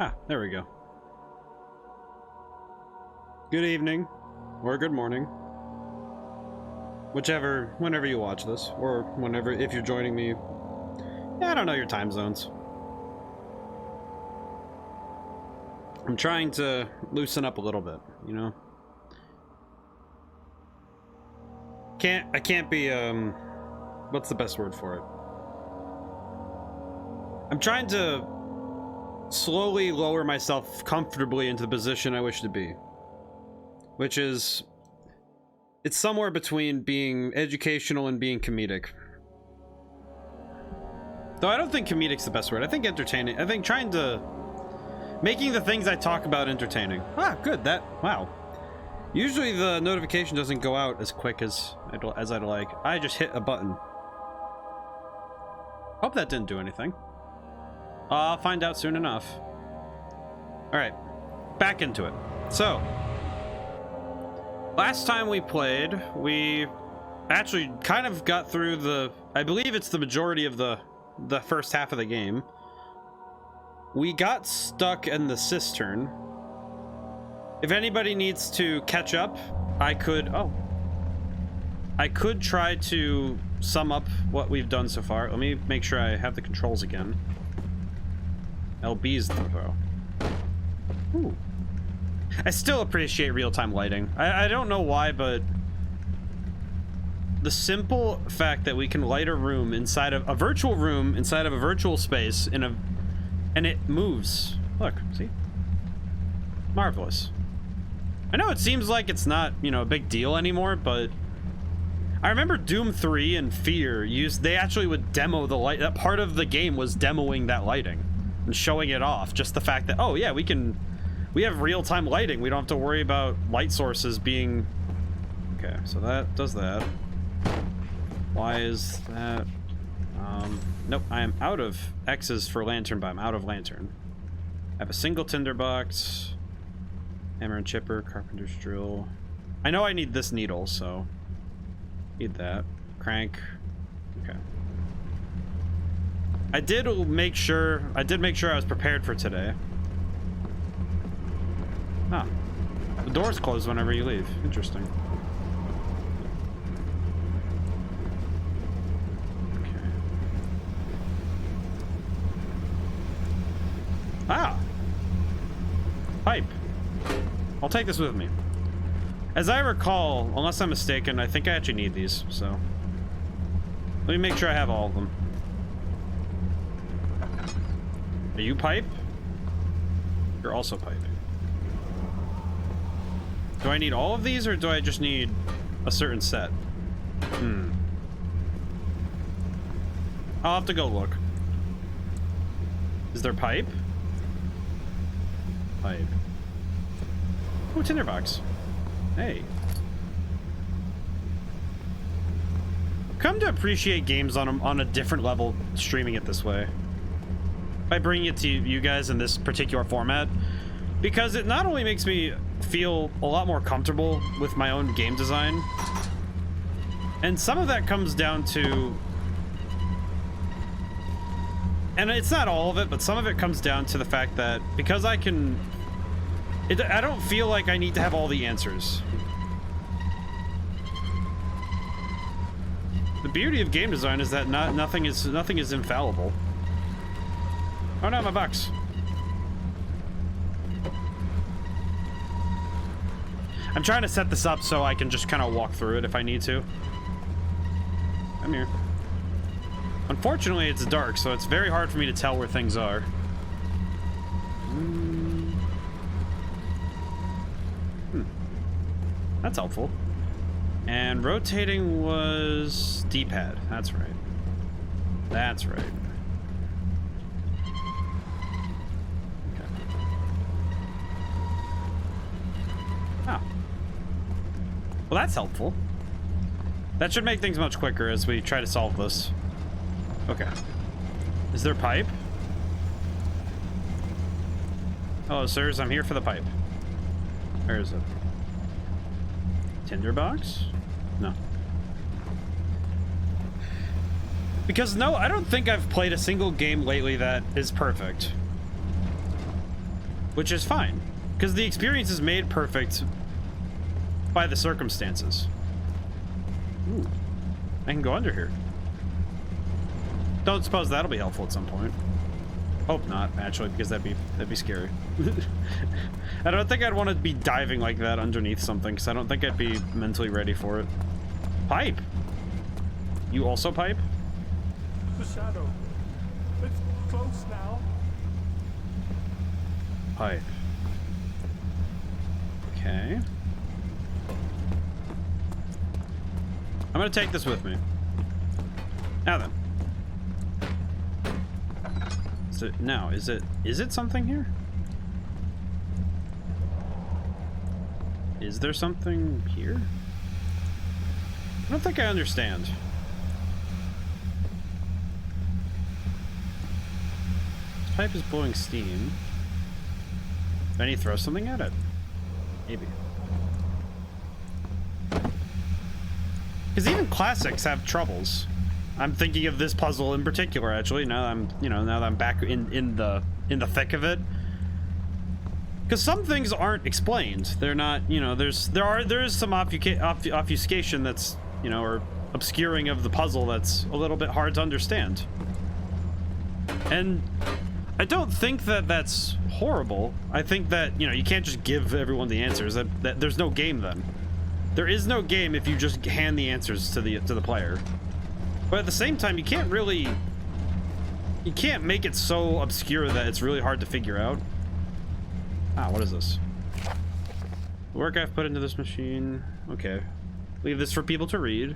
Ah, there we go. Good evening, or good morning. Whichever, whenever you watch this, or whenever, if you're joining me. I don't know your time zones. I'm trying to loosen up a little bit, you know? I can't be, what's the best word for it? I'm trying to slowly lower myself comfortably into the position I wish to be. Which is, it's somewhere between being educational and being comedic. Though I don't think comedic's the best word. I think entertaining. I think making the things I talk about entertaining. Ah, good. Wow. Usually the notification doesn't go out as quick as I'd like. I just hit a button. Hope that didn't do anything. I'll find out soon enough. Alright, back into it. So, last time we played, we actually kind of got through I believe it's the majority of the first half of the game. We got stuck in the cistern. If anybody needs to catch up, I could try to sum up what we've done so far. Let me make sure I have the controls again. LB's the throw. Ooh. I still appreciate real-time lighting. I don't know why, but the simple fact that we can light a room inside of a virtual room, inside of a virtual space, and it moves. Look, see? Marvelous. I know it seems like it's not, you know, a big deal anymore, but I remember Doom 3 and Fear they actually would demo the light. That part of the game was demoing that lighting and showing it off. Just the fact that, oh yeah, we have real-time lighting. We don't have to worry about light sources being... Okay, so that does that. Why is that? Nope, I am out of X's for lantern, but I'm out of lantern. I have a single tinderbox, hammer and chipper, carpenter's drill. I know I need this needle, so need that. Crank. Okay. I did make sure I was prepared for today. Ah, the door's closed whenever you leave. Interesting. Okay. Ah! Pipe. I'll take this with me. As I recall, unless I'm mistaken, I think I actually need these, so... Let me make sure I have all of them. Are you pipe? You're also pipe. Do I need all of these, or do I just need a certain set? I'll have to go look. Is there pipe? Pipe. Oh, tinderbox. Hey. Come to appreciate games on a different level streaming it this way. By bringing it to you guys in this particular format. Because it not only makes me feel a lot more comfortable with my own game design, and some of that comes down to, and it's not all of it, but some of it comes down to the fact that because I don't feel like I need to have all the answers. The beauty of game design is that nothing is infallible. Oh no, my box. I'm trying to set this up so I can just kind of walk through it if I need to. I'm here. Unfortunately, it's dark, so it's very hard for me to tell where things are. That's helpful. And rotating was D-pad. That's right. That's right. Okay. Oh. Well, that's helpful. That should make things much quicker as we try to solve this. Okay. Is there pipe? Hello, sirs. I'm here for the pipe. Where is it? Tinderbox? No. Because no, I don't think I've played a single game lately that is perfect. which is fine, because the experience is made perfect by the circumstances. Ooh, I can go under here. Don't suppose that'll be helpful at some point. Hope not, actually, because that'd be scary. I don't think I'd want to be diving like that underneath something, because I don't think I'd be mentally ready for it. Pipe. You also pipe? The shadow. It's close now. Pipe. Okay. I'm gonna take this with me. Now then. So now, is it something here? Is there something here? I don't think I understand. This pipe is blowing steam. Do I need to throw something at it? Maybe. Because even classics have troubles. I'm thinking of this puzzle in particular, actually. Now that I'm back in the thick of it. Because some things aren't explained. They're not, there is some obfuscation that's, or obscuring of the puzzle that's a little bit hard to understand. And I don't think that that's horrible. I think that, you can't just give everyone the answers. That there's no game then. There is no game if you just hand the answers to the player. But at the same time, you can't make it so obscure that it's really hard to figure out. Ah, what is this? The work I've put into this machine. Okay. Leave this for people to read.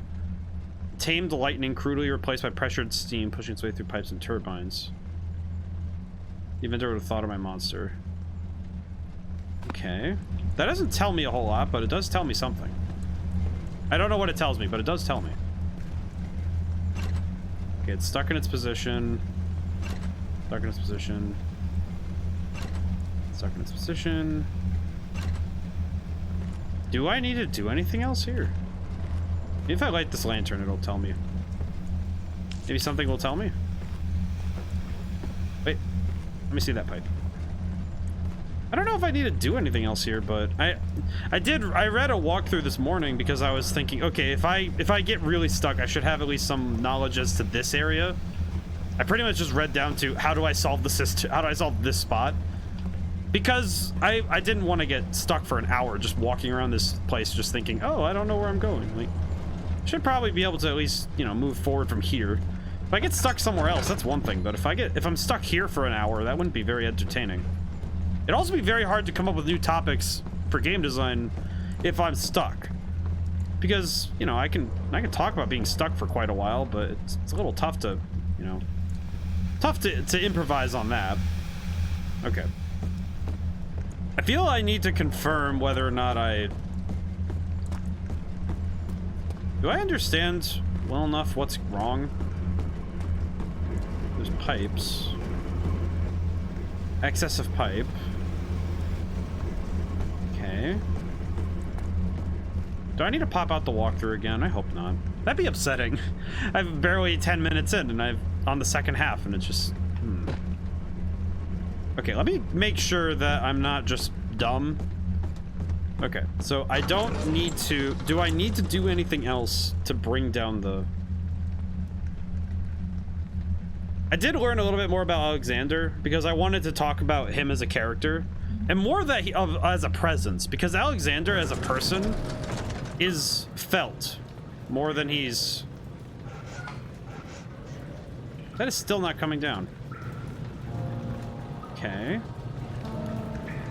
Tamed lightning crudely replaced by pressured steam pushing its way through pipes and turbines. The inventor would have thought of my monster. Okay. That doesn't tell me a whole lot, but it does tell me something. I don't know what it tells me, but it does tell me. Okay, it's stuck in its position. Stuck in its position. Stuck in its position. Do I need to do anything else here? Maybe if I light this lantern, it'll tell me. Maybe something will tell me. Wait, let me see that pipe. I don't know if I need to do anything else here, but I read a walkthrough this morning because I was thinking, okay, if I get really stuck, I should have at least some knowledge as to this area. I pretty much just read down to how do I solve the system, how do I solve this spot? Because I didn't want to get stuck for an hour just walking around this place just thinking, oh, I don't know where I'm going. Like, I should probably be able to at least, move forward from here. If I get stuck somewhere else, that's one thing, but if I'm stuck here for an hour, that wouldn't be very entertaining. It'd also be very hard to come up with new topics for game design if I'm stuck. Because, I can talk about being stuck for quite a while, but it's a little tough to, tough to improvise on that. Okay. I feel I need to confirm whether or not do I understand well enough what's wrong? There's pipes. Excessive pipe. Okay. Do I need to pop out the walkthrough again? I hope not. That'd be upsetting. I'm barely 10 minutes in and I'm on the second half and it's just... Okay, let me make sure that I'm not just dumb. Okay, so I don't need to... Do I need to do anything else to bring down the... I did learn a little bit more about Alexander because I wanted to talk about him as a character and more that as a presence, because Alexander as a person is felt more than he's... That is still not coming down. Okay.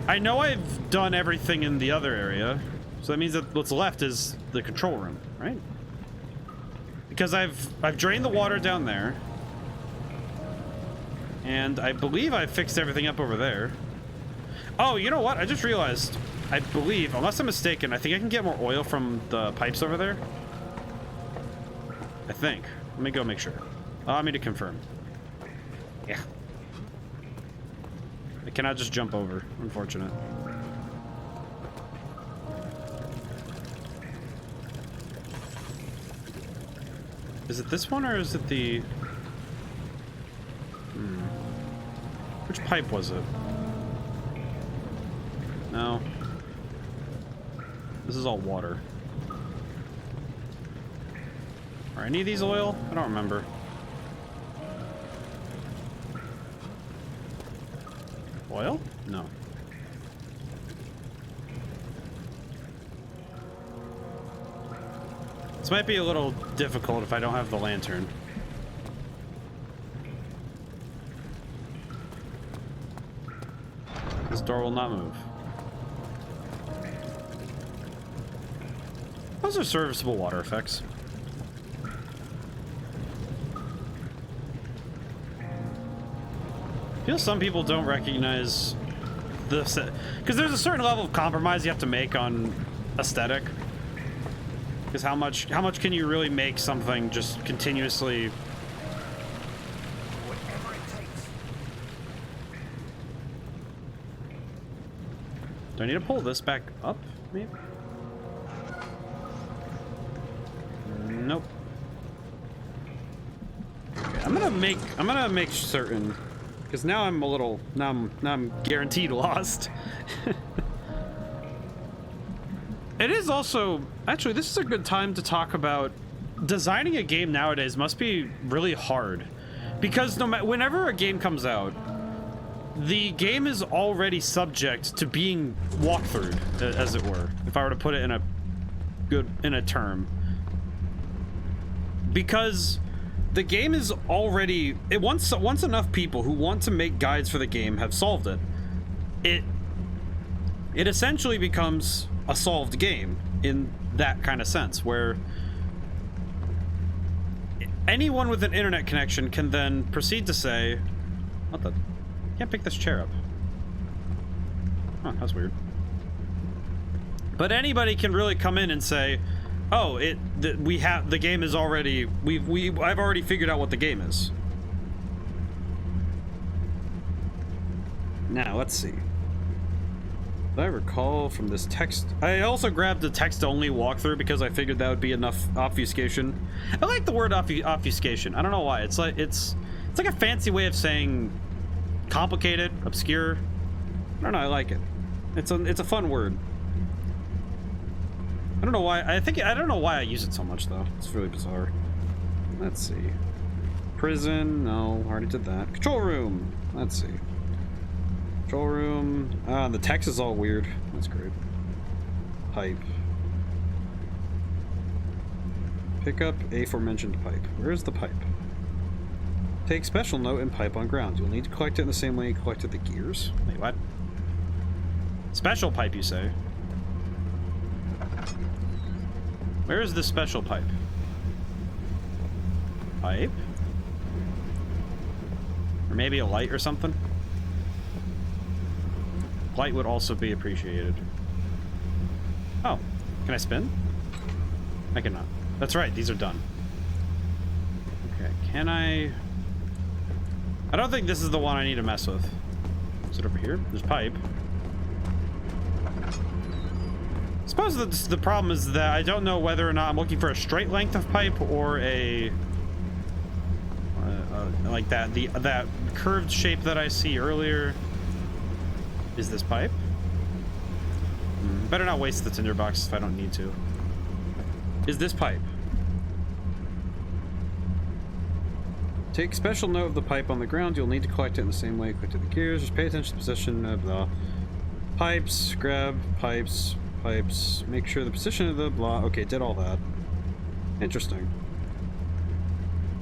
I know I've done everything in the other area, so that means that what's left is the control room, right? Because I've drained the water down there. And I believe I fixed everything up over there. Oh, you know what? I just realized, I believe, unless I'm mistaken, I think I can get more oil from the pipes over there. I think. Let me go make sure. Allow me to confirm. Yeah. I cannot just jump over. Unfortunate. Is it this one or is it the... Which pipe was it? No. This is all water. Are any of these oil? I don't remember. Oil? No. This might be a little difficult if I don't have the lantern. This door will not move. Those are serviceable water effects. I feel some people don't recognize this because there's a certain level of compromise you have to make on aesthetic. Because how much can you really make something just continuously? Whatever it takes. Do I need to pull this back up? Maybe. Nope. Okay, I'm gonna make certain. Because now I'm a little, now I'm guaranteed lost. It is also, actually, this is a good time to talk about designing a game nowadays must be really hard. Because no matter, whenever a game comes out, the game is already subject to being walkthrough'd, as it were, if I were to put it in a term. Because the game is already, once enough people who want to make guides for the game have solved it, it essentially becomes a solved game in that kind of sense, where anyone with an internet connection can then proceed to say, what the, can't pick this chair up. Huh, that's weird. But anybody can really come in and say, oh, the game is already, I've already figured out what the game is. Now, let's see. Did I recall from this text? I also grabbed the text-only walkthrough because I figured that would be enough obfuscation. I like the word obfuscation. I don't know why. It's like a fancy way of saying complicated, obscure. I don't know. I like it. It's a fun word. I don't know why. I don't know why I use it so much though. It's really bizarre. Let's see. Prison. No, already did that. Control room. Let's see. Control room. The text is all weird. That's great. Pipe. Pick up aforementioned pipe. Where's the pipe? Take special note in pipe on ground. You'll need to collect it in the same way you collected the gears. Wait, what? Special pipe, you say? Where is the special pipe? Pipe? Or maybe a light or something? Light would also be appreciated. Oh, can I spin? I cannot. That's right, these are done. Okay, can I don't think this is the one I need to mess with. Is it over here? There's pipe. I suppose the problem is that I don't know whether or not I'm looking for a straight length of pipe or a like that curved shape that I see earlier. Is this pipe? Better not waste the tinderbox if I don't need to. Is this pipe? Take special note of the pipe on the ground. You'll need to collect it in the same way you collected the gears. Just pay attention to the position of the pipes. Grab pipes. Pipes. Make sure the position of the blah. Okay, did all that. Interesting.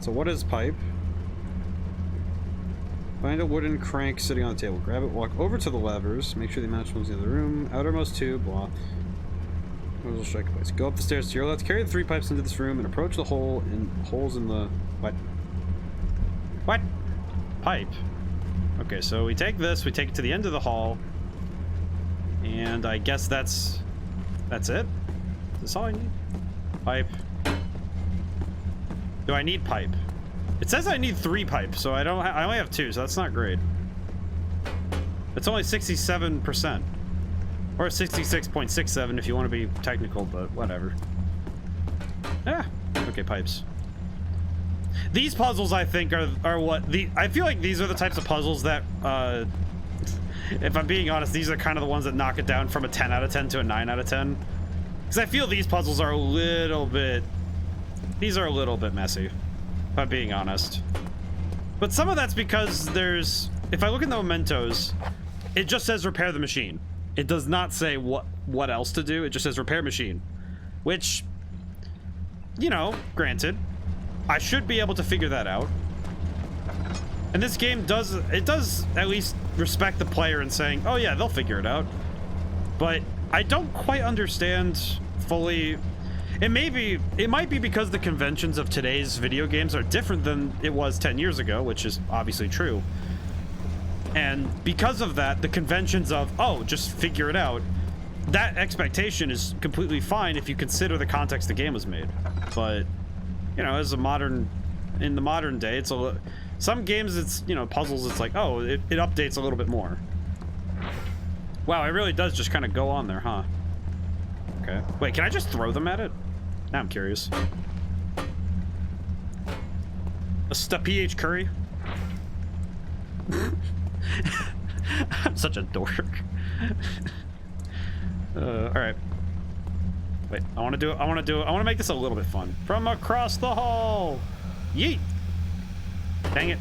So what is pipe? Find a wooden crank sitting on the table. Grab it, walk over to the levers. Make sure the match one's in the other room. Outermost two, blah. Will strike a place. Go up the stairs to your left. Carry the 3 pipes into this room and approach the holes in the... What? What? Pipe. Okay, so we take this, we take it to the end of the hall. And I guess that's it? Is this all I need? Pipe. Do I need pipe? It says I need 3 pipes, so I only have 2, so that's not great. It's only 67%. Or 66.67 if you want to be technical, but whatever. Yeah. Okay, pipes. These puzzles, I think, are what I feel like these are the types of puzzles that If I'm being honest, these are kind of the ones that knock it down from a 10 out of 10 to a 9 out of 10. Because I feel these puzzles are a little bit... These are a little bit messy, if I'm being honest. But some of that's because there's... If I look in the mementos, it just says repair the machine. It does not say what else to do. It just says repair machine. Which, you know, granted, I should be able to figure that out. And this game does at least respect the player in saying, oh yeah, they'll figure it out. But I don't quite understand fully. It might be because the conventions of today's video games are different than it was 10 years ago, which is obviously true. And because of that, the conventions of, oh, just figure it out, that expectation is completely fine if you consider the context the game was made. But, you know, in the modern day, it's some games, it's, you know, puzzles, it's like, oh, it updates a little bit more. Wow, it really does just kind of go on there, huh? Okay. Wait, can I just throw them at it? Now I'm curious. A PH Curry? I'm such a dork. All right. Wait, I want to make this a little bit fun. From across the hall. Yeet. Dang it.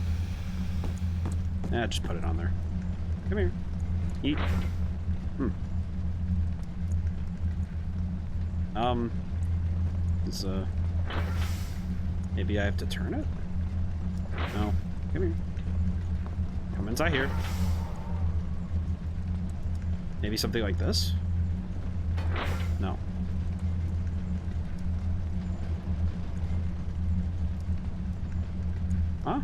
Yeah, just put it on there. Come here. Yeet. Maybe I have to turn it? No. Come here. Come inside here. Maybe something like this? No. Huh?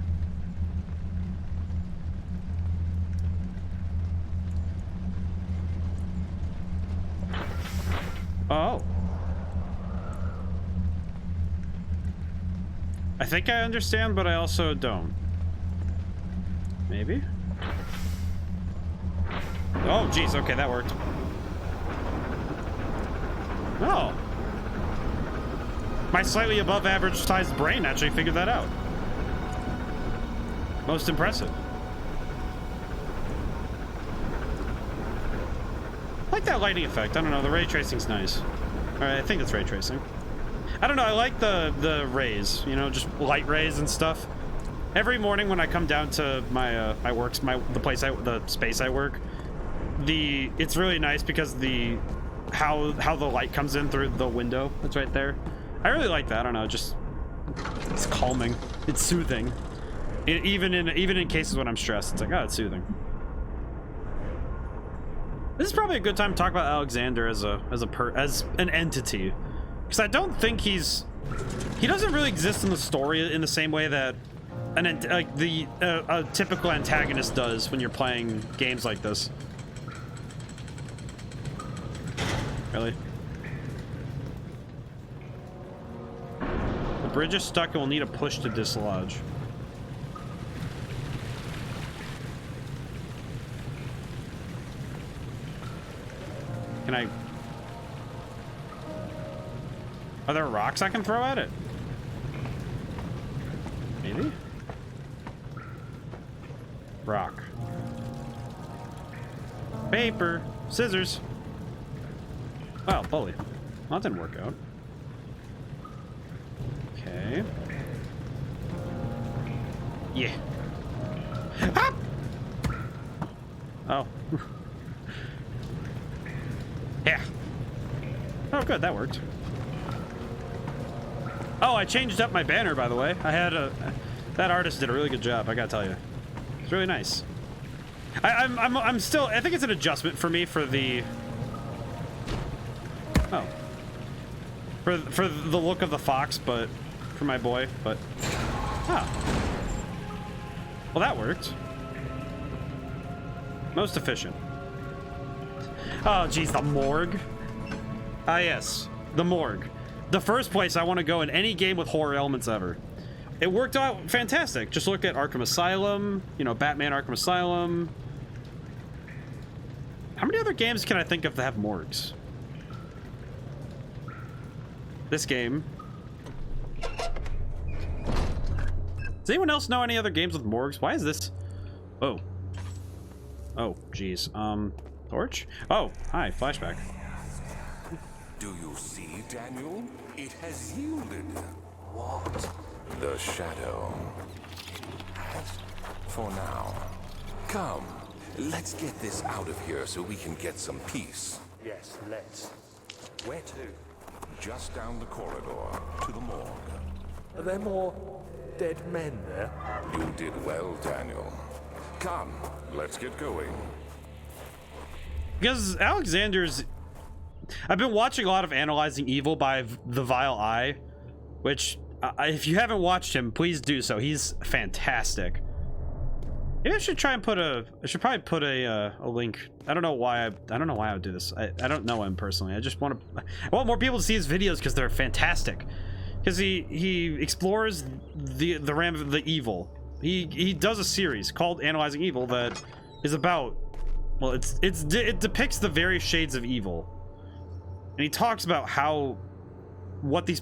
Oh. I think I understand, but I also don't. Maybe? Oh, geez. Okay, that worked. Oh. My slightly above average sized brain actually figured that out. Most impressive. I like that lighting effect. I don't know. The ray tracing's nice. All right, I think it's ray tracing. I don't know. I like the rays. You know, just light rays and stuff. Every morning when I come down to my the space I work, it's really nice because how the light comes in through the window that's right there. I really like that. I don't know. It's calming. It's soothing. Even in cases when I'm stressed, it's like, oh, it's soothing. This is probably a good time to talk about Alexander as an entity, because I don't think he doesn't really exist in the story in the same way that a typical antagonist does when you're playing games like this. Really? The bridge is stuck and will need a push to dislodge. Can I... Are there rocks I can throw at it? Maybe? Rock. Paper. Scissors. Oh, bully. Well, that didn't work out. Okay. Yeah. Ah! Oh. Yeah. Oh, good. That worked. Oh, I changed up my banner, by the way. That artist did a really good job, I gotta tell you. It's really nice. I'm still... I think it's an adjustment for me for the... Oh. For the look of the fox, but... For my boy, but... Oh. Well, that worked. Most efficient. Oh, geez, the morgue. Ah, yes. The morgue. The first place I want to go in any game with horror elements ever. It worked out fantastic. Just look at Arkham Asylum, you know, Batman Arkham Asylum. How many other games can I think of that have morgues? This game. Does anyone else know any other games with morgues? Why is this? Oh. Oh, geez. Torch? Oh, hi, flashback. Do you see, Daniel? It has yielded. What? The shadow. Has? For now. Come, let's get this out of here so we can get some peace. Yes, let's. Where to? Just down the corridor to the morgue. Are there more dead men there? You did well, Daniel. Come, let's get going. Because Alexander's... I've been watching a lot of Analyzing Evil by The Vile Eye, which, if you haven't watched him, please do so. He's fantastic. Maybe I should try and put a... I should probably put a link. I don't know why I would do this. I don't know him personally. I just want to... I want more people to see his videos because they're fantastic. Because he explores the realm of the evil. He does a series called Analyzing Evil that is about... Well, it depicts the various shades of evil. And he talks about how... What these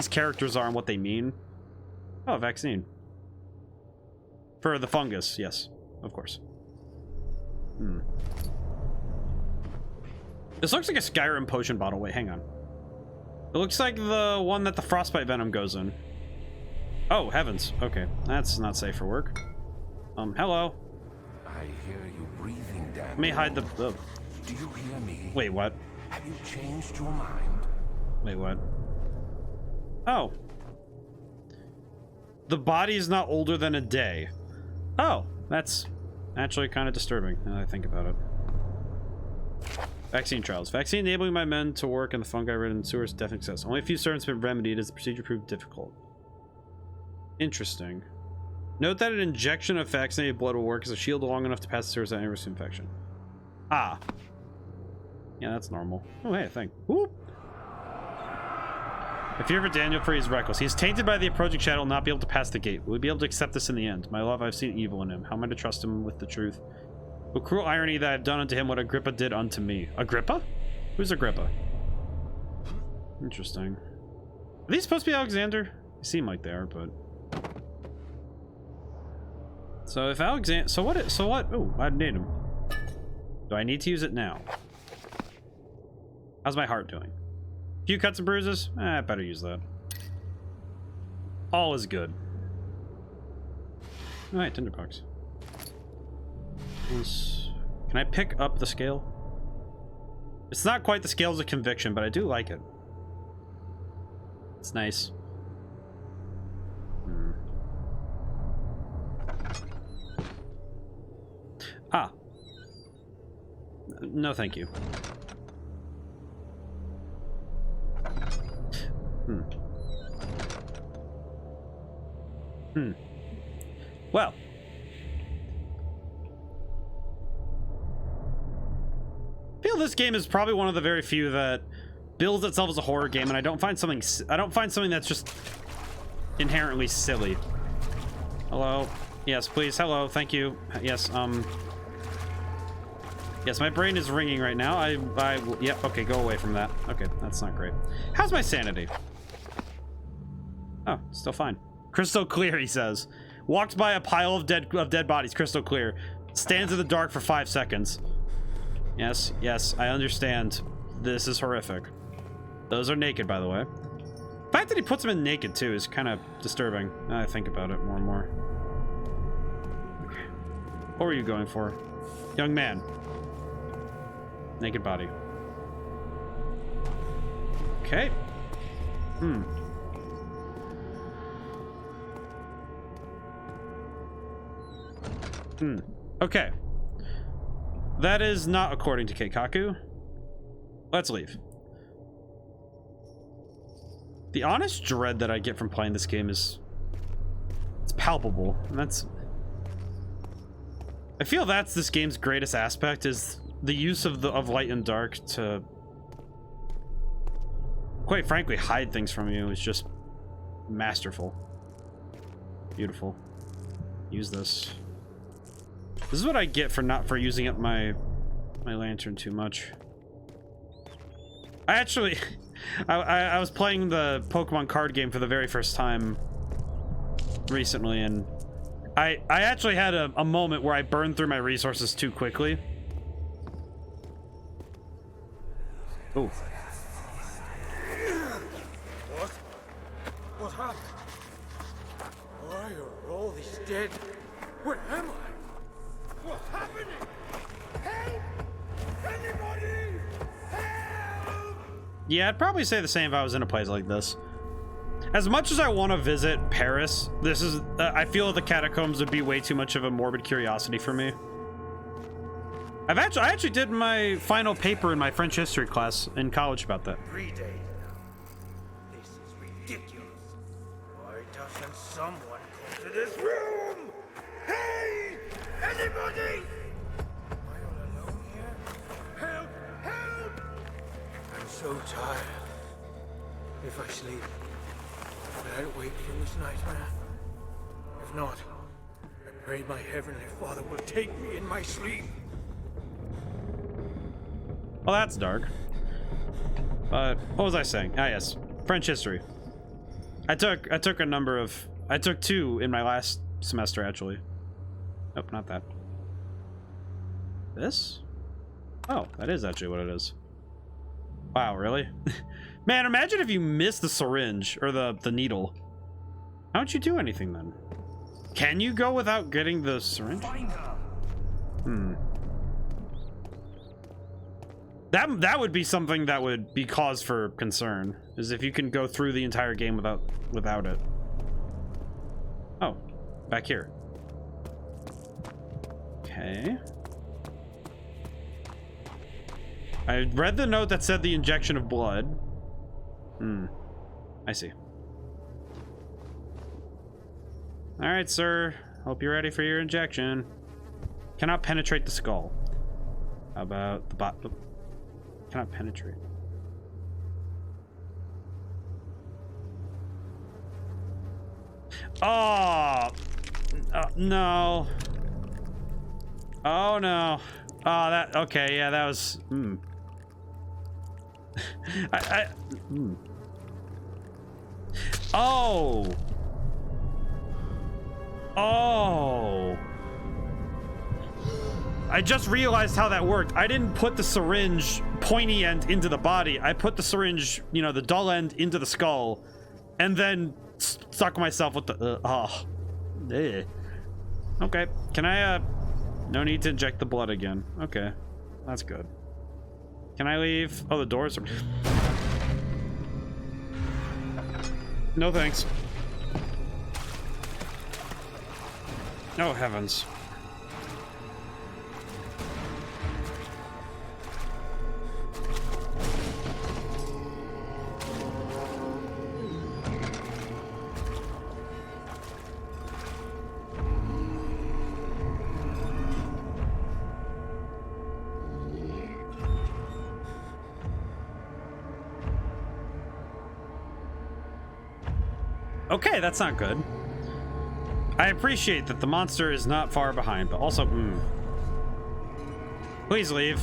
characters are and what they mean. Oh, a vaccine. For the fungus, yes. Of course. This looks like a Skyrim potion bottle. Wait, hang on. It looks like the one that the frostbite venom goes in. Oh, heavens. Okay, that's not safe for work. Hello. I hear you breathing, Daniel. Let me hide the... Do you hear me? Wait, what? Have you changed your mind? Wait, what? Oh. The body is not older than a day. Oh, that's actually kind of disturbing now that I think about it. Vaccine trials. Vaccine enabling my men to work in the fungi-ridden sewers. Definite success. Only a few servants have been remedied as the procedure proved difficult. Interesting. Note that an injection of vaccinated blood will work as a shield long enough to pass the sewers without any risk of infection. Ah. Yeah, that's normal. Oh, hey, thank. Whoop. I fear for Daniel, for he's reckless. He is tainted by the approaching shadow, will not be able to pass the gate. Will we be able to accept this in the end? My love, I've seen evil in him. How am I to trust him with the truth? What cruel irony that I've done unto him what Agrippa did unto me. Agrippa? Who's Agrippa? Interesting. Are these supposed to be Alexander? They seem like they are, but... So if Alexander... So what? Oh, I need him. Do I need to use it now? How's my heart doing? Few cuts and bruises? I better use that. All is good. Alright, tinderbox. Can I pick up the scale? It's not quite the scales of conviction, but I do like it. It's nice. Ah. No, thank you. Well. I feel this game is probably one of the very few that bills itself as a horror game, and I don't find something that's just inherently silly. Hello. Yes, please. Hello. Thank you. Yes, yes, my brain is ringing right now. Yeah, okay, go away from that. Okay, that's not great. How's my sanity? Oh, still fine. Crystal clear, he says. Walked by a pile of dead bodies, crystal clear. Stands in the dark for 5 seconds. Yes, yes, I understand. This is horrific. Those are naked, by the way. The fact that he puts them in naked, too, is kind of disturbing. Now I think about it more and more. Okay. What were you going for? Young man. Naked body. Okay. Okay. That is not according to Keikaku. Let's leave. The honest dread that I get from playing this game is... it's palpable. And that's... I feel that's this game's greatest aspect, is the use of light and dark to... quite frankly, hide things from you. Is just masterful. Beautiful. Use this. This is what I get for using up my lantern too much. I actually I was playing the Pokemon card game for the very first time recently, and I actually had a moment where I burned through my resources too quickly. Oh. What happened? Why are all these dead? Where am I? What's happening? Help! Anybody! Help! Yeah, I'd probably say the same if I was in a place like this. As much as I want to visit Paris, this is I feel the catacombs would be way too much of a morbid curiosity for me. I actually did my final paper in my French history class in college about that. 3 days now. This is ridiculous. Why doesn't someone come to this room? Hey! Anybody? Am I all alone here? Help! Help! I'm so tired. If I sleep, will I wake from this nightmare? If not, I pray my Heavenly Father will take me in my sleep. Well, that's dark. What was I saying? Ah, yes, French history. I took a number of. I took 2 in my last semester, actually. Nope, not that. This? Oh, that is actually what it is. Wow, really? Man, imagine if you missed the syringe or the needle. How would you do anything then? Can you go without getting the syringe? Hmm. That would be something that would be cause for concern, is if you can go through the entire game without it. Oh, back here. Okay. I read the note that said the injection of blood. Hmm. I see. All right, sir. Hope you're ready for your injection. Cannot penetrate the skull. How about the bottom? Cannot penetrate. Oh no. Oh no. Oh, that okay. Yeah, that was. Oh. Oh. I just realized how that worked. I didn't put the syringe pointy end into the body. I put the syringe, you know, the dull end into the skull, and then stuck myself with the. Okay. Can I? No need to inject the blood again. Okay, that's good. Can I leave? Oh, the doors are. No thanks. Oh heavens. Okay, that's not good. I appreciate that the monster is not far behind, but also, please leave.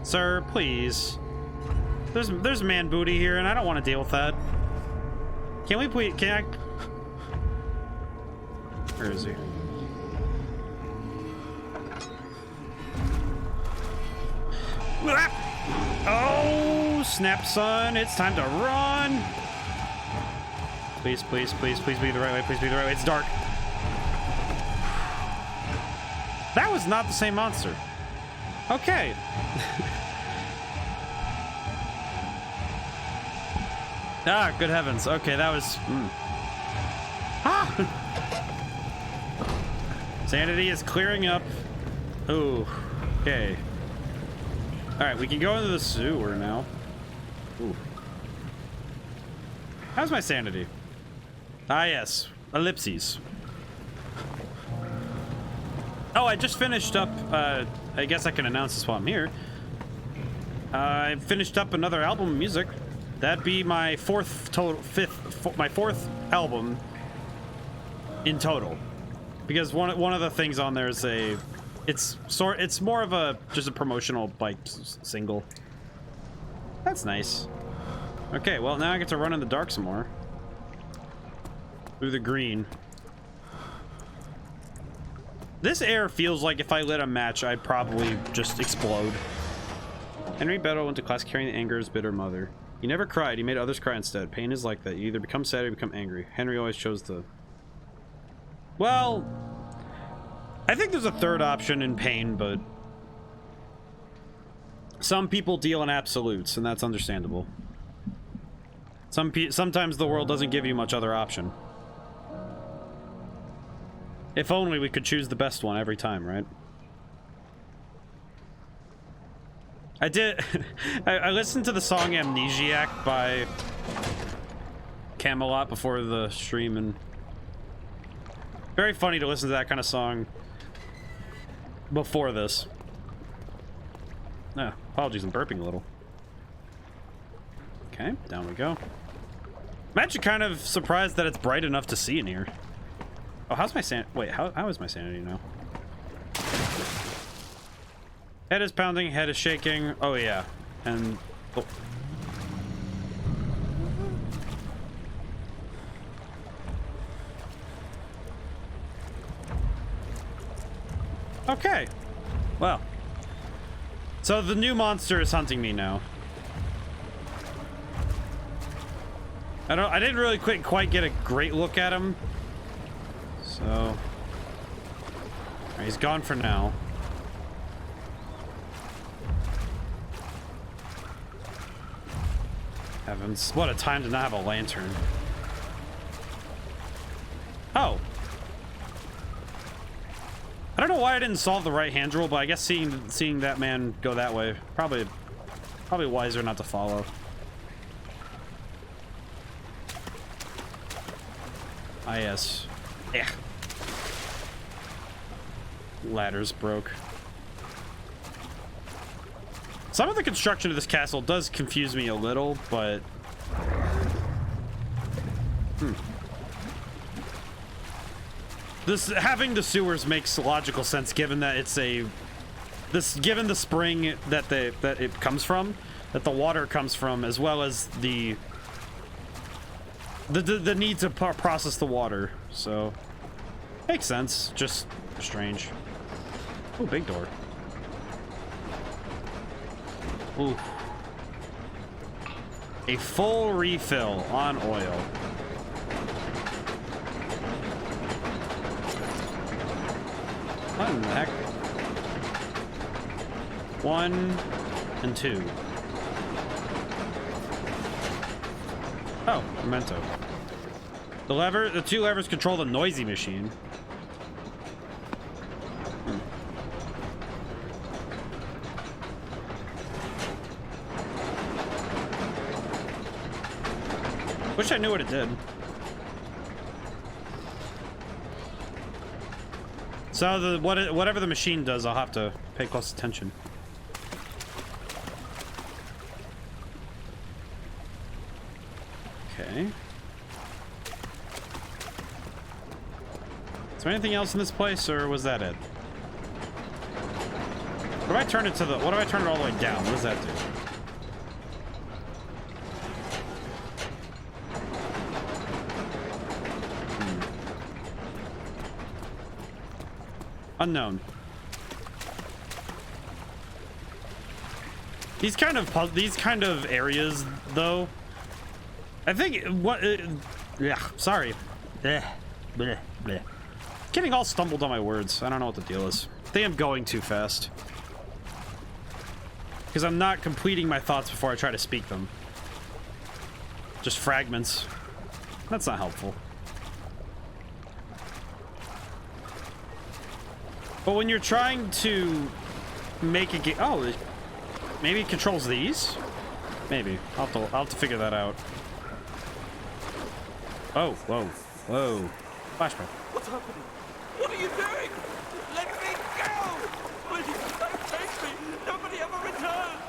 Sir, please. There's man booty here, and I don't want to deal with that. Can we please? Can I? Where is he? Oh, snap, son. It's time to run. Please, please, please, please be the right way. Please be the right way. It's dark. That was not the same monster. Okay. Ah, good heavens. Okay, that was... Ah! Sanity is clearing up. Ooh. Okay. Alright, we can go into the sewer now. Ooh. How's my sanity? Ah, yes. Ellipses. Oh, I just finished up, I guess I can announce this while I'm here. I finished up another album of music. That'd be my fourth album in total. Because one of the things on there is a It's more of a just a promotional like single. That's nice. Okay, well now I get to run in the dark some more. Through the green. This air feels like if I lit a match, I'd probably just explode. Henry Beddoe went to class carrying the anger of his bitter mother. He never cried, he made others cry instead. Pain is like that. You either become sad or you become angry. Henry always chose the... Well, I think there's a third option in pain, but some people deal in absolutes, and that's understandable. Sometimes the world doesn't give you much other option. If only we could choose the best one every time, right? I did. I listened to the song Amnesiac by Camelot before the stream, and very funny to listen to that kind of song before this. Apologies, I'm burping a little. Okay, down we go. I'm actually kind of surprised that it's bright enough to see in here. Oh, how's my wait, how is my sanity now? Head is pounding, head is shaking. Oh yeah, and oh. Okay, well, so the new monster is hunting me now. I didn't really quite get a great look at him, so all right, he's gone for now. Heavens, what a time to not have a lantern. Oh. I don't know why I didn't solve the right hand rule, but I guess seeing that man go that way, probably wiser not to follow. Ah, yes. Yeah. Ladders broke. Some of the construction of this castle does confuse me a little, but... having the sewers makes logical sense given that it's given the spring that it comes from, that the water comes from, as well as the need to process the water. So makes sense, just strange. Oh, big door. Ooh. A full refill on oil. What in the heck? 1 and 2. Oh, memento. The two levers control the noisy machine. Wish I knew what it did. So whatever the machine does, I'll have to pay close attention. Okay. Is there anything else in this place, or was that it? What if I turn it to the? What if I turn it all the way down? What does that do? Unknown. These kind of areas, though, I think yeah, sorry. Bleh, bleh, bleh. Getting all stumbled on my words. I don't know what the deal is. I think I'm going too fast because I'm not completing my thoughts before I try to speak them. Just fragments. That's not helpful. But when you're trying to make a game, oh, maybe it controls these. Maybe I'll have to figure that out. Oh, whoa, whoa! Flashback. What's happening? What are you doing? Let me go! Please don't take me. Nobody ever returns.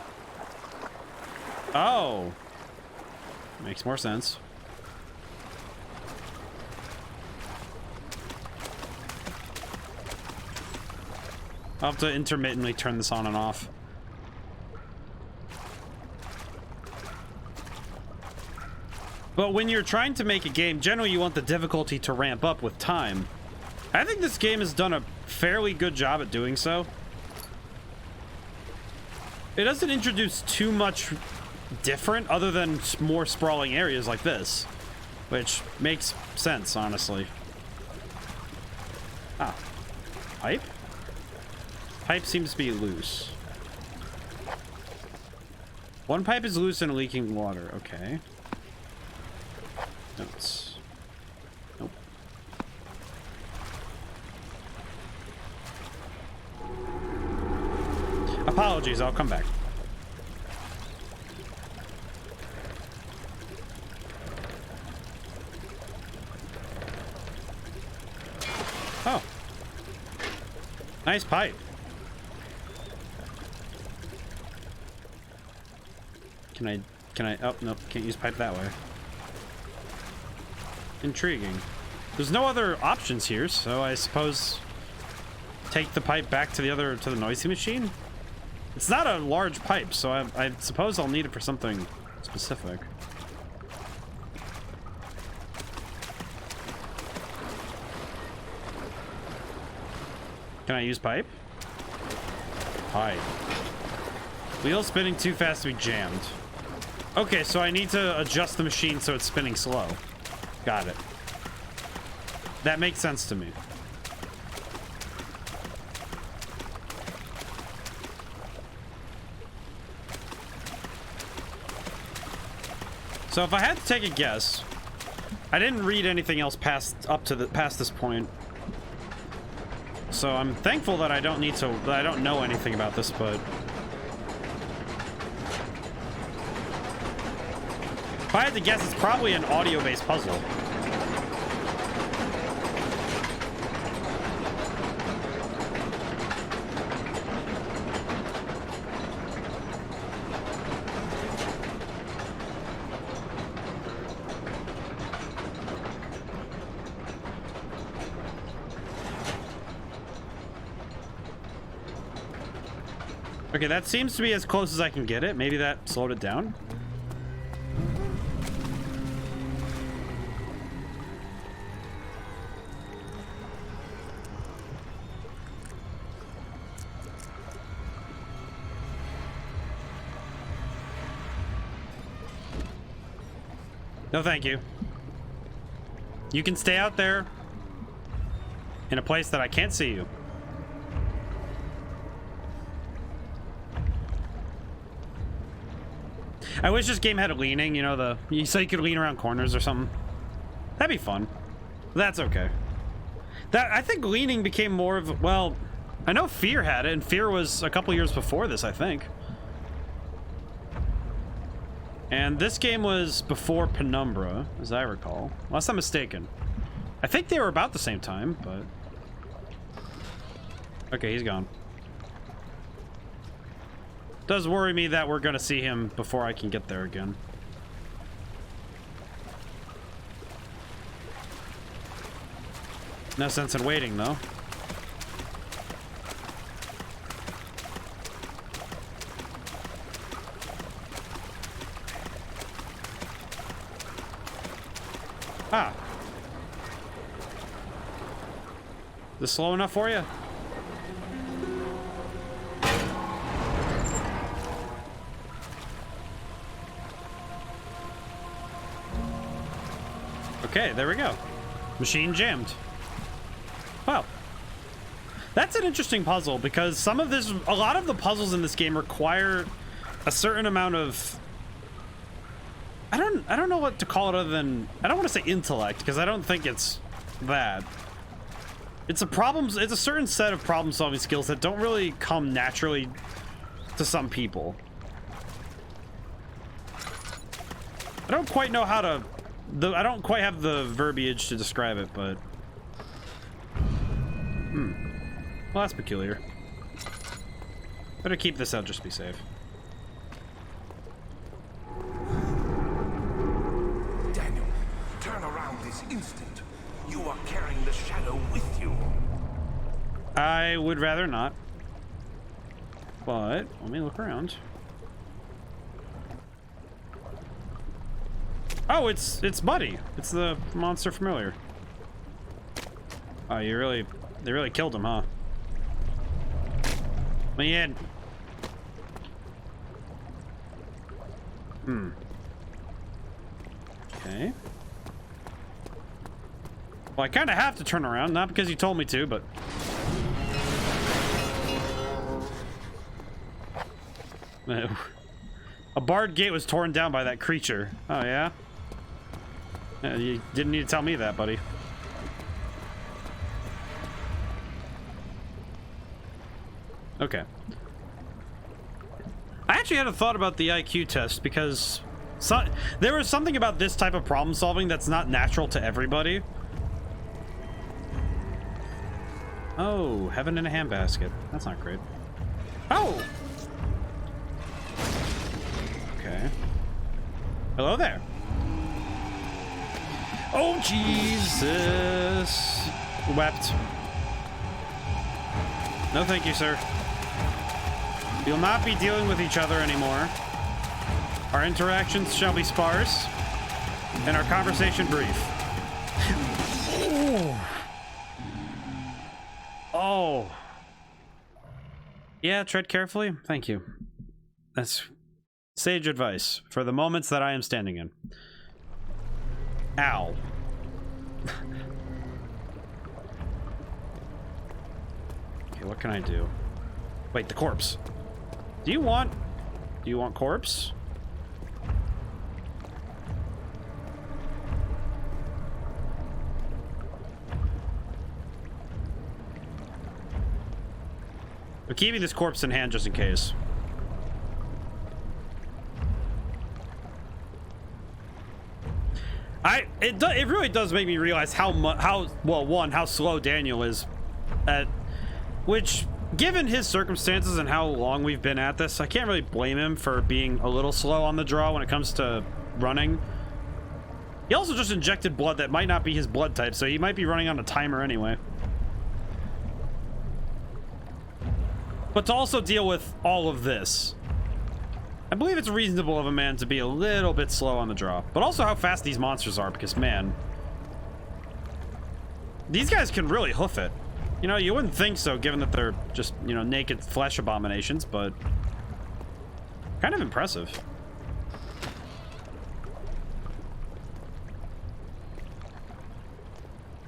Oh, makes more sense. I'll have to intermittently turn this on and off. But when you're trying to make a game, generally you want the difficulty to ramp up with time. I think this game has done a fairly good job at doing so. It doesn't introduce too much different other than more sprawling areas like this, which makes sense, honestly. Ah, pipe? Pipe seems to be loose. One pipe is loose and leaking water. Okay. Notes. Nope. Apologies, I'll come back. Oh. Nice pipe. Can I, oh, nope, can't use pipe that way. Intriguing. There's no other options here, so I suppose take the pipe back to the noisy machine? It's not a large pipe, so I suppose I'll need it for something specific. Can I use pipe? Pipe. Wheel spinning too fast to be jammed. Okay, so I need to adjust the machine so it's spinning slow. Got it. That makes sense to me. So if I had to take a guess, I didn't read anything else past this point. So I'm thankful that I don't know anything about this, but if I had to guess, it's probably an audio-based puzzle. Okay, that seems to be as close as I can get it. Maybe that slowed it down. No, thank you. You can stay out there in a place that I can't see you. I wish this game had a leaning, you know, so you could lean around corners or something. That'd be fun. That's okay. I think leaning became more of, well, I know Fear had it, and Fear was a couple years before this, I think. And this game was before Penumbra, as I recall. Unless I'm mistaken. I think they were about the same time, but... Okay, he's gone. Does worry me that we're gonna see him before I can get there again. No sense in waiting, though. Ah. Is this slow enough for you? Okay, there we go. Machine jammed. Wow. That's an interesting puzzle because a lot of the puzzles in this game require a certain amount of, I don't know what to call it other than, I don't want to say intellect because I don't think it's that. It's a certain set of problem solving skills that don't really come naturally to some people. I don't quite know how to, I don't quite have the verbiage to describe it, but well, that's peculiar. Better keep this out just to be safe. Daniel, turn around this instant. You are carrying the shadow with you. I would rather not. But let me look around. Oh, it's Buddy. It's the monster from earlier. Oh, they really killed him, huh? Let me in. Okay. Well, I kind of have to turn around, not because you told me to, but... A barred gate was torn down by that creature. Oh, yeah? You didn't need to tell me that, buddy. Okay. I actually had a thought about the IQ test because there was something about this type of problem solving that's not natural to everybody. Oh, heaven in a handbasket. That's not great. Oh! Okay. Hello there. Oh, Jesus. Wept. No, thank you, sir. We'll not be dealing with each other anymore. Our interactions shall be sparse, and our conversation brief. Oh. Yeah, tread carefully. Thank you. That's sage advice for the moments that I am standing in. Ow. Okay, what can I do? Wait, the corpse. Do you want corpse? We're keeping this corpse in hand just in case. It really does make me realize how slow Daniel is at, which, given his circumstances and how long we've been at this, I can't really blame him for being a little slow on the draw when it comes to running. He also just injected blood that might not be his blood type, so he might be running on a timer anyway. But to also deal with all of this, I believe it's reasonable of a man to be a little bit slow on the draw. But also how fast these monsters are, because, man, these guys can really hoof it. You know, you wouldn't think so, given that they're just, you know, naked flesh abominations, but kind of impressive.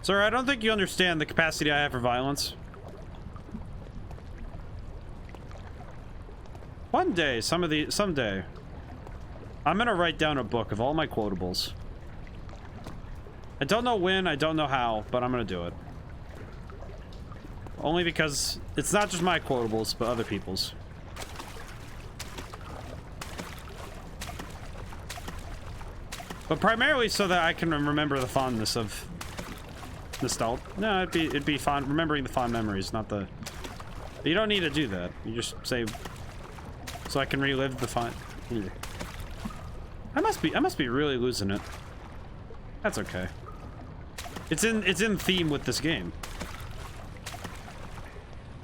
Sir, I don't think you understand the capacity I have for violence. One day, someday, I'm gonna write down a book of all my quotables. I don't know when, I don't know how, but I'm gonna do it. Only because it's not just my quotables, but other people's. But primarily so that I can remember the fondness of nostalgia. No, it'd be fond, remembering the fond memories, not the... You don't need to do that. You just say... So I can relive the fun. I must be really losing it. That's okay. It's in theme with this game.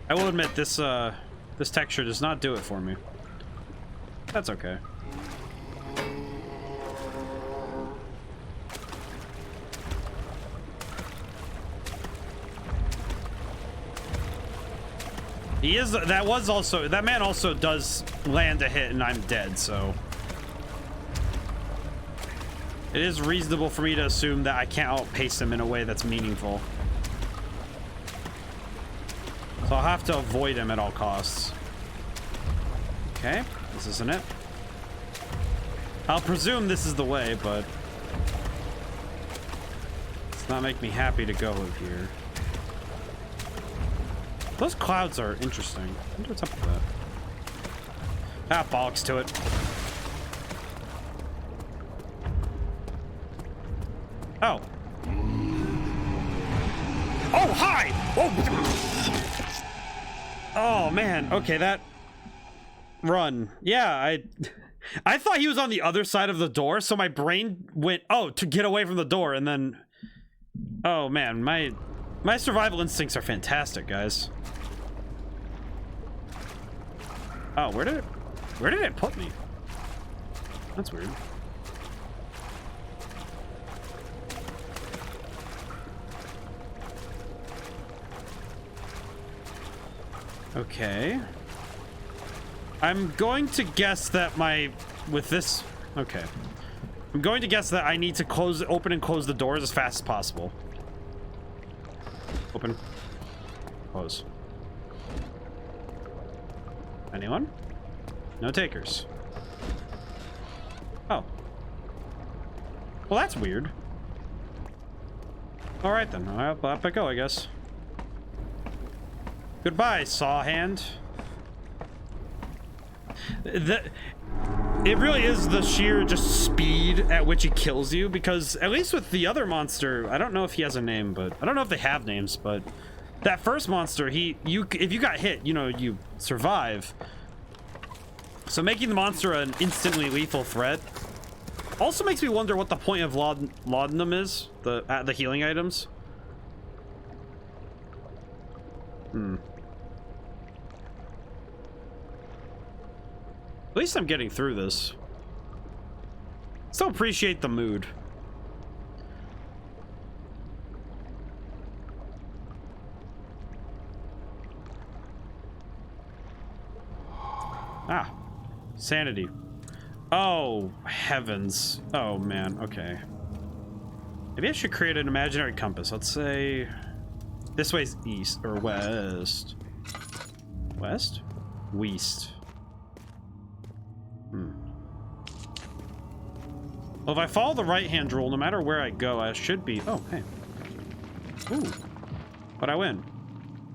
I will admit this this texture does not do it for me. That's okay. That man also does land a hit and I'm dead, so it is reasonable for me to assume that I can't outpace him in a way that's meaningful. So I'll have to avoid him at all costs. Okay, this isn't it. I'll presume this is the way, but it's not make me happy to go here. Those clouds are interesting. I wonder what's up with that. Ah, bollocks to it. Oh. Oh, hi! Oh! Oh, man. Okay, that... Run. Yeah, I thought he was on the other side of the door, so my brain went, oh, to get away from the door, and then... Oh, man, my survival instincts are fantastic, guys. Oh, where did it put me? That's weird. Okay. I'm going to guess that with this, okay. I'm going to guess that I need to open and close the doors as fast as possible. Open. Close. Anyone? No takers. Oh. Well, that's weird. All right then, I'll up I go, I guess. Goodbye, saw hand. It really is the sheer just speed at which he kills you, because at least with the other monster, I don't know if he has a name, but I don't know if they have names, but that first monster, if you got hit, you know, you survive. So making the monster an instantly lethal threat also makes me wonder what the point of laudanum is, the healing items. At least I'm getting through this. Still appreciate the mood. Ah, sanity. Oh, heavens. Oh, man. Okay. Maybe I should create an imaginary compass. Let's say this way's east or west. West? West. Well, if I follow the right-hand rule, no matter where I go, I should be... Oh, hey. Ooh. But I win.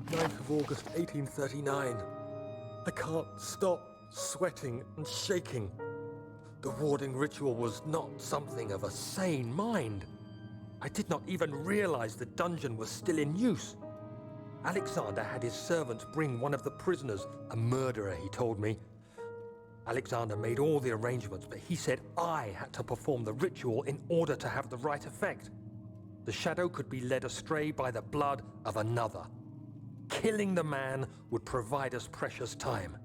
9th of August, 1839. I can't stop sweating and shaking. The warding ritual was not something of a sane mind. I did not even realize the dungeon was still in use. Alexander had his servants bring one of the prisoners, a murderer, he told me. Alexander made all the arrangements, but he said I had to perform the ritual in order to have the right effect. The shadow could be led astray by the blood of another. Killing the man would provide us precious time.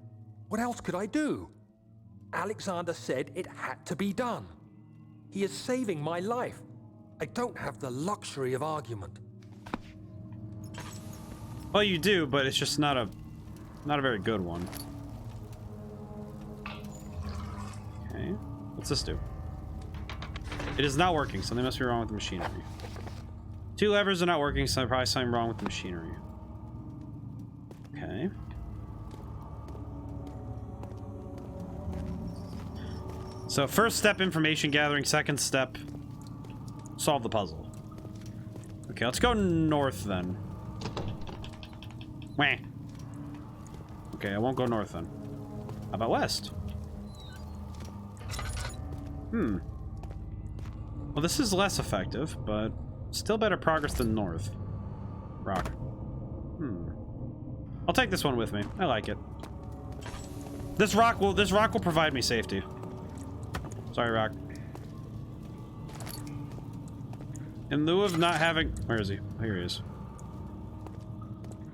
What else could I do? Alexander said it had to be done. He is saving my life. I don't have the luxury of argument. Well, you do, but it's just not a very good one. Okay, what's this do? It is not working. Something must be wrong with the machinery. 2 levers are not working, so probably something wrong with the machinery. Okay. So first step, information gathering. Second step, solve the puzzle. Okay, let's go north then. Wah. Okay, I won't go north then. How about west? Well, this is less effective, but still better progress than north. Rock. I'll take this one with me. I like it. This rock will provide me safety. Sorry, rock. In lieu of not having... Where is he? Oh, here he is.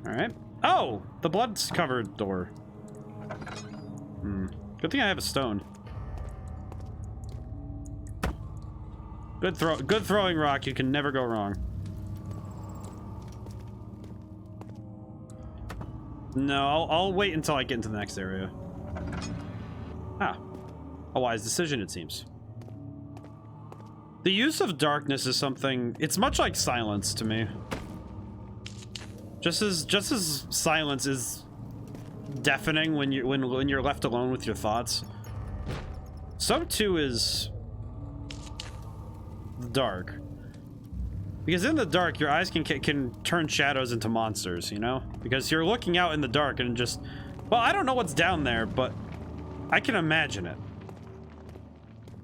Alright. Oh! The blood's covered door. Good thing I have a stone. Good throwing rock. You can never go wrong. No, I'll wait until I get into the next area. Ah. A wise decision, it seems. The use of darkness is something... It's much like silence to me. Just as silence is deafening when you're left alone with your thoughts, so too is the dark. Because in the dark, your eyes can turn shadows into monsters, you know? Because you're looking out in the dark and just... Well, I don't know what's down there, but I can imagine it.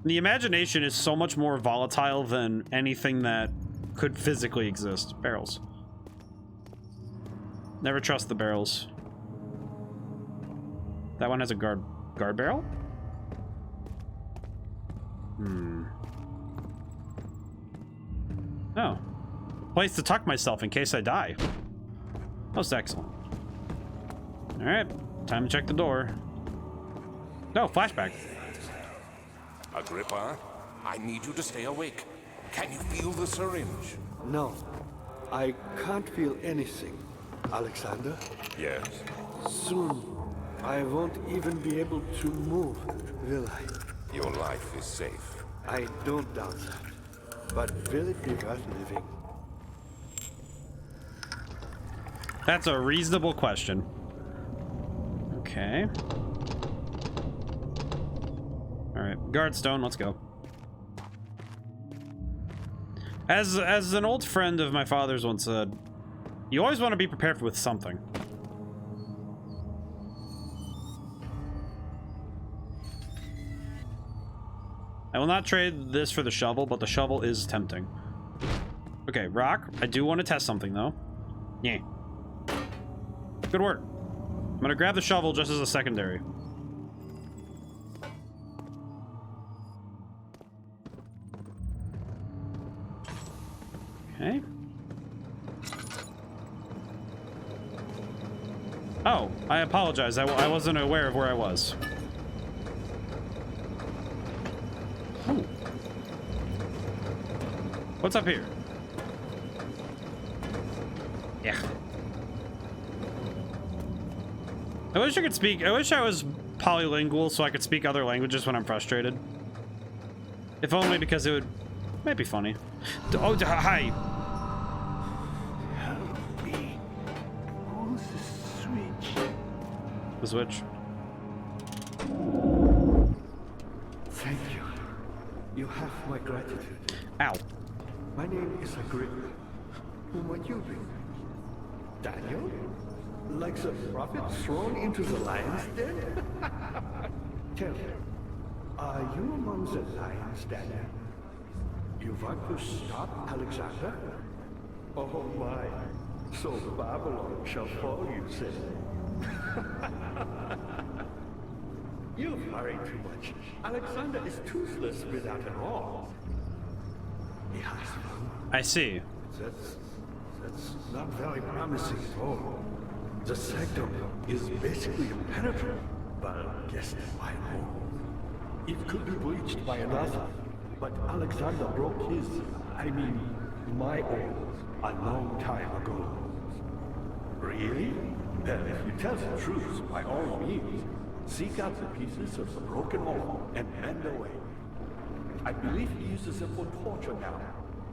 The imagination is so much more volatile than anything that could physically exist. Barrels. Never trust the barrels. That one has a guard barrel? Oh. Place to tuck myself in case I die. Most excellent. Alright. Time to check the door. No, flashback. Agrippa, I need you to stay awake. Can you feel the syringe? No, I can't feel anything. Alexander, Yes. soon I won't even be able to move, will I? Your life is safe. I don't doubt that. But will it be worth living? That's a reasonable question. Okay. Alright, Guardstone, let's go. As an old friend of my father's once said, you always want to be prepared with something. I will not trade this for the shovel, but the shovel is tempting. Okay, rock. I do want to test something, though. Yeah. Good work. I'm gonna grab the shovel just as a secondary. Okay. Oh, I apologize. I wasn't aware of where I was. Ooh. What's up here? Yeah. I wish I could speak. I wish I was polylingual so I could speak other languages when I'm frustrated. If only because it might be funny. Oh, hi. Help me. Who's the switch? The switch. Thank you. You have my gratitude. Ow. My name is Agrippa. Who might you be? Daniel? Like the prophet thrown into the lion's den? Tell me, are you among the lions, Daniel? You want to stop Alexander? Oh my, so Babylon shall fall, you say? You worry too much. Alexander is toothless without an arm. He has one. I see. That's not very promising at all. The sanctum is basically impenetrable, but guess why not? It could be breached by another, but Alexander broke his, my own, a long time ago. Really? Well, if you tell the truth, by all means, seek out the pieces of the broken wall and bend away. I believe he uses them for torture now.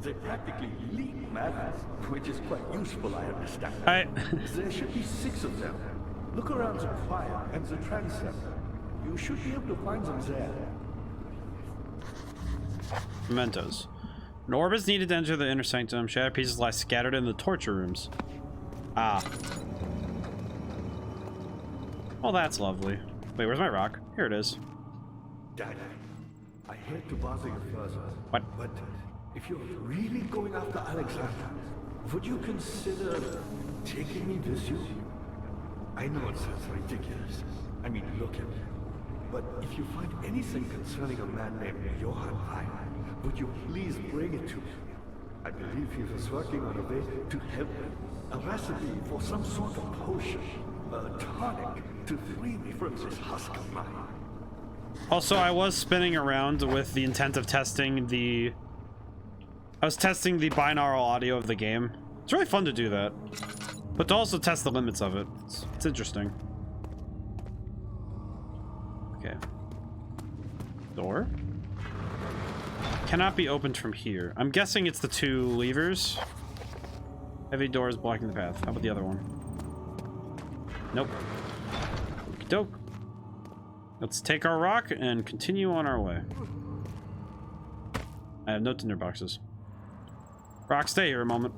They practically leak madness, which is quite useful, I understand. There should be 6 of them. Look around the choir and the transept. You should be able to find them there. Mementos. An orb is needed to enter the inner sanctum. Shattered pieces lie scattered in the torture rooms. Ah. Well, that's lovely. Wait, where's my rock? Here it is. Dad, I hate to bother you further. What? But if you're really going after Alexander, would you consider taking me with you? I know it sounds ridiculous. Look at me. But if you find anything concerning a man named Johann Heim, would you please bring it to me? I believe he was working on a way to help me. A recipe for some sort of potion, a tonic, to free me from this husk of mine. Also, I was spinning around with the intent of testing the... I was testing the binaural audio of the game. It's really fun to do that. But to also test the limits of it. It's interesting. Okay. Door. Cannot be opened from here. I'm guessing it's the 2 levers. Heavy doors blocking the path. How about the other one? Nope. Okey-doke. Let's take our rock and continue on our way. I have no tinder boxes. Rock, stay here a moment.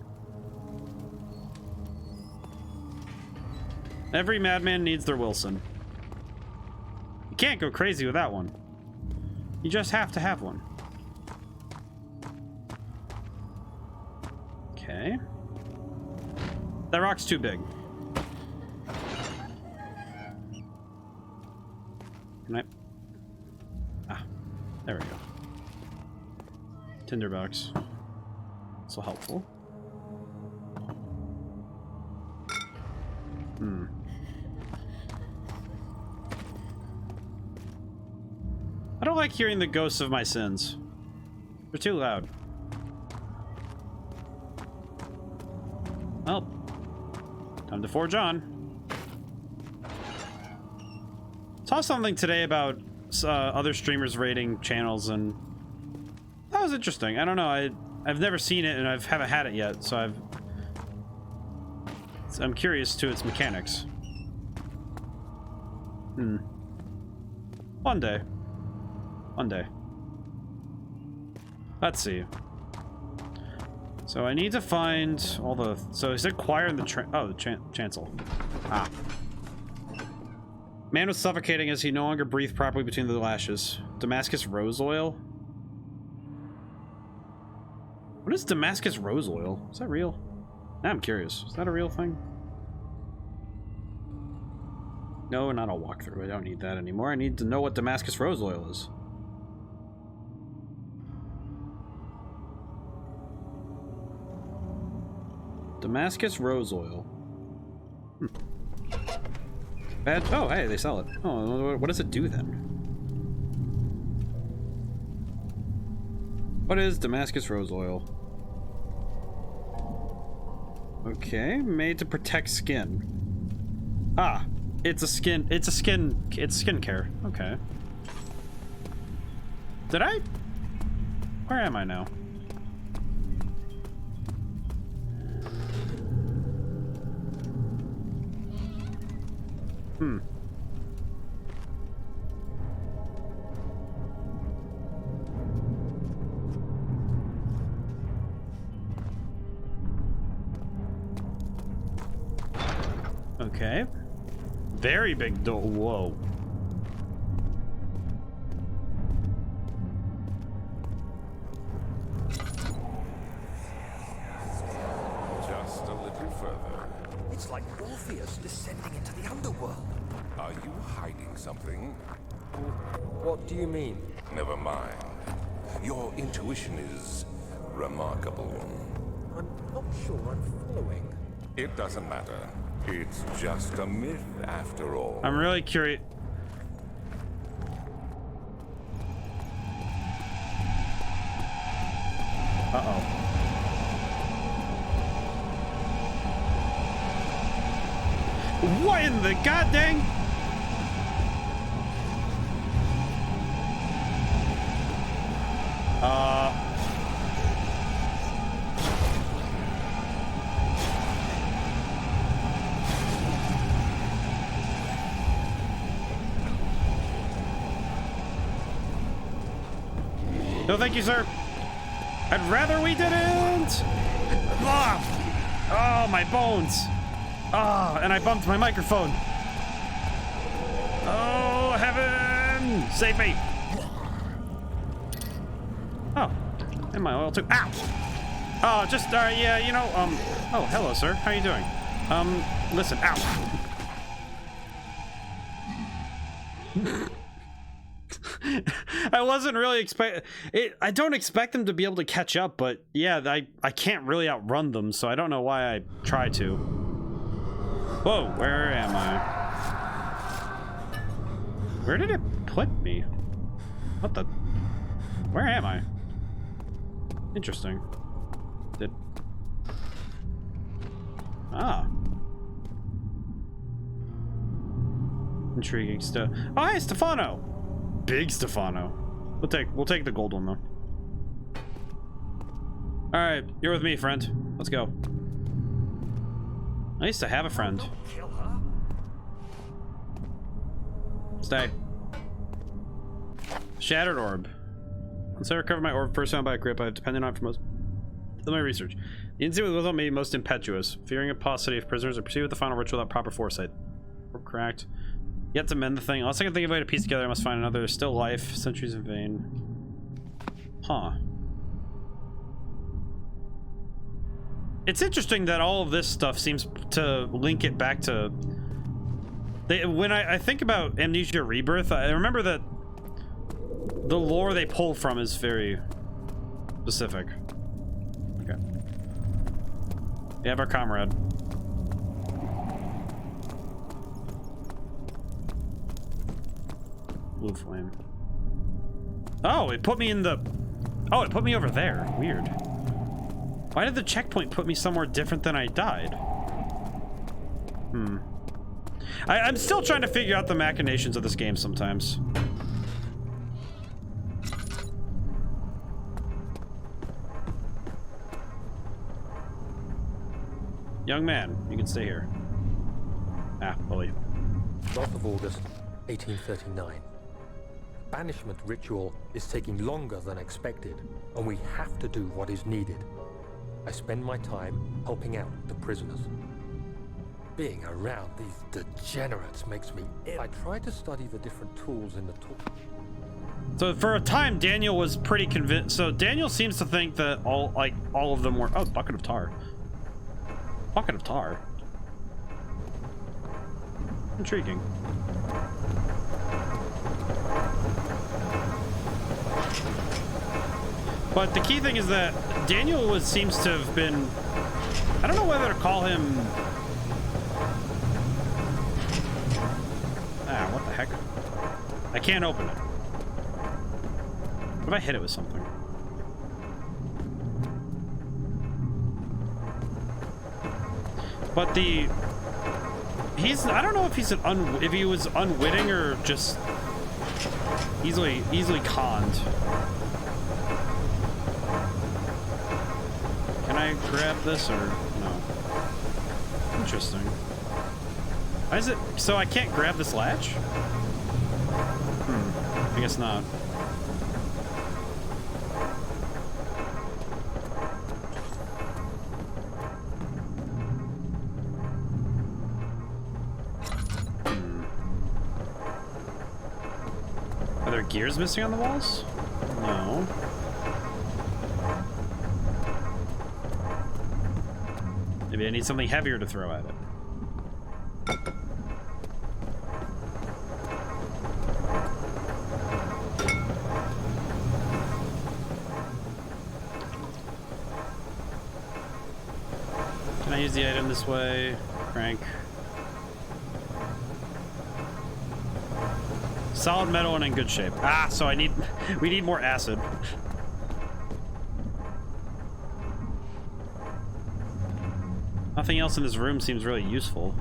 Every madman needs their Wilson. You can't go crazy with that one. You just have to have one. Okay. That rock's too big. Can I? Ah, there we go. Tinderbox. So helpful. like hearing the ghosts of my sins. They're too loud. Well, time to forge on. Saw something today about other streamers rating channels, and that was interesting. I don't know. I've never seen it, and I haven't had it yet, so I'm curious to its mechanics. One day. One day. Let's see. So I need to find all the... So is it choir in the... chancel. Ah. Man was suffocating as he no longer breathed properly between the lashes. Damascus rose oil? What is Damascus rose oil? Is that real? Now I'm curious. Is that a real thing? No, not a walkthrough. I don't need that anymore. I need to know what Damascus rose oil is. Damascus rose oil. Bad. Oh, hey, they sell it. Oh, what does it do then? What is Damascus rose oil? Okay, made to protect skin. Ah, it's skincare. Okay. Did I? Where am I now? Okay. Very big door. Whoa. Just a little further. It's like Orpheus descending into the underworld. Are you hiding something? What do you mean? Never mind. Your intuition is remarkable. I'm not sure I'm following. It doesn't matter. It's just a myth after all. I'm really curious. Uh-oh. What in the goddamn? No, thank you, sir. I'd rather we didn't. Ah! Oh, my bones. Ah, and I bumped my microphone. Oh, heaven! Save me. Oh, and my oil too. Ow! Oh, just, yeah, you know, oh, hello, sir. How you doing? Listen, ow. I wasn't really I don't expect them to be able to catch up, but yeah, I can't really outrun them, so I don't know why I try to. Whoa, where am I? Where did it put me? What the? Where am I? Interesting. Intriguing stuff. Oh, hey, Stefano! Big Stefano. We'll take the gold one though. All right, you're with me, friend. Let's go. I used to have a friend. Kill her. Stay. Shattered orb. Once I recover my orb first found by a grip, I have depended on it for most of my research. The incident was what made me most impetuous, fearing a paucity of prisoners or proceed with the final ritual without proper foresight. Orb cracked. Yet to mend the thing. Unless I can think of a way to piece together, I must find another. There's still life. Centuries in vain. Huh. It's interesting that all of this stuff seems to link it back to... when I think about Amnesia Rebirth, I remember that the lore they pull from is very specific. Okay. We have our comrade. Blue flame. Oh, it put me in the... Oh, it put me over there. Weird. Why did the checkpoint put me somewhere different than I died? I'm still trying to figure out the machinations of this game sometimes. Young man, you can stay here. Ah, bully. 12th of August, 1839. Banishment ritual is taking longer than expected, and we have to do what is needed. I spend my time helping out the prisoners. Being around these degenerates makes me ill. I try to study the different tools in the tool. So for a time, Daniel was pretty convinced. So Daniel seems to think that all of them were... Oh, bucket of tar. Bucket of tar. Intriguing. But the key thing is that Daniel seems to have been... I don't know whether to call him... Ah, what the heck? I can't open it. What if I hit it with something? But he's... I don't know if he's if he was unwitting or just easily conned. Can I grab this or no? Interesting. Why is it so I can't grab this latch? I guess not. Are there gears missing on the walls? No. Maybe I need something heavier to throw at it. Can I use the item this way? Crank. Solid metal and in good shape. Ah, so we need more acid. Nothing else in this room seems really useful.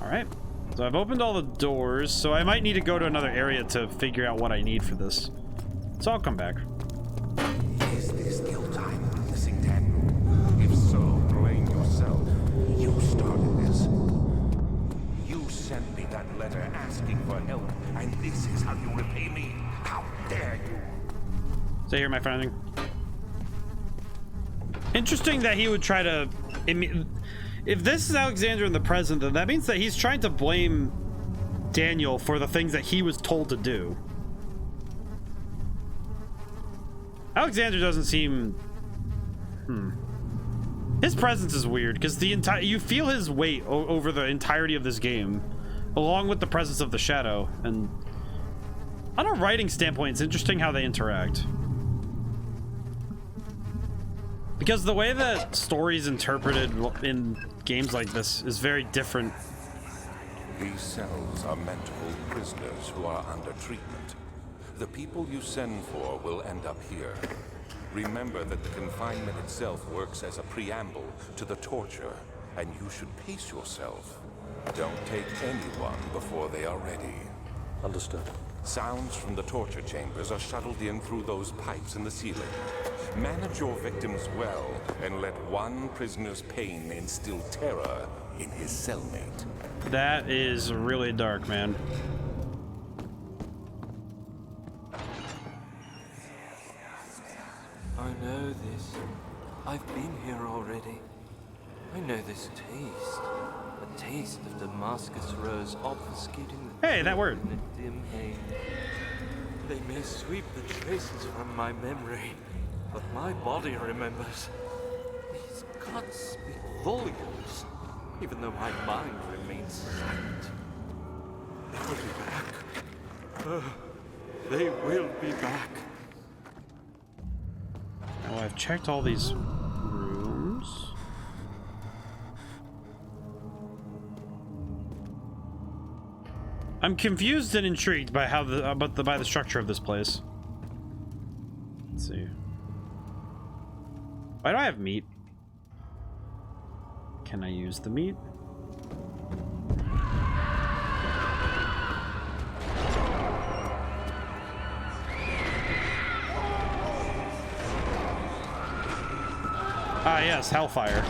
Alright. So I've opened all the doors, so I might need to go to another area to figure out what I need for this. So I'll come back. Is this guilt I'm witnessing, Daniel? If so, blame yourself. You started this. You sent me that letter asking for help, and this is how you repay me? How dare you? Stay here, my friend. Interesting that he would try to... If this is Alexander in the present, then that means that he's trying to blame Daniel for the things that he was told to do. Alexander doesn't seem... His presence is weird, because you feel his weight over the entirety of this game, along with the presence of the shadow, and on a writing standpoint, it's interesting how they interact. Because the way that story's interpreted in games like this is very different. These cells are meant to hold prisoners who are under treatment. The people you send for will end up here. Remember that the confinement itself works as a preamble to the torture, and you should pace yourself. Don't take anyone before they are ready. Understood. Sounds from the torture chambers are shuttled in through those pipes in the ceiling. Manage your victims well, and let one prisoner's pain instill terror in his cellmate. That is really dark, man. I know this. I've been here already. I know this taste. The taste of Damascus rose obfuscating the... Hey, that word. ...in a dim haze. They may sweep the traces from my memory, but my body remembers. These cuts speak volumes, even though my mind remains silent. They will be back. They will be back. Now I've checked all these rooms. I'm confused and intrigued by how by the structure of this place. Let's see. Why do I have meat? Can I use the meat? Ah, yes, hellfire.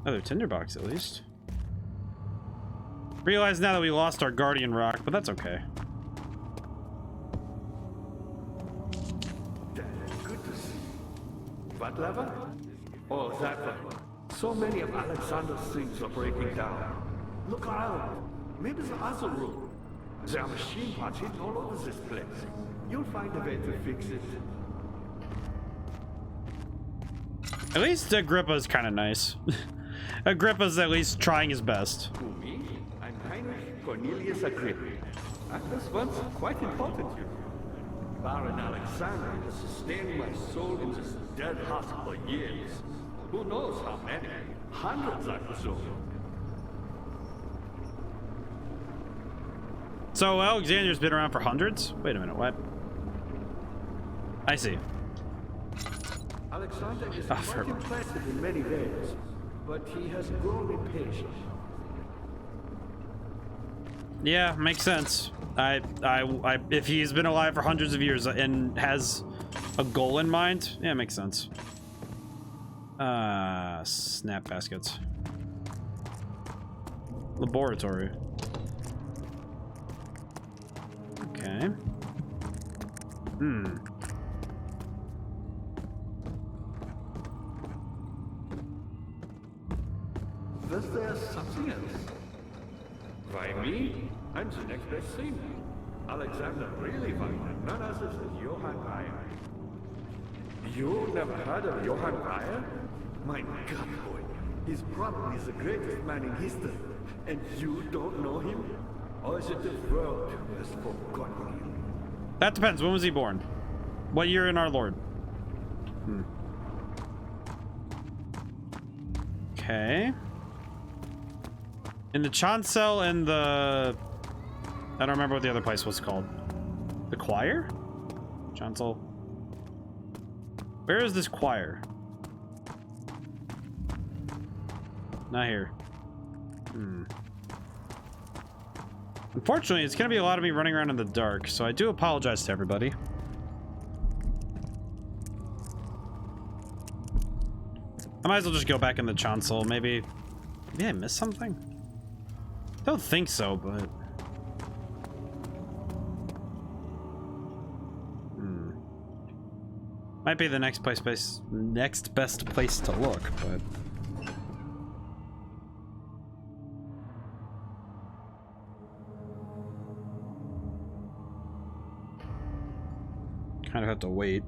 Another tinderbox, at least. Realize now that we lost our guardian rock, but that's okay. Good to see. What lever? Oh, that one. So many of Alexander's things are breaking down. Look around. Maybe the other room. There are machine parts hidden all over this place. You'll find a way to fix it. At least Agrippa's kind of nice. Agrippa's at least trying his best. Who, me? I'm Heinrich Cornelius Agrippa. I was once quite important to you. Baron Alexander has sustained my soul in this dead heart for years. Who knows how many? Hundreds, I presume. So Alexander's been around for hundreds? Wait a minute, what? I see. Alexander is Oh, quite impressive in many ways, but he has grown impatient. Yeah, makes sense. If he's been alive for hundreds of years and has a goal in mind, yeah, it makes sense. Snap baskets. Laboratory. Okay. Was there something else? Why me? I'm the next best thing. Alexander really found none other than Johann Breyer. You never heard of Johann Breyer? My God, boy. He's probably the greatest man in history. And you don't know him? Or is it the world who has forgotten him? That depends. When was he born? What year in our Lord? Okay. In the chancel and the... I don't remember what the other place was called. The choir? Chancel. Where is this choir? Not here. Unfortunately, it's going to be a lot of me running around in the dark, so I do apologize to everybody. I might as well just go back in the chancel. Maybe I missed something? Don't think so, but... Might be the next best place to look, but... Kind of have to wait.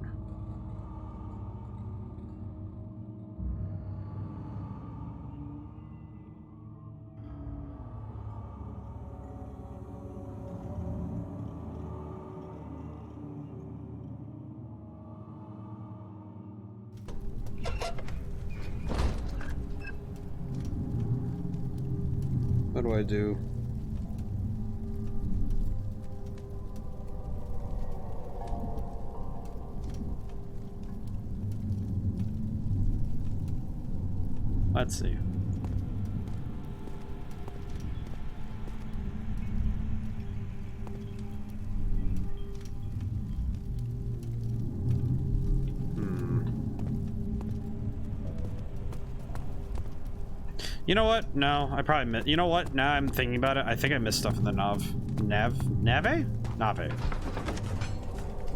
What do I do? Let's see. You know what? No, I probably missed. You know what? Now I'm thinking about it. I think I missed stuff in the Nave?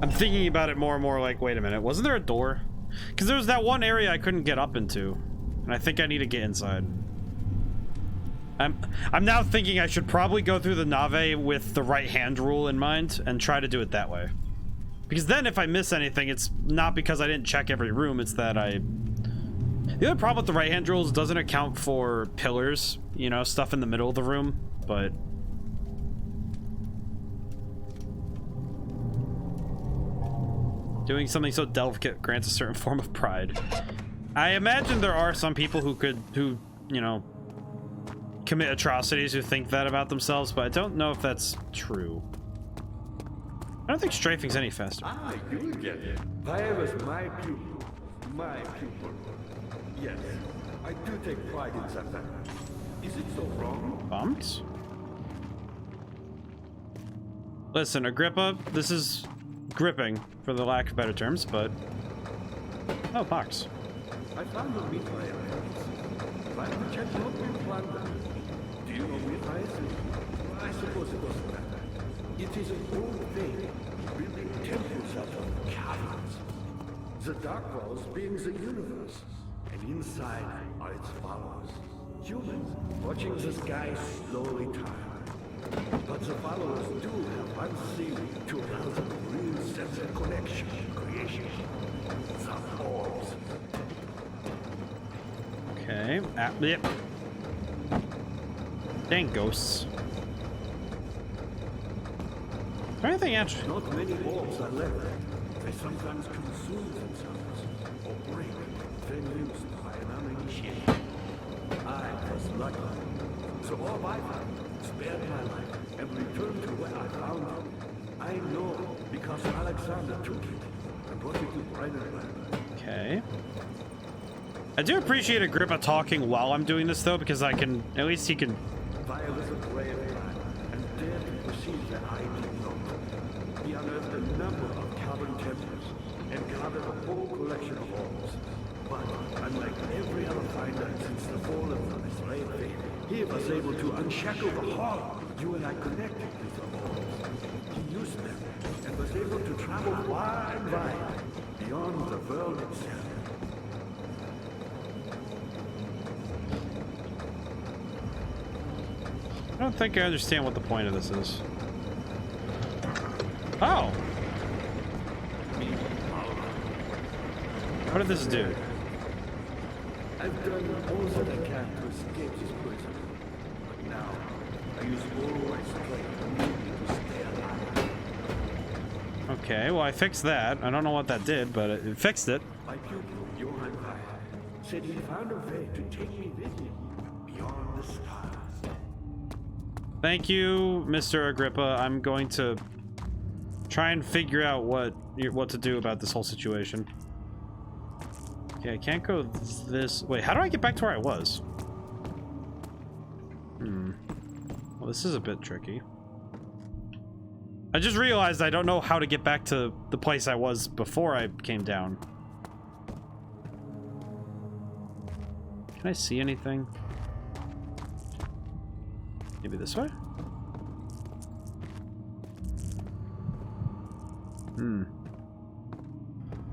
I'm thinking about it more and more like, wait a minute. Wasn't there a door? Because there was that one area I couldn't get up into. And I think I need to get inside. I'm now thinking I should probably go through the Nave with the right hand rule in mind and try to do it that way. Because then if I miss anything, it's not because I didn't check every room, it's that I... The other problem with the right hand rules is it doesn't account for pillars, you know, stuff in the middle of the room, but... Doing something so delicate grants a certain form of pride. I imagine there are some people who, you know, commit atrocities who think that about themselves, but I don't know if that's true. I don't think strafing's any faster. Ah, you get it. Fire is my pupil. My pupil. Yes, I do take pride in that fact. Is it so wrong? Bumped? Listen, Agrippa, this is gripping, for the lack of better terms, but... Oh, box. I found a Mithraeus. Find the check not been plundered. Do you know Mithraeus? I suppose it doesn't matter. It is an old thing, building temples out of caverns. The Dark Walls being the universe, and inside are its followers. Humans watching the sky slowly turn. But the followers do have unseen to allow them a real sense of connection and creation. The orbs. Okay. Yep. Dang ghosts. Is there anything actually? Not many orbs are left. They sometimes consume themselves, or break, then used by an uninitiated. I was lucky. The orb I found spared my life and returned to where I found it. I know because Alexander took it and brought it to Brennenberg. Okay. I do appreciate Agrippa talking while I'm doing this, though, because I can... At least he can... Vile was a brave man and dared to perceive that I did not. He unearthed a number of cavern temples and gathered a whole collection of orbs. But unlike every other finder since the fall of the Mithraean faith, he was able to unshackle the horror you and I connected with the orbs. He used them and was able to travel far and wide beyond the world itself. I don't think I understand what the point of this is. Oh! What did this do? I've done all that I can to escape this prison. But now, I use all my strength merely to stay alive. Okay, well I fixed that. I don't know what that did, but it fixed it. My pupil, Johann Weyer, said he found a way to take me with him beyond the stars. Thank you, Mr. Agrippa. I'm going to try and figure out what to do about this whole situation. Okay, I can't go this... Wait, how do I get back to where I was? Well, this is a bit tricky. I just realized I don't know how to get back to the place I was before I came down. Can I see anything? Maybe this way?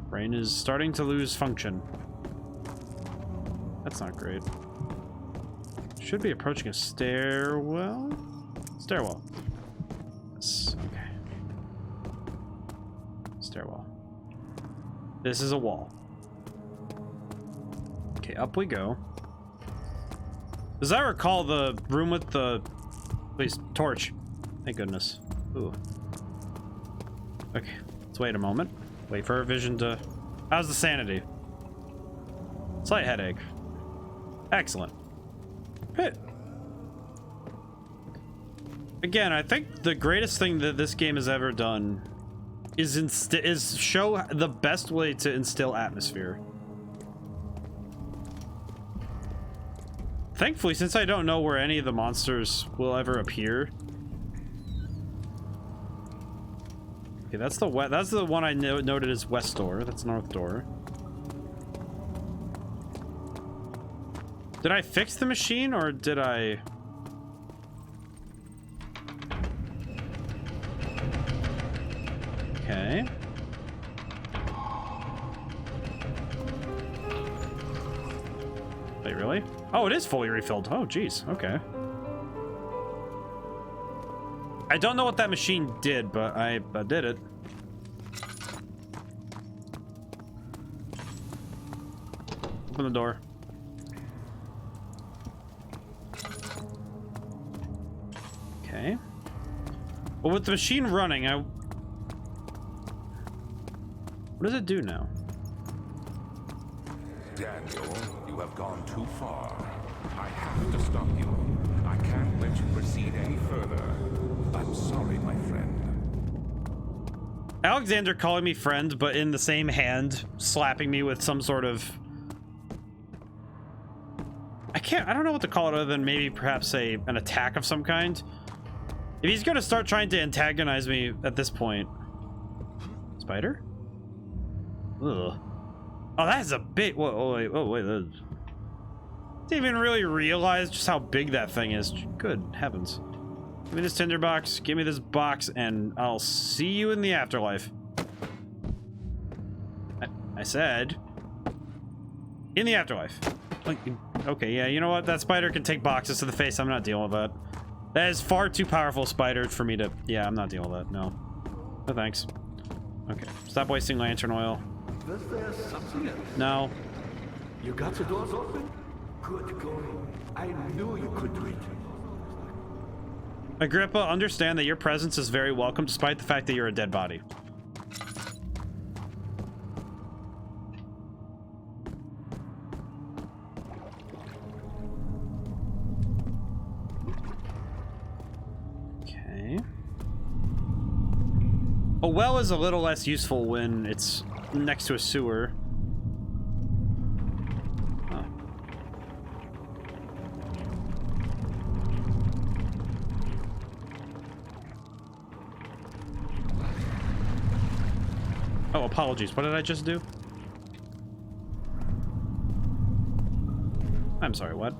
Brain is starting to lose function. That's not great. Should be approaching a stairwell? Stairwell. Yes, okay. Stairwell. This is a wall. Okay, up we go. As I recall, the room with the... Please, torch. Thank goodness. Ooh. Okay, let's wait a moment. Wait for our vision to... How's the sanity? Slight headache. Excellent. Hit. Again, I think the greatest thing that this game has ever done is show the best way to instill atmosphere. Thankfully, since I don't know where any of the monsters will ever appear. Okay, that's the one I noted as west door. That's north door. Did I fix the machine or did I? Okay. Wait, really? Oh, it is fully refilled. Oh, geez. Okay. I don't know what that machine did, but I did it. Open the door. Okay. Well, with the machine running, What does it do now? Daniel, you have gone too far. I have to stop you. I can't let you proceed any further. I'm sorry, my friend. Alexander calling me friend, but in the same hand, slapping me with some sort of... I don't know what to call it other than maybe perhaps an attack of some kind. If he's gonna start trying to antagonize me at this point... Spider? Ugh. Oh, that is a big... Whoa, wait. Didn't even really realize just how big that thing is. Good heavens. Give me this tinderbox, give me this box, and I'll see you in the afterlife. I said... in the afterlife. Like, okay, yeah, you know what? That spider can take boxes to the face. I'm not dealing with that. That is far too powerful spider for me to... Yeah, I'm not dealing with that. No. No thanks. Okay. Stop wasting lantern oil. Was there something else? No. You got the doors open? Good going. I knew you could do it. Agrippa, understand that your presence is very welcome despite the fact that you're a dead body. Okay. A well is a little less useful when it's next to a sewer. Oh, apologies. What did I just do? I'm sorry, what?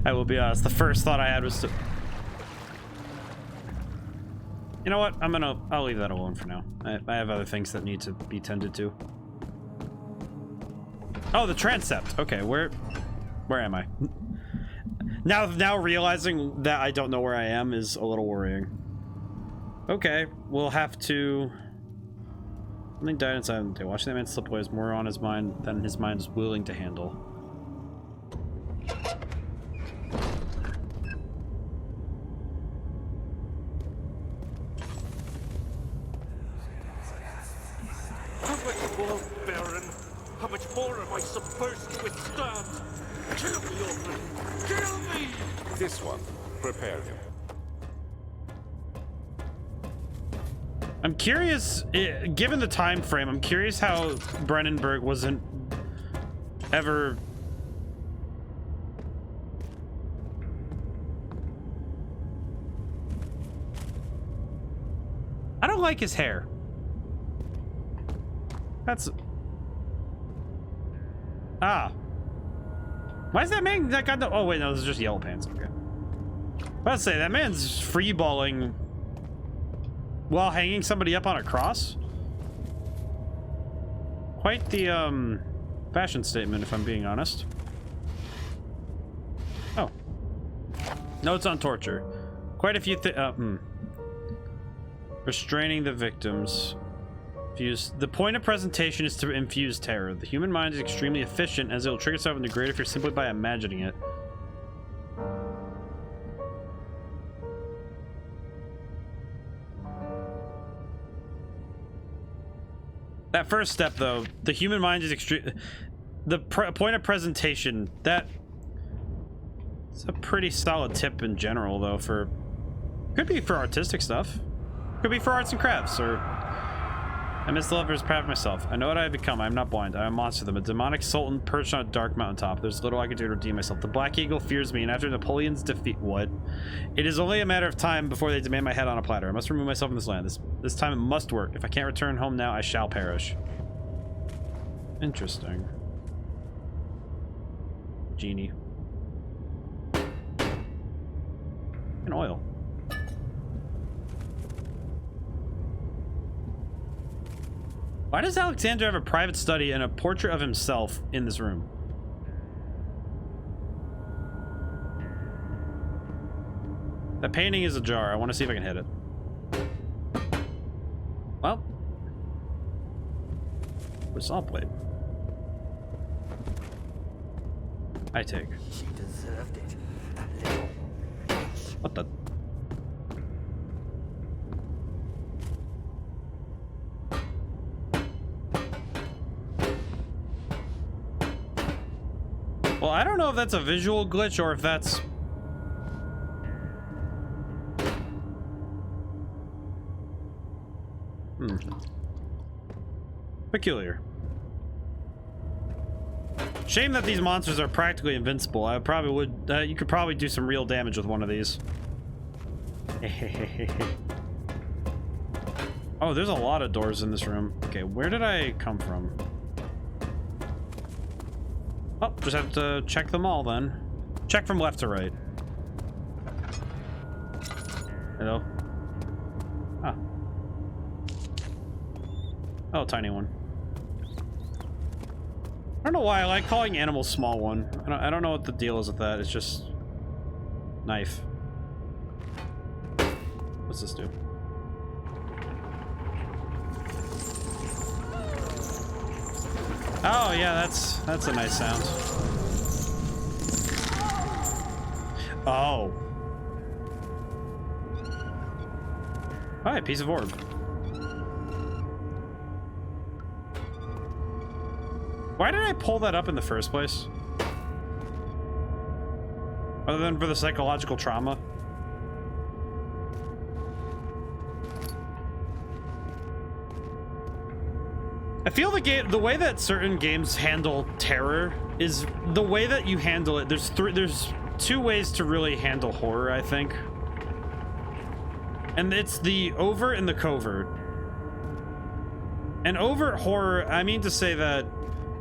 I will be honest. The first thought I had was to... You know what? I'll leave that alone for now. I have other things that need to be tended to. Oh, the transept. Okay, where am I? Now realizing that I don't know where I am is a little worrying. Okay, we'll have to... Something died inside him. Watching that man slip away is more on his mind than his mind is willing to handle. This one. Prepare him. I'm curious, given the time frame, I'm curious how Brennenberg wasn't ever... I don't like his hair. That's... Ah. Why is that man that got the... Oh, wait, no, this is just yellow pants. Okay. I was about to say, that man's free-balling while hanging somebody up on a cross? Quite the, fashion statement, if I'm being honest. Oh. Notes on torture. Quite a few Restraining the victims. The point of presentation is to infuse terror. The human mind is extremely efficient, as it will trigger itself into greater fear simply by imagining it. That first step, though, the human mind is extreme. The point of presentation, it's a pretty solid tip in general, though. Could be for artistic stuff, could be for arts and crafts, or. I miss the lovers, proud of myself. I know what I have become. I am not blind. I am a monster. I'm a demonic sultan perched on a dark mountaintop. There's little I can do to redeem myself. The Black Eagle fears me, and after Napoleon's defeat... What? It is only a matter of time before they demand my head on a platter. I must remove myself from this land. This time it must work. If I can't return home now, I shall perish. Interesting. Genie. And oil. Why does Alexander have a private study and a portrait of himself in this room? That painting is ajar. I want to see if I can hit it. saw blade. I take. She deserved it. That little... What the? Well, I don't know if that's a visual glitch or if that's... Peculiar. Shame that these monsters are practically invincible. I probably would... you could probably do some real damage with one of these. Oh, there's a lot of doors in this room. Okay, where did I come from? Oh, just have to check them all then. Check from left to right. Hello? Ah. Oh, tiny one. I don't know why I like calling animals small one. I don't know what the deal is with that. It's just... Knife. What's this do? Oh yeah, that's a nice sound. Oh. Alright, piece of orb. Why did I pull that up in the first place? Other than for the psychological trauma? I feel the way that certain games handle terror is the way that you handle it. There's two ways to really handle horror, I think. And it's the overt and the covert. And overt horror, I mean to say that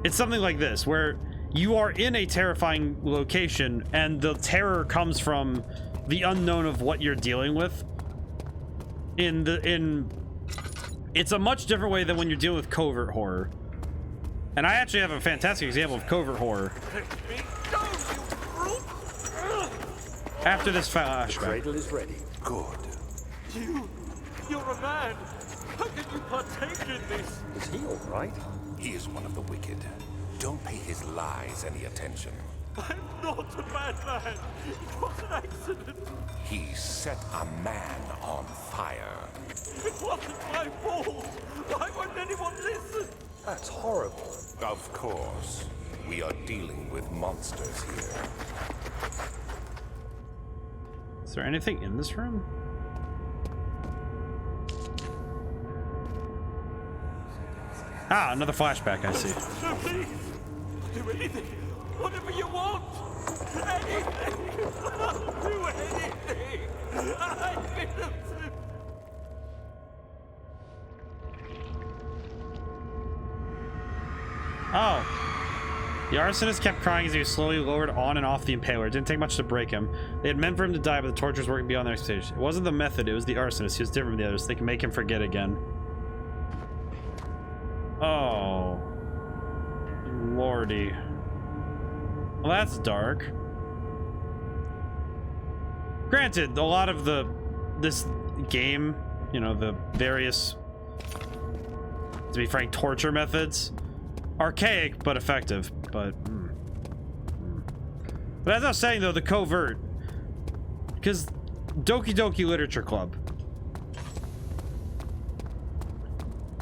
it's something like this, where you are in a terrifying location and the terror comes from the unknown of what you're dealing with. It's a much different way than when you're dealing with covert horror. And I actually have a fantastic example of covert horror. After this flashback. Cradle is ready. Good. You're a man. How can you partake in this? Is he all right? He is one of the wicked. Don't pay his lies any attention. I'm not a bad man. It was an accident. He set a man on fire. It wasn't my fault. Why won't anyone listen? That's horrible. Of course. We are dealing with monsters here. Is there anything in this room? Ah, another flashback, I see. No, please. Do anything. Whatever you want. Anything. I'll do anything. I'm innocent. Oh. The arsonist kept crying as he was slowly lowered on and off the impaler. It didn't take much to break him. They had meant for him to die, but the tortures working beyond their expectations. It wasn't the method, it was the arsonist. He was different from the others. They can make him forget again. Oh. Lordy. Well, that's dark. Granted, a lot of this game, you know, the various, to be frank, torture methods, archaic but effective. But but as I was saying though, the covert, because Doki Doki Literature Club,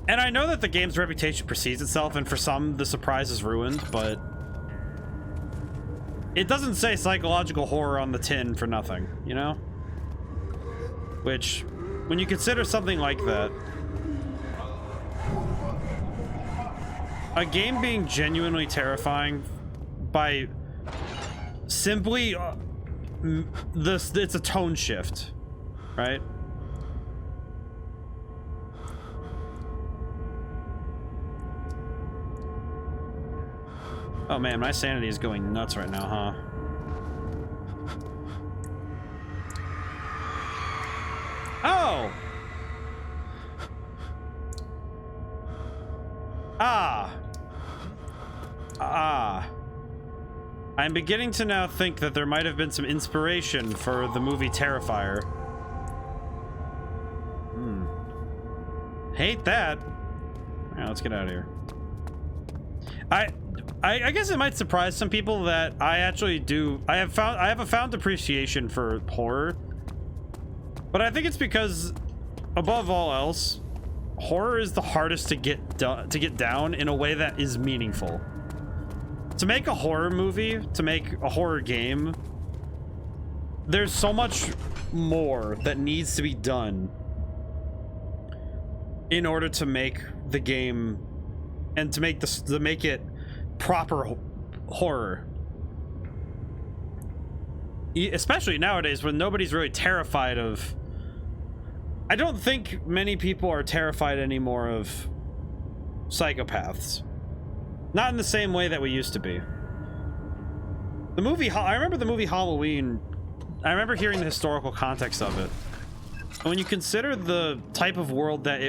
and I know that the game's reputation precedes itself, and for some the surprise is ruined, but it doesn't say psychological horror on the tin for nothing, you know? Which, when you consider something like that, a game being genuinely terrifying by simply it's a tone shift, right? Oh man, my sanity is going nuts right now, huh? Oh! I'm beginning to now think that there might have been some inspiration for the movie Terrifier. Hate that. Alright, let's get out of here. I guess it might surprise some people that I actually do. I have a found appreciation for horror, but I think it's because, above all else, horror is the hardest to get down in a way that is meaningful. To make a horror movie, to make a horror game, there's so much more that needs to be done in order to make the game and to make it proper horror. Especially nowadays when nobody's really terrified of... I don't think many people are terrified anymore of psychopaths. Not in the same way that we used to be. I remember the movie Halloween. I remember hearing the historical context of it. And when you consider the type of world that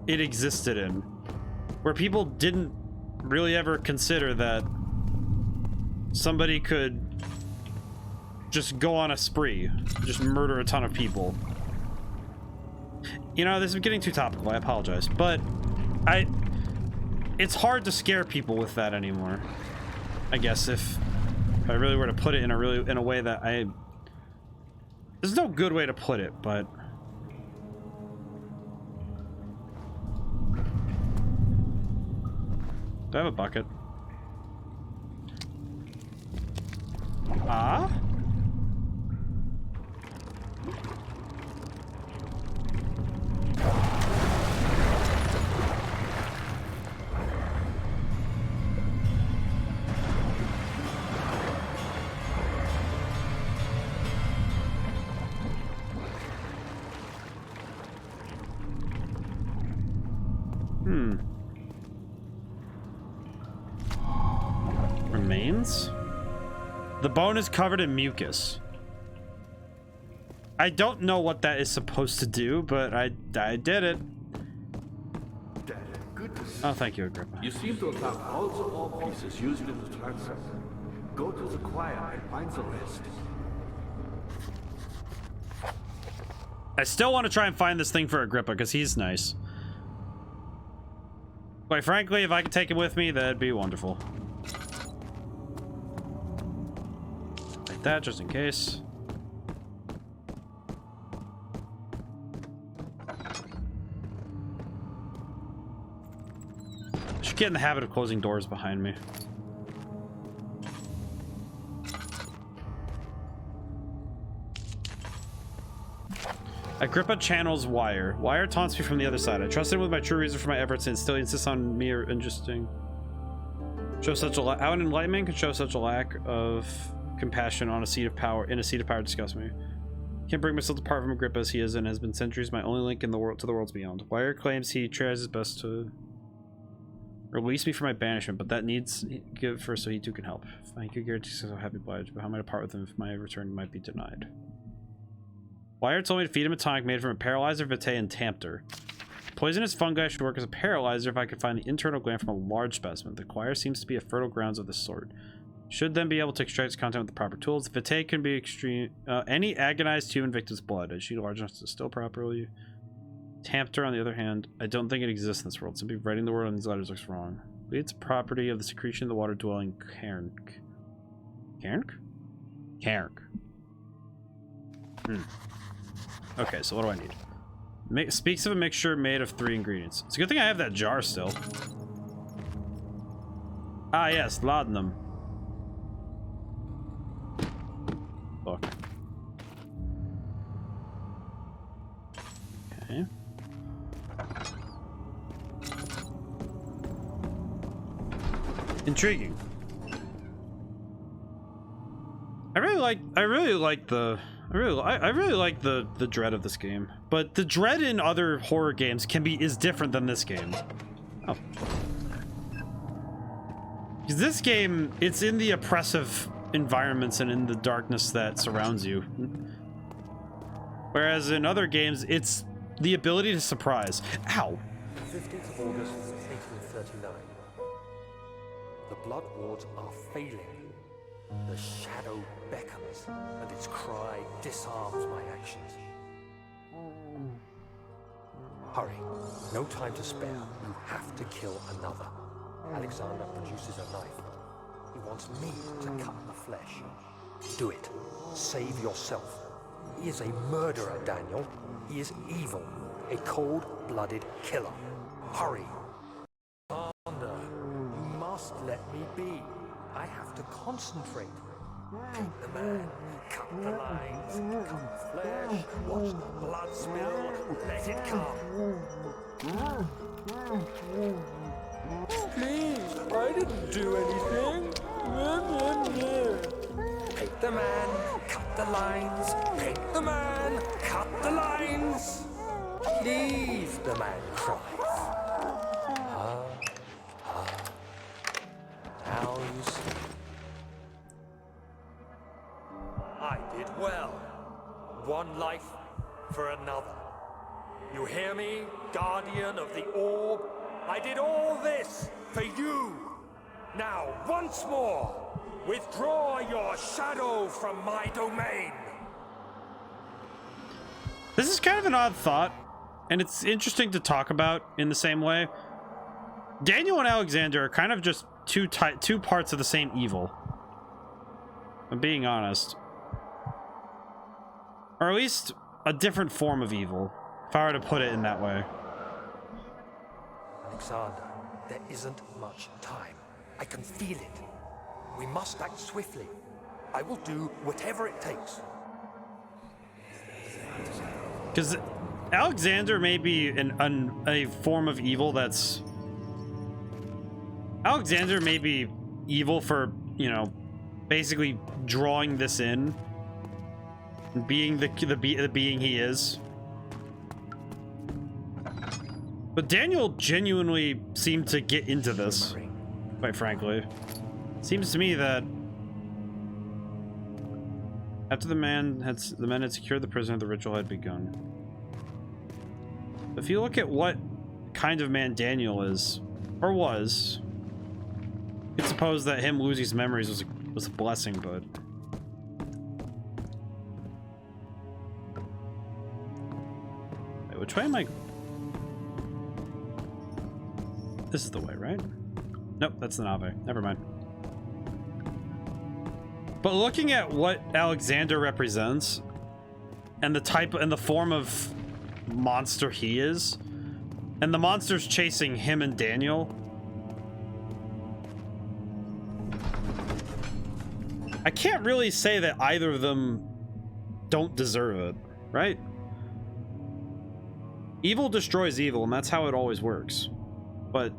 it existed in, where people didn't really ever consider that somebody could just go on a spree, just murder a ton of people. You know, this is getting too topical, I apologize, but it's hard to scare people with that anymore. I guess if I really were to put it in a way that there's no good way to put it, but do I have a bucket? Ah? Remains? The bone is covered in mucus. I don't know what that is supposed to do, but I did it. Dad, good to see Oh, thank you, Agrippa. you. Seem to have found all the all pieces used in the transaction. Go to the choir and find the rest. I still want to try and find this thing for Agrippa because he's nice. Quite frankly, if I could take him with me, that'd be wonderful. Like that, just in case. I should get in the habit of closing doors behind me. Agrippa channels Wire. Wire taunts me from the other side. I trust him with my true reason for my efforts and still insists on me or interesting. Show such a how an enlightenment could show such a lack of compassion on a seat of power disgusts me. Can't bring myself apart from Agrippa as he is and has been centuries my only link in the world to the worlds beyond. Wire claims he tries his best to release me from my banishment, but that needs give first so he too can help. Thank you, guarantees I'll have obliged, but how am I to part with him if my return might be denied? Wire told me to feed him a tonic made from a paralyzer, vitae, and tampter. Poisonous fungi should work as a paralyzer if I could find the internal gland from a large specimen. The choir seems to be a fertile grounds of this sort. Should then be able to extract its content with the proper tools. The vitae can be extreme. Any agonized human victim's blood. Is she large enough to distill properly? Tampter, on the other hand, I don't think it exists in this world. Simply writing the word on these letters looks wrong. It's a property of the secretion of the water-dwelling cairn. Cairn? Cairn. Okay, so what do I need? Speaks of a mixture made of 3 ingredients. It's a good thing I have that jar still. Ah, yes, laudanum. Look. Okay. Intriguing. I really like the dread of this game, but the dread in other horror games is different than this game. Oh, because this game, it's in the oppressive environments and in the darkness that surrounds you, whereas in other games, it's the ability to surprise. Ow. 15th of August, 1839. The blood wards are failing. The shadow beckons, and its cry disarms my actions. Hurry. No time to spare. You have to kill another. Alexander produces a knife. He wants me to cut the flesh. Do it. Save yourself. He is a murderer, Daniel. He is evil. A cold-blooded killer. Hurry. Alexander, you must let me be. I have to concentrate. Take the man, cut the lines, cut the flesh, watch the blood spill, let it come. Please, I didn't do anything. Take the man, cut the lines. Take the man, cut the lines. Leave the man cries. Now you see. I did well. One life for another. You hear me, guardian of the orb? I did all this for you. Now, once more, withdraw your shadow from my domain. This is kind of an odd thought, and it's interesting to talk about in the same way. Daniel and Alexander are kind of just two parts of the same evil. I'm being honest. Or at least a different form of evil, if I were to put it in that way. Alexander, there isn't much time. I can feel it. We must act swiftly. I will do whatever it takes. Because Alexander may be a form of evil that's... Alexander may be evil for, you know, basically drawing this in. Being the being he is. But Daniel genuinely seemed to get into this, quite frankly. Seems to me that after the men had secured the prisoner, the ritual had begun. If you look at what kind of man Daniel is, or was, you could suppose that him losing his memories was a blessing, but... Wait, which way am I? This is the way, right? Nope, that's the Nave. Never mind. But looking at what Alexander represents and the type and the form of monster he is, and the monsters chasing him and Daniel, I can't really say that either of them don't deserve it, right? Evil destroys evil, and that's how it always works. But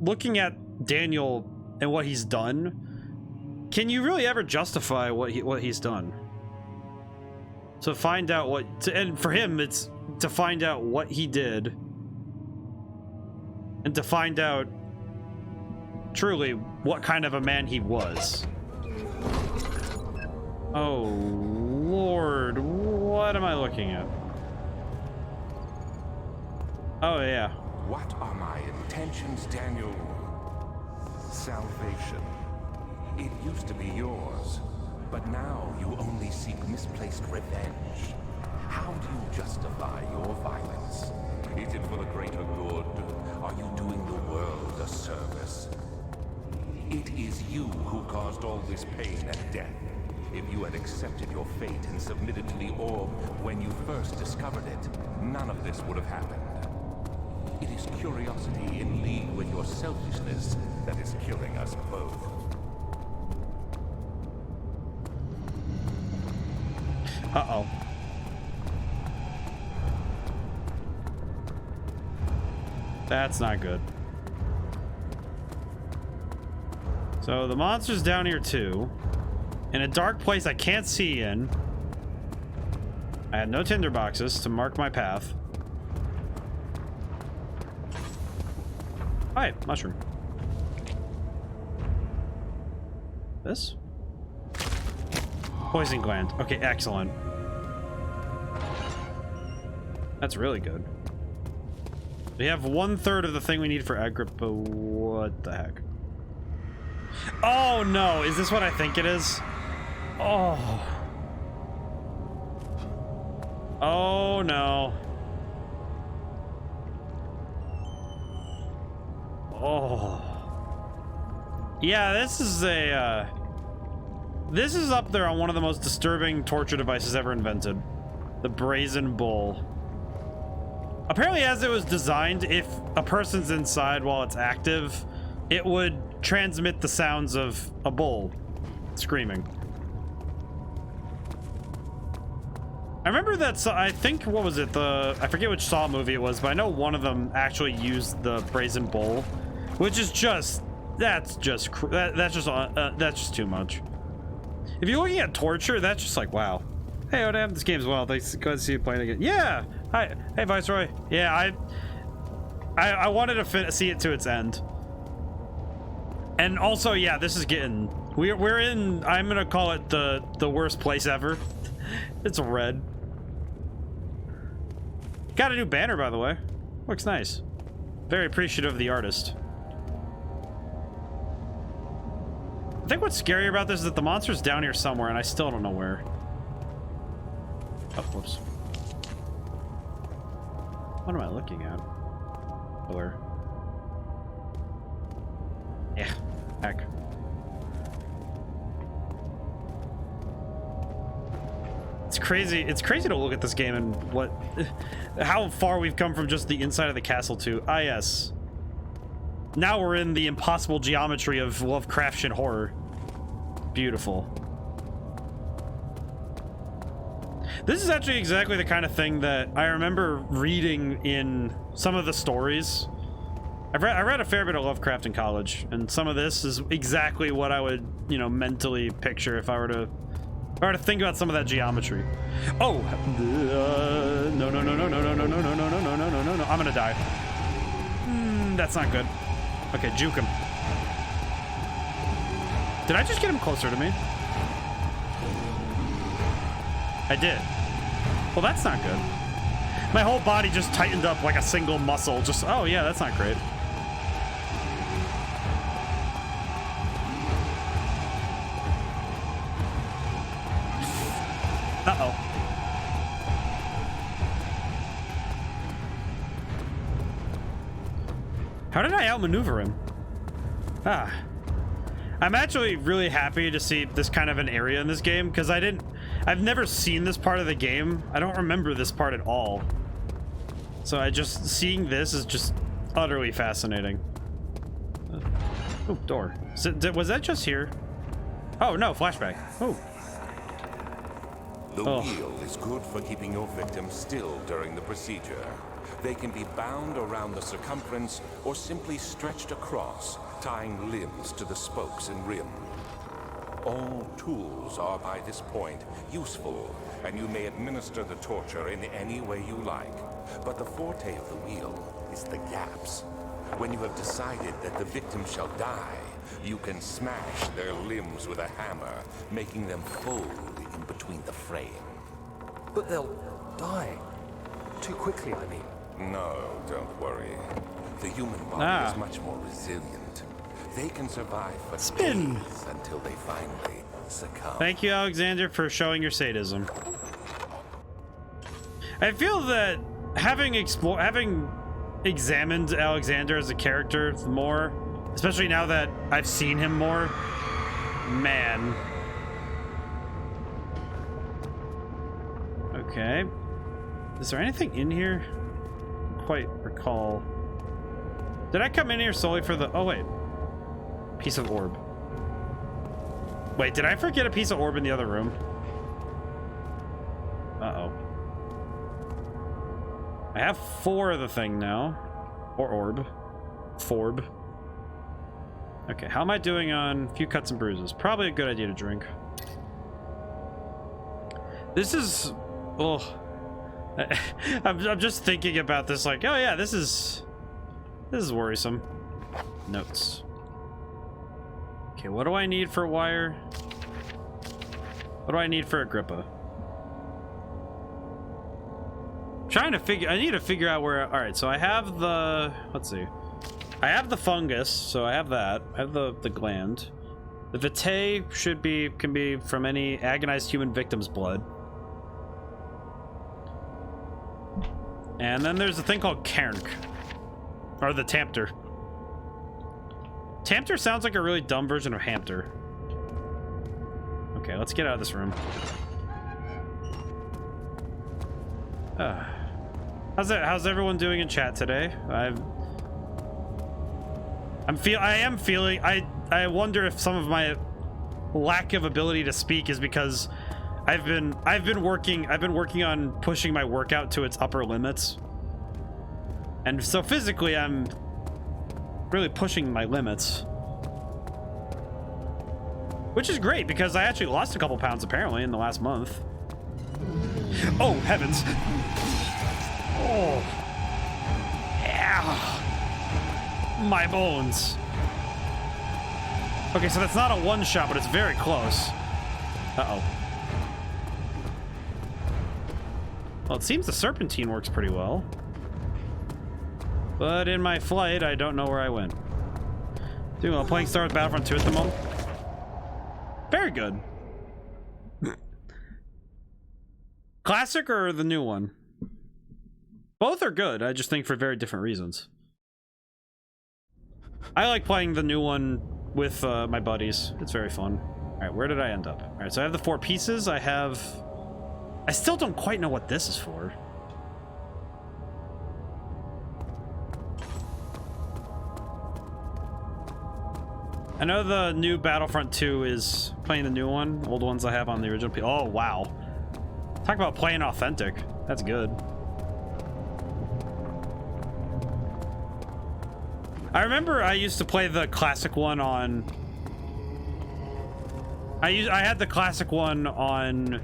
looking at Daniel and what he's done, can you really ever justify what he's done? To find out and for him, it's to find out what he did, and to find out truly what kind of a man he was. Oh Lord, what am I looking at? Oh yeah. What are my intentions, Daniel? Salvation. It used to be yours, but now you only seek misplaced revenge. How do you justify your violence? Is it for the greater good? Are you doing the world a service? It is you who caused all this pain and death. If you had accepted your fate and submitted to the orb when you first discovered it, none of this would have happened. It is curiosity in league with your selfishness that is killing us both. Uh-oh. That's not good. So the monster's down here too. In a dark place I can't see in. I had no tinder boxes to mark my path. Hi, mushroom. This? Poison gland. Okay, excellent. That's really good. We have 1/3 of the thing we need for Agrippa. What the heck? Oh no, is this what I think it is? Oh. Oh no. Oh. Yeah, this is a, this is up there on one of the most disturbing torture devices ever invented. The brazen bull. Apparently, as it was designed, if a person's inside while it's active, it would transmit the sounds of a bull screaming. I remember that, I think, what was it? I forget which Saw movie it was, but I know one of them actually used the brazen bull, which is just, that's just too much. If you're looking at torture, that's just like, wow. Hey, ODaM, this game's well. Thanks. Glad to see you playing again. Yeah. Hi. Hey, Viceroy. Yeah, I wanted to see it to its end. And also, yeah, this is getting, we're in, I'm gonna call it the worst place ever. It's red. Got a new banner, by the way. Looks nice. Very appreciative of the artist. I think what's scary about this is that the monster's down here somewhere, and I still don't know where. Oh, whoops. What am I looking at? Where? Yeah, heck. It's crazy. It's crazy to look at this game and how far we've come from just the inside of the castle to, ah yes. Now we're in the impossible geometry of Lovecraftian horror. Beautiful. This is actually exactly the kind of thing that I remember reading in some of the stories. I read a fair bit of Lovecraft in college, and some of this is exactly what I would, you know, mentally picture if I were to think about some of that geometry. Oh, no, no, no, no, no, no, no, no, no, no, no, no, no, no, no, no. I'm gonna die. That's not good. Okay, juke him. Did I just get him closer to me? I did. Well, that's not good. My whole body just tightened up like a single muscle. Just, oh yeah, that's not great. Uh-oh. How did I outmaneuver him? Ah. I'm actually really happy to see this kind of an area in this game, because I've never seen this part of the game. I don't remember this part at all. So seeing this is just utterly fascinating. Oh, door. Was that just here? Oh, no, flashback. Oh. The wheel is good for keeping your victim still during the procedure. They can be bound around the circumference or simply stretched across, tying limbs to the spokes and rim. All tools are by this point useful, and you may administer the torture in any way you like. But the forte of the wheel is the gaps. When you have decided that the victim shall die, you can smash their limbs with a hammer, making them fold in between the frame. But they'll die. Too quickly, I mean. No, don't worry. The human body is much more resilient. They can survive for days until they finally succumb. Thank you, Alexander, for showing your sadism. I feel that having examined Alexander as a character more, especially now that I've seen him more, man. Okay. Is there anything in here? I don't quite recall. Did I come in here solely for the... Oh, wait. Piece of orb. Wait, did I forget a piece of orb in the other room? Uh-oh. I have 4 of the thing now. Or orb. Forb. Okay, how am I doing on a few cuts and bruises? Probably a good idea to drink. This is... Oh. I'm just thinking about this like, oh yeah, this is worrisome. Notes. Okay, what do I need for wire? What do I need for Agrippa? Trying to figure, I need to figure out where, all right, so I have the, let's see. I have the fungus, so I have that. I have the gland. The vitae can be from any agonized human victim's blood. And then there's a thing called Cairn, or the Tempter. Tamter sounds like a really dumb version of Hamter. Okay, let's get out of this room. How's everyone doing in chat today? I wonder if some of my lack of ability to speak is because I've been working on pushing my workout to its upper limits. And so physically I'm really pushing my limits. Which is great because I actually lost a couple pounds apparently in the last month. Oh, heavens. Oh. Yeah. My bones. Okay, so that's not a one shot, but it's very close. Uh-oh. Well, it seems the serpentine works pretty well. But in my flight, I don't know where I went. Doing well, playing Star Wars Battlefront 2 at the moment. Very good. Classic or the new one? Both are good, I just think for very different reasons. I like playing the new one with my buddies. It's very fun. Alright, where did I end up? Alright, so I have the 4 pieces. I still don't quite know what this is for. I know the new Battlefront 2 is playing the new one. Old ones I have on the original. Oh, wow. Talk about playing authentic. That's good. I remember I used to play the classic one on... I had the classic one on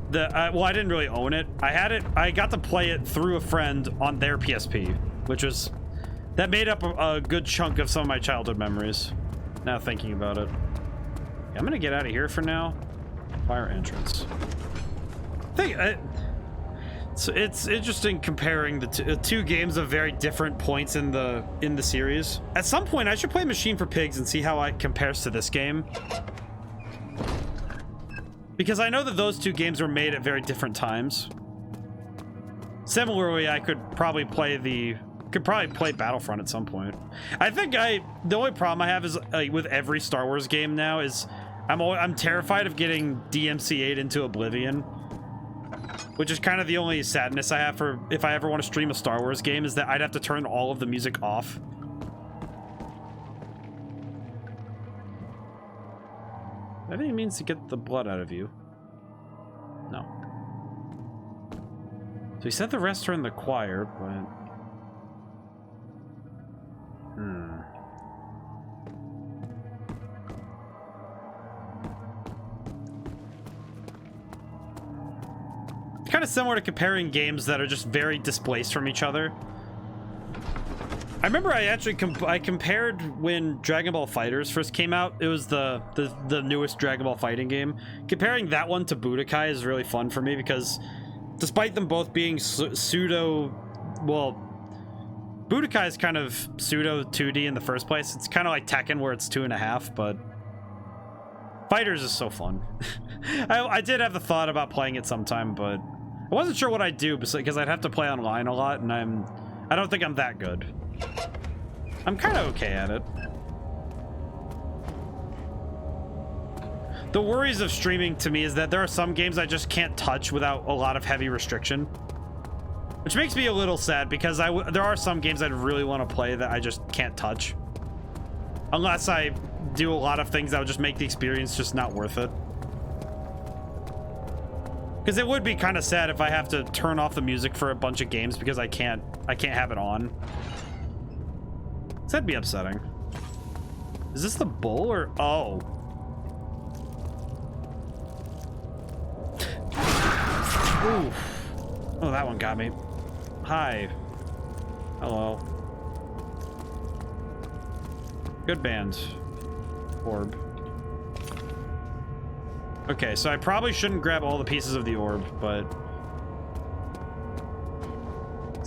the... well, I didn't really own it. I got to play it through a friend on their PSP, which was... That made up a good chunk of some of my childhood memories. Now thinking about it. I'm gonna get out of here for now. Fire entrance. So it's interesting comparing the two games of very different points in the series. At some point, I should play Machine for Pigs and see how it compares to this game. Because I know that those two games were made at very different times. Similarly, I could probably play Battlefront at some point. I think the only problem I have is with every Star Wars game now is I'm terrified of getting DMCA'd into oblivion. Which is kind of the only sadness I have for if I ever want to stream a Star Wars game, is that I'd have to turn all of the music off. I think it means to get the blood out of you. No. So he said the rest are in the choir, but... Kind of similar to comparing games that are just very displaced from each other. I remember I actually compared when Dragon Ball FighterZ first came out. It was the newest Dragon Ball fighting game. Comparing that one to Budokai is really fun for me because despite them both being pseudo, well, Budokai is kind of pseudo 2D in the first place. It's kind of like Tekken where it's 2.5, but FighterZ is so fun. I did have the thought about playing it sometime, but I wasn't sure what I'd do because I'd have to play online a lot, and I don't think I'm that good. I'm kind of okay at it. The worries of streaming to me is that there are some games I just can't touch without a lot of heavy restriction, which makes me a little sad because there are some games I'd really want to play that I just can't touch unless I do a lot of things that would just make the experience just not worth it. Because it would be kind of sad if I have to turn off the music for a bunch of games because I can't have it on. So that'd be upsetting. Is this the bull or... Oh. Oof. Oh, that one got me. Hi. Hello. Good band. Orb. Okay, so I probably shouldn't grab all the pieces of the orb, but...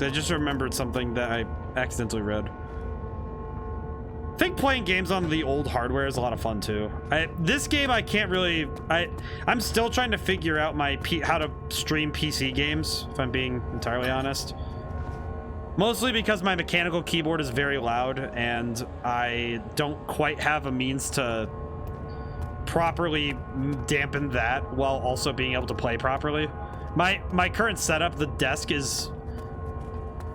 I just remembered something that I accidentally read. I think playing games on the old hardware is a lot of fun too. This game I can't really... I'm still trying to figure out how to stream PC games, if I'm being entirely honest. Mostly because my mechanical keyboard is very loud and I don't quite have a means to properly dampen that while also being able to play properly. My current setup, the desk is...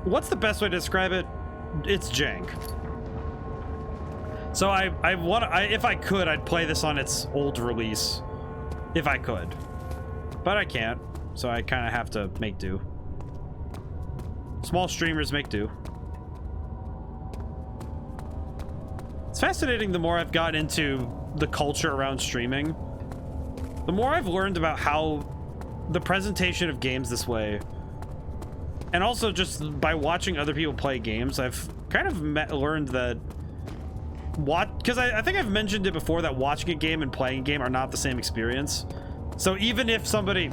What's the best way to describe it? It's jank. So if I could, I'd play this on its old release. If I could. But I can't. So I kind of have to make do. Small streamers make do. It's fascinating the more I've got into the culture around streaming. The more I've learned about how the presentation of games this way, and also just by watching other people play games, I've kind of learned that because I think I've mentioned it before that watching a game and playing a game are not the same experience. So even if somebody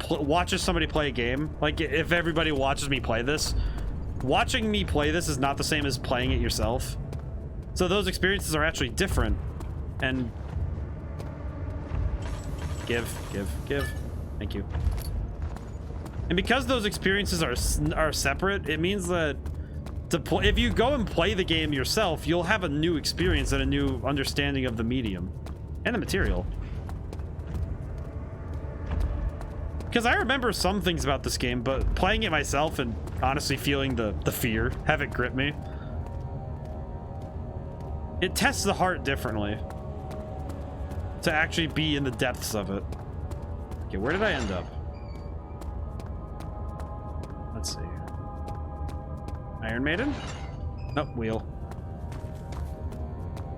watches somebody play a game, like if everybody watches me play this, watching me play this is not the same as playing it yourself. So those experiences are actually different. And give. Thank you. And because those experiences are separate, it means that if you go and play the game yourself, you'll have a new experience and a new understanding of the medium and the material. Because I remember some things about this game, but playing it myself and honestly feeling the fear, have it grip me, it tests the heart differently to actually be in the depths of it. Okay, where did I end up? Let's see. Iron Maiden? Nope, wheel.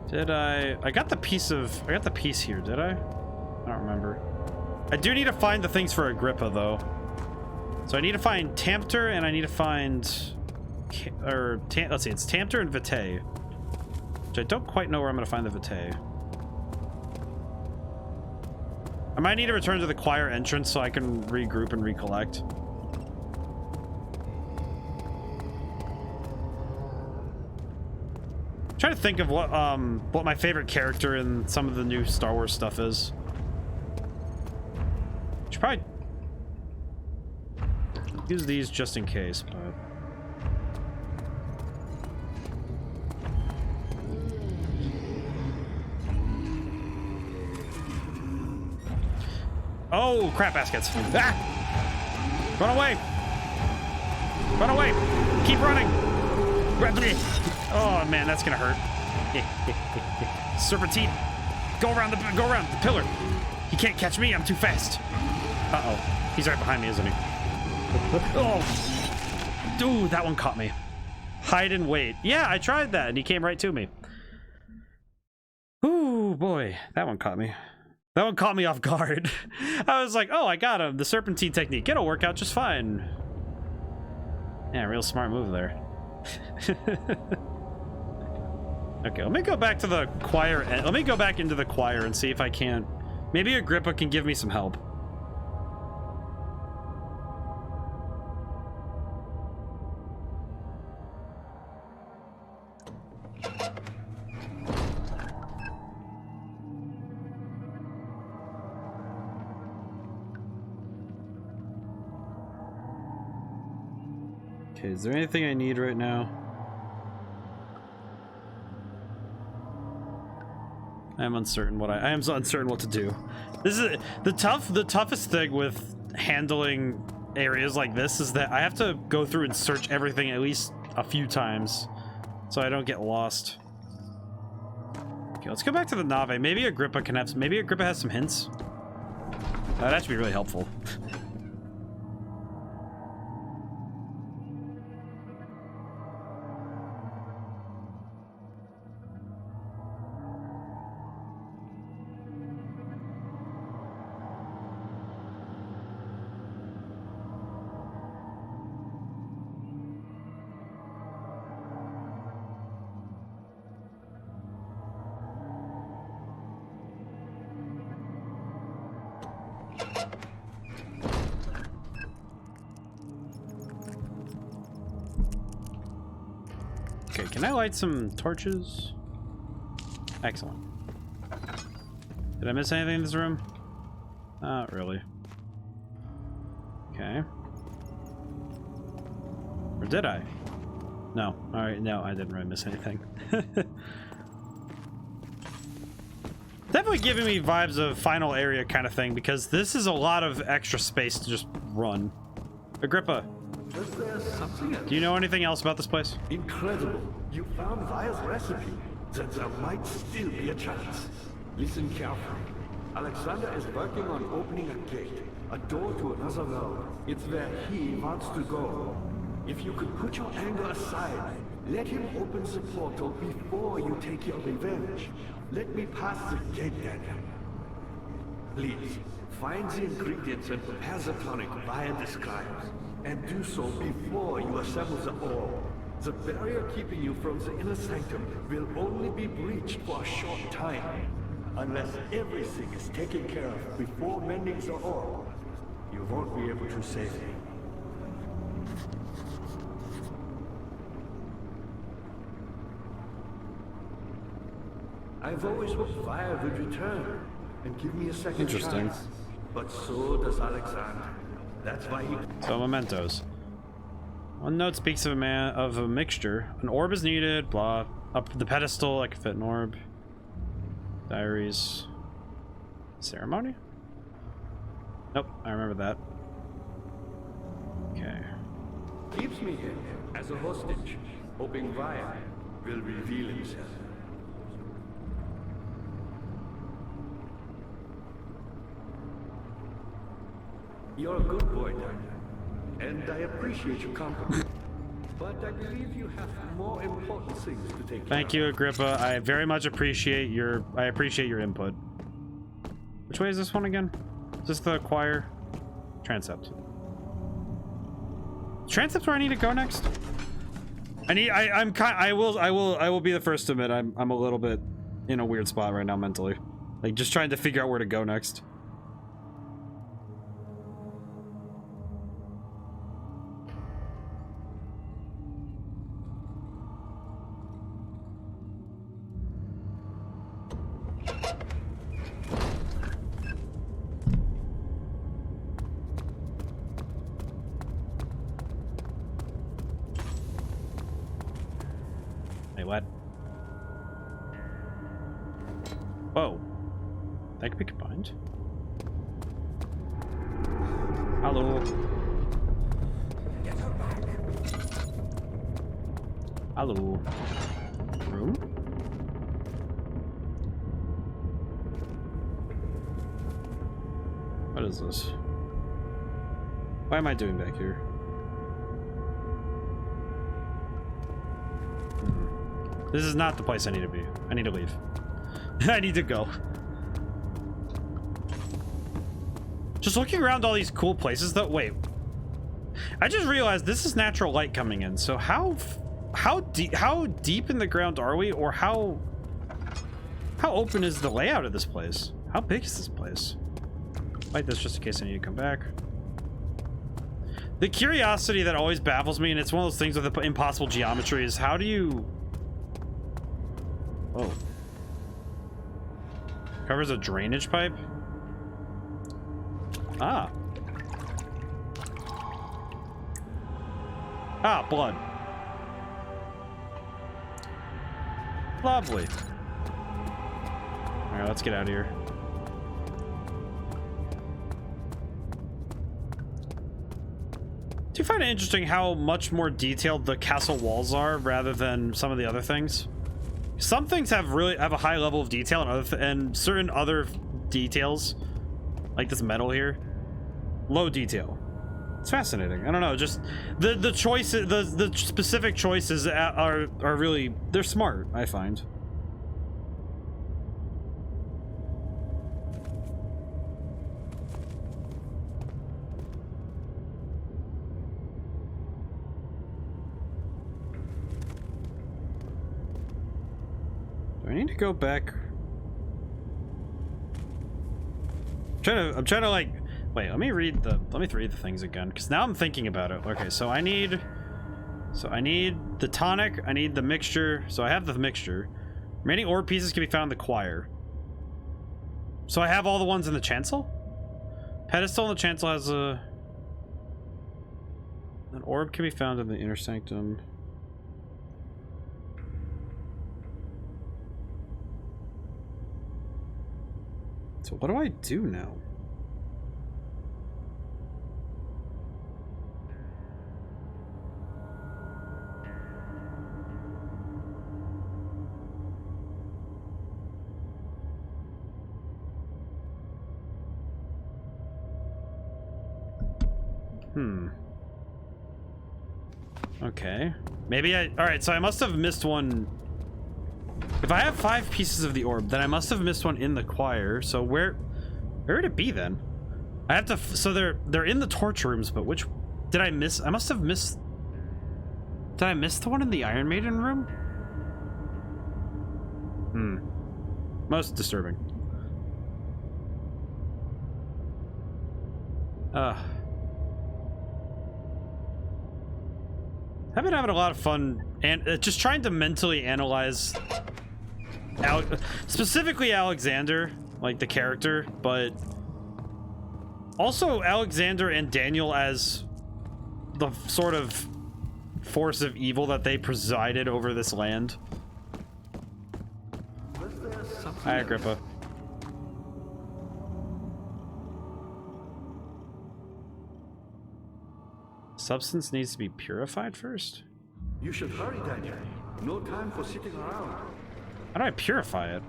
Did I got the piece here, did I? I don't remember. I do need to find the things for Agrippa, though. So I need to find Tampter, and I need to find... let's see, it's Tampter and Vitae. Which I don't quite know where I'm going to find the Vitae. I might need to return to the choir entrance so I can regroup and recollect. I'm trying to think of what my favorite character in some of the new Star Wars stuff is. Should probably use these just in case, but... Oh, crap baskets. Ah! Run away. Run away. Keep running. Oh, man, that's going to hurt. Serpentine. Go around the pillar. He can't catch me. I'm too fast. Uh-oh. He's right behind me, isn't he? Oh. Dude, that one caught me. Hide and wait. Yeah, I tried that, and he came right to me. Ooh, boy. That one caught me. That one caught me off guard. I was like, oh, I got him. The serpentine technique. It'll work out just fine. Yeah, real smart move there. Okay, let me go back to the choir. Let me go back into the choir and see if I can't. Maybe Agrippa can give me some help. Okay, is there anything I need right now? I am uncertain what to do. This is the toughest thing with handling areas like this is that I have to go through and search everything at least a few times so I don't get lost. Okay, let's go back to the Nave. Maybe Agrippa has some hints. That'd actually be really helpful. Okay, can I light some torches? Excellent. Did I miss anything in this room? Not really. Okay. did I? No. All right. No, I didn't really miss anything. Definitely giving me vibes of final area kind of thing, because this is a lot of extra space to just run. Agrippa, Was there something else? do you know anything else about this place? Incredible. You found Vire's recipe. Then there might still be a chance. Listen carefully. Alexander is working on opening a gate, a door to another world. It's where he wants to go. If you could put your anger aside, let him open the portal before you take your revenge. Let me pass the gate, Daniel. Please, find the ingredients and prepare the tonic Vire describes. And do so before you assemble the orb. The barrier keeping you from the inner sanctum will only be breached for a short time. Unless everything is taken care of before mending the orb, you won't be able to save me. I've always hoped Vire would return and give me a second Interesting. chance. But so does Alexander. That's why he... So mementos. One note speaks of a mixture. An orb is needed. Blah. Up the pedestal, I can fit an orb. Diaries. Ceremony? Nope, I remember that. Okay. keeps me here as a hostage, hoping Vire will reveal himself. You're a good boy, Daniel, and I appreciate your compliment. But I believe you have more important things to take care of. Thank you, Agrippa. I very much appreciate your input. Which way is this one again? Is this the choir? Transept. Transept's where I need to go next? I will be the first to admit I'm a little bit in a weird spot right now mentally. Like just trying to figure out where to go next. What? Whoa. That could be combined. Hello. Get her back. Hello. Room? What is this? Why am I doing back here? This is not the place I need to be. I need to leave. I need to go. Just looking around all these cool places though. Wait. I just realized this is natural light coming in. So how deep in the ground are we, or how open is the layout of this place? How big is this place? Light this just in case I need to come back. The curiosity that always baffles me, and it's one of those things with the impossible geometry, is how do you... Oh. Covers a drainage pipe? Ah. Ah, blood. Lovely. Alright, let's get out of here. Do you find it interesting how much more detailed the castle walls are rather than some of the other things? Some things have a high level of detail, and certain other details, like this metal here, low detail. It's fascinating. I don't know, just the choices, the specific choices are really, they're smart, I find. I need to go back. I'm trying to like, wait, let me read the things again, because now I'm thinking about it. Okay, so I need the tonic, I need the mixture, so I have the mixture. Remaining ore pieces can be found in the choir. So I have all the ones in the chancel? Pedestal in the chancel has a... An orb can be found in the inner sanctum. So what do I do now? Okay. Maybe I... Alright, so I must have missed one. If I have 5 pieces of the orb, then I must have missed one in the choir. So where would it be then? I have to... So they're in the torture rooms, but which... Did I miss... I must have missed... Did I miss the one in the Iron Maiden room? Most disturbing. I've been having a lot of fun and just trying to mentally analyze specifically Alexander, like the character, but also Alexander and Daniel as the sort of force of evil that they presided over this land. Hi, Agrippa. Substance needs to be purified first? You should hurry, Daniel. No time for sitting around. How do I purify it?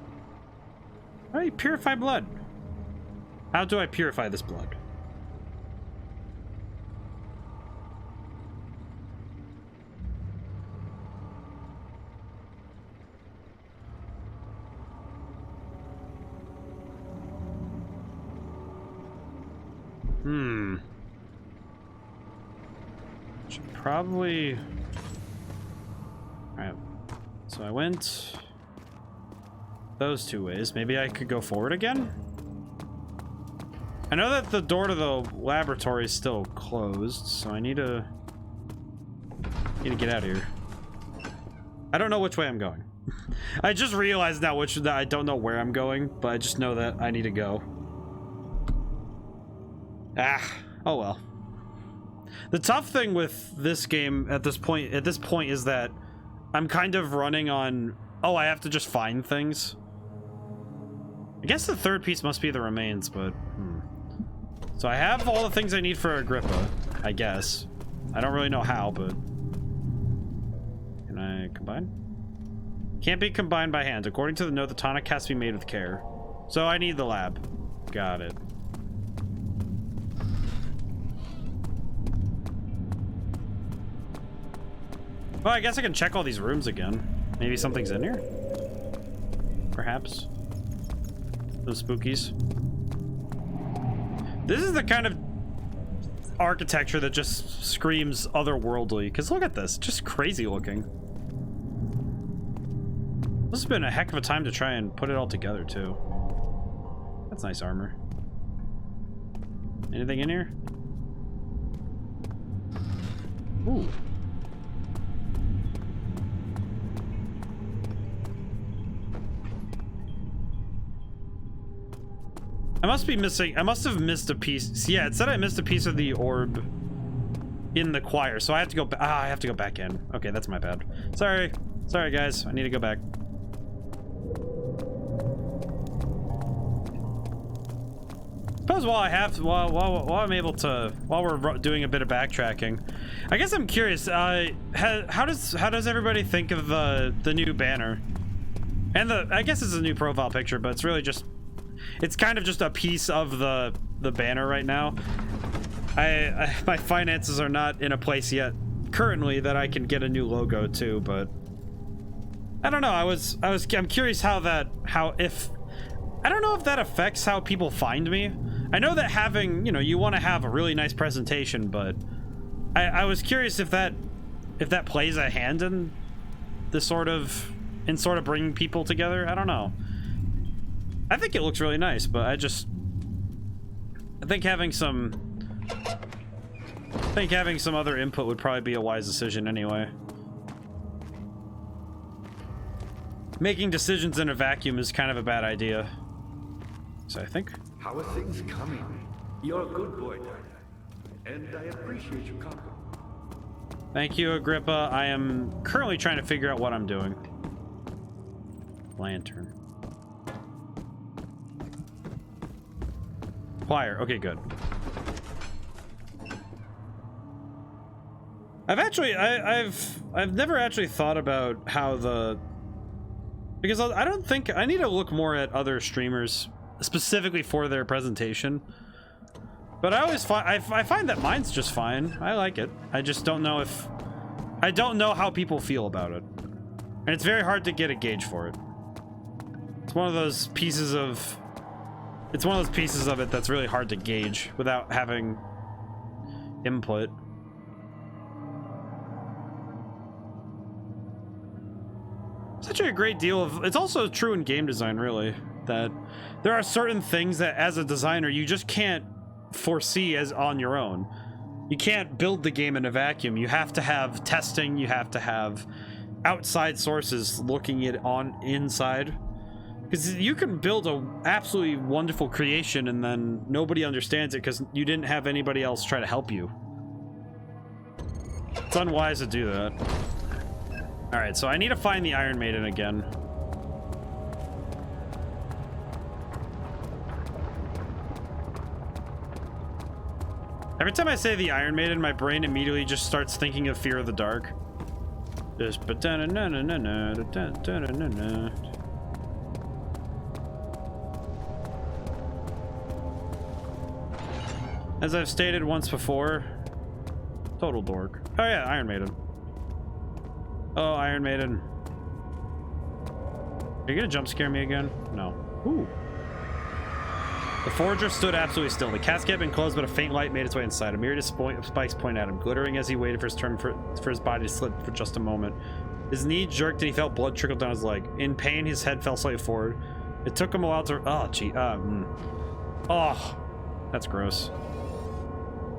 How do you purify blood? How do I purify this blood? Should probably... Alright. So I went those 2 ways. Maybe I could go forward again? I know that the door to the laboratory is still closed, so I need to get out of here. I don't know which way I'm going. I just realized now that I don't know where I'm going, but I just know that I need to go. Oh well. The tough thing with this game at this point is that I'm kind of running on, oh, I have to just find things. I guess the 3rd piece must be the remains, but so I have all the things I need for Agrippa, I guess. I don't really know how, but can I combine? Can't be combined by hand. According to the note, the tonic has to be made with care. So I need the lab. Got it. Well, I guess I can check all these rooms again. Maybe something's in here? Perhaps. Those spookies. This is the kind of architecture that just screams otherworldly. Because look at this. Just crazy looking. This has been a heck of a time to try and put it all together, too. That's nice armor. Anything in here? Ooh. I must be missing. I must have missed a piece. Yeah, it said I missed a piece of the orb in the choir, so I have to go. I have to go back in. Okay, that's my bad. Sorry, guys. I need to go back. Suppose while I'm able to, while we're doing a bit of backtracking, I guess I'm curious. How does everybody think of the new banner? And I guess it's a new profile picture, but it's really just. It's kind of just a piece of the banner right now. My finances are not in a place yet currently that I can get a new logo too, but I don't know. I'm curious how if I don't know if that affects how people find me. I know that having, you want to have a really nice presentation, but I was curious if that plays a hand in the sort of bringing people together. I don't know. I think it looks really nice, but I think having some other input would probably be a wise decision anyway. Making decisions in a vacuum is kind of a bad idea. So I think. How are things coming? You're a good boy, Daniel, and I appreciate your company. Thank you, Agrippa. I am currently trying to figure out what I'm doing. Lantern. Plier. Okay, good. I've never actually thought about how the, because I don't think I need to look more at other streamers specifically for their presentation. But I find that mine's just fine. I like it. I just don't know if I don't know how people feel about it. And it's very hard to get a gauge for it. It's one of those pieces of it that's really hard to gauge without having input. Such a great deal of, it's also true in game design, really, that there are certain things that as a designer you just can't foresee as on your own. You can't build the game in a vacuum. You have to have testing, you have to have outside sources looking it on inside, because you can build a absolutely wonderful creation and then nobody understands it because you didn't have anybody else try to help you. It's unwise to do that. All right, so I need to find the Iron Maiden again. Every time I say the Iron Maiden, my brain immediately just starts thinking of Fear of the Dark. Just as I've stated once before, total dork. Oh yeah, Iron Maiden. Oh, Iron Maiden. Are you gonna jump scare me again? No. Ooh. The Forger stood absolutely still. The casket had been closed, but a faint light made its way inside. A myriad of spikes pointed at him, glittering as he waited for his turn for his body to slip for just a moment. His knee jerked and he felt blood trickle down his leg. In pain, his head fell slightly forward. It took him a while to... Oh, gee. Oh, that's gross.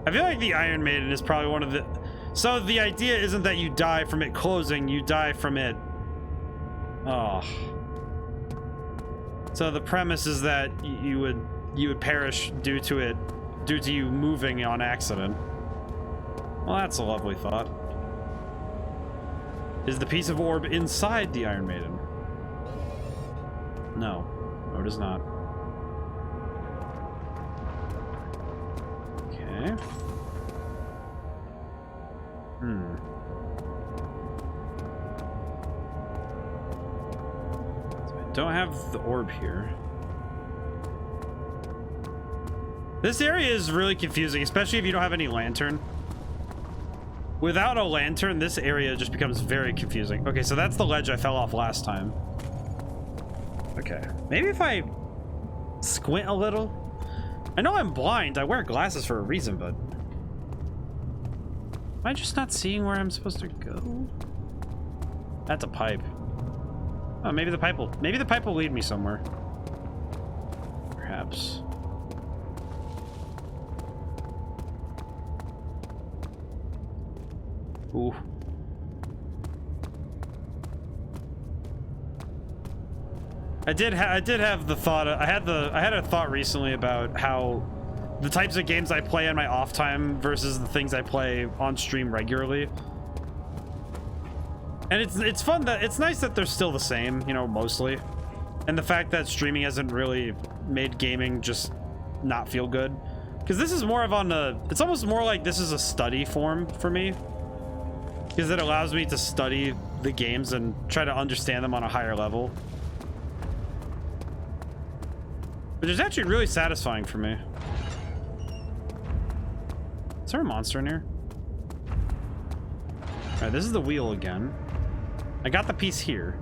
I feel like the Iron Maiden is probably one of the... So the idea isn't that you die from it closing, you die from it... Oh. So the premise is that you would perish due to you moving on accident. Well, that's a lovely thought. Is the piece of orb inside the Iron Maiden? No. No, it is not. Okay. So I don't have the orb here. This area is really confusing, especially if you don't have any lantern. Without a lantern, this area just becomes very confusing. Okay, so that's the ledge I fell off last time. Okay. Maybe if I squint a little. I know I'm blind. I wear glasses for a reason, but... Am I just not seeing where I'm supposed to go? That's a pipe. Oh, maybe the pipe will lead me somewhere. Perhaps. Ooh. I did have the thought. I had a thought recently about how the types of games I play in my off time versus the things I play on stream regularly. And it's fun that it's nice that they're still the same, you know, mostly. And the fact that streaming hasn't really made gaming just not feel good, because this is more of on the. It's almost more like this is a study form for me. Because it allows me to study the games and try to understand them on a higher level. Which is actually really satisfying for me. Is there a monster in here? Alright, this is the wheel again. I got the piece here.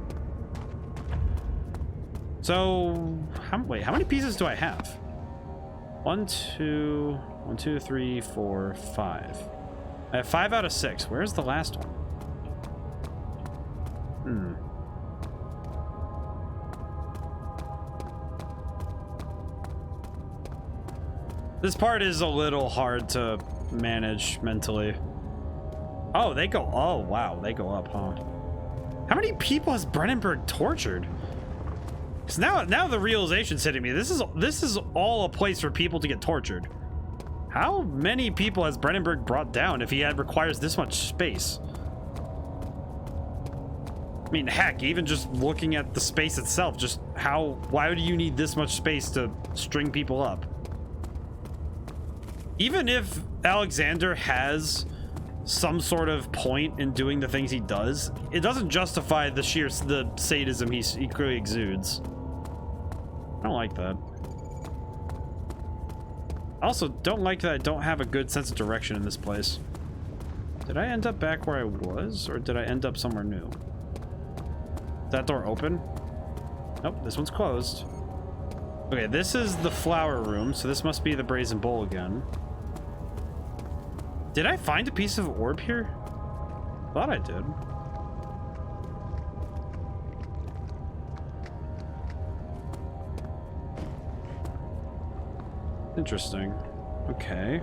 So, wait, how many pieces do I have? 1, 2, 3, 4, 5. I have 5 out of 6. Where's the last one? This part is a little hard to manage mentally. Oh, they go. Oh, wow. They go up, huh? How many people has Brennenberg tortured? Because now the realization's hitting me. This is all a place for people to get tortured. How many people has Brandenburg brought down if he requires this much space? I mean, heck, even just looking at the space itself, just why do you need this much space to string people up? Even if Alexander has some sort of point in doing the things he does, it doesn't justify the sadism he clearly exudes. I don't like that. I also don't like that I don't have a good sense of direction in this place. Did I end up back where I was, or did I end up somewhere new? Is that door open? Nope, this one's closed. Okay, this is the flower room, so this must be the brazen bowl again. Did I find a piece of orb here? Thought I did. Interesting. Okay.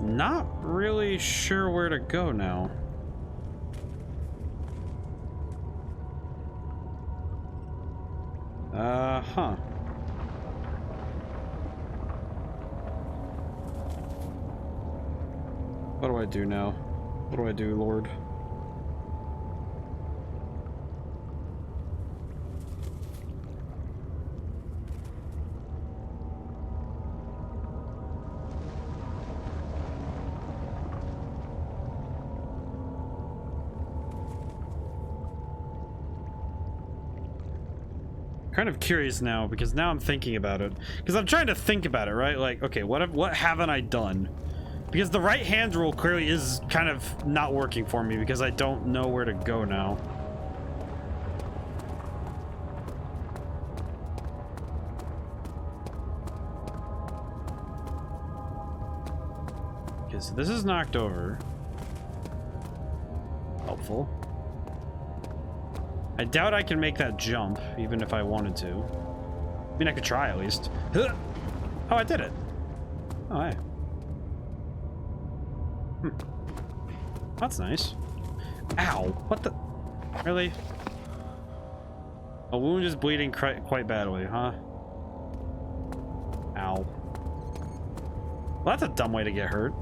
Not really sure where to go now. Huh. What do I do now? What do I do, Lord? Kind of curious now, because now I'm thinking about it. Because I'm trying to think about it, right? Like, okay, what haven't I done? Because the right hand rule clearly is kind of not working for me because I don't know where to go now. Okay, so this is knocked over. Helpful. I doubt I can make that jump, even if I wanted to. I mean, I could try at least. Oh, I did it. Oh, hey. That's nice. Ow. What the? Really? A wound is bleeding quite badly, huh? Ow. Well, that's a dumb way to get hurt.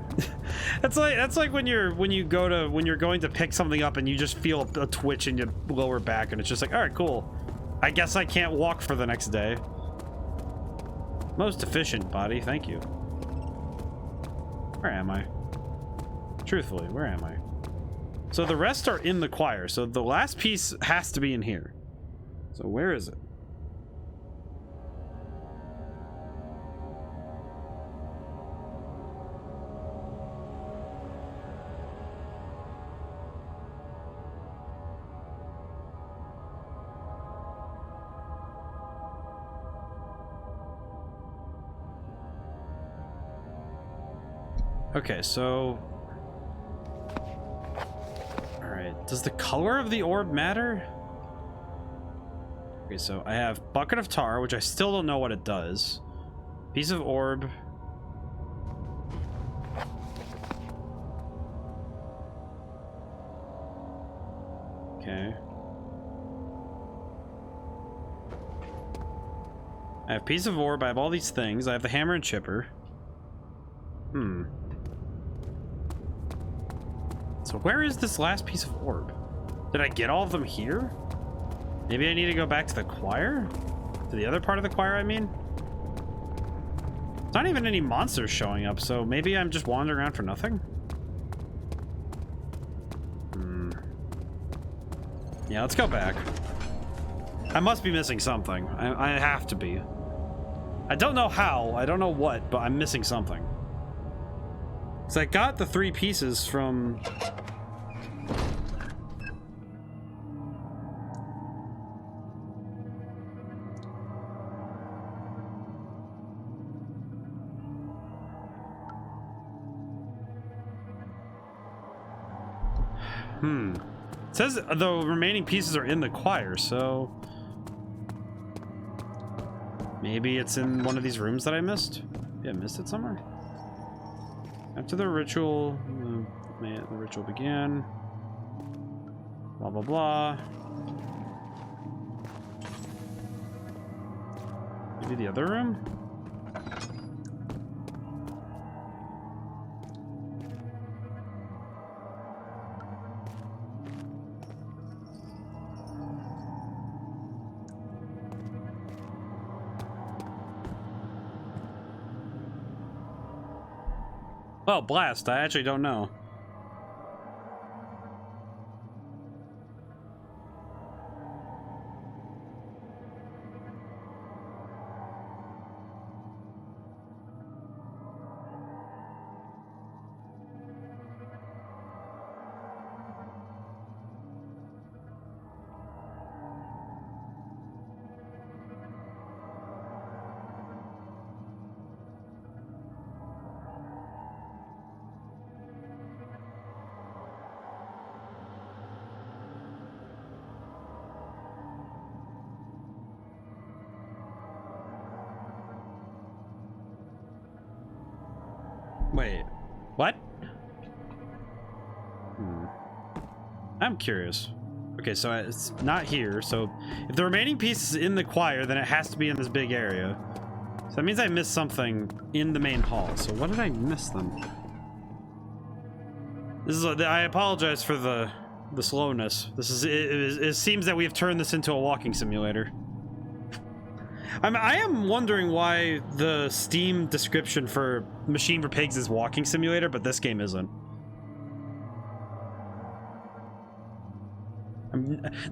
that's like when you're going to pick something up and you just feel a twitch in your lower back and it's just like, all right, cool. I guess I can't walk for the next day. Most efficient, body. Thank you. Where am I? Truthfully, where am I? So the rest are in the choir. So the last piece has to be in here. So where is it? Okay, so... Alright, does the color of the orb matter? Okay, so I have Bucket of Tar, which I still don't know what it does. Piece of orb. Okay. I have piece of orb, I have all these things. I have the hammer and chipper. So where is this last piece of orb? Did I get all of them here? Maybe I need to go back to the choir? To the other part of the choir, I mean? It's not even any monsters showing up, so maybe I'm just wandering around for nothing? Yeah, let's go back. I must be missing something. I have to be. I don't know how, I don't know what, but I'm missing something. So I got the 3 pieces from... It says the remaining pieces are in the choir, so... Maybe it's in one of these rooms that I missed? Yeah, I missed it somewhere. After the ritual, the ritual began. Blah, blah, blah. Maybe the other room? Oh, blast. I actually don't know. Wait, what? I'm curious. Okay, so it's not here. So if the remaining piece is in the choir, then it has to be in this big area. So that means I missed something in the main hall. So what did I miss then? This is. I apologize for the slowness. This is. It seems that we have turned this into a walking simulator. I am wondering why the Steam description for Machine for Pigs is walking simulator, but this game isn't.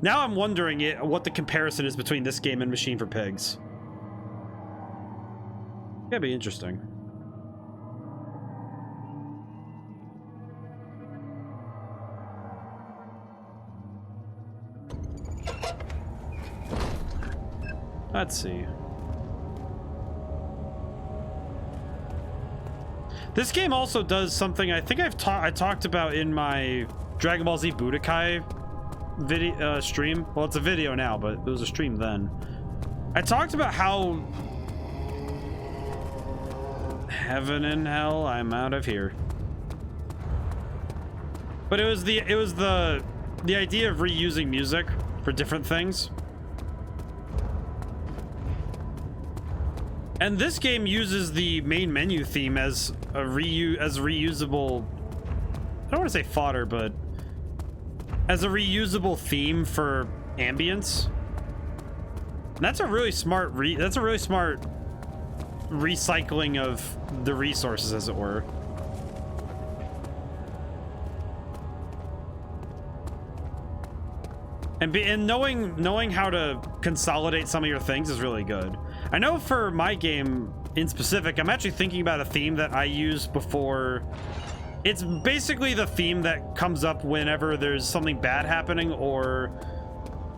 Now I'm wondering what the comparison is between this game and Machine for Pigs. That'd be interesting. Let's see. This game also does something I think I talked about in my Dragon Ball Z Budokai video stream. Well, it's a video now, but it was a stream then. I talked about how heaven and hell, I'm out of here. But it was the idea of reusing music for different things. And this game uses the main menu theme as a reusable. I don't want to say fodder, but as a reusable theme for ambience. And that's a really smart recycling of the resources, as it were. And knowing how to consolidate some of your things is really good. I know for my game in specific, I'm actually thinking about a theme that I use before. It's basically the theme that comes up whenever there's something bad happening, or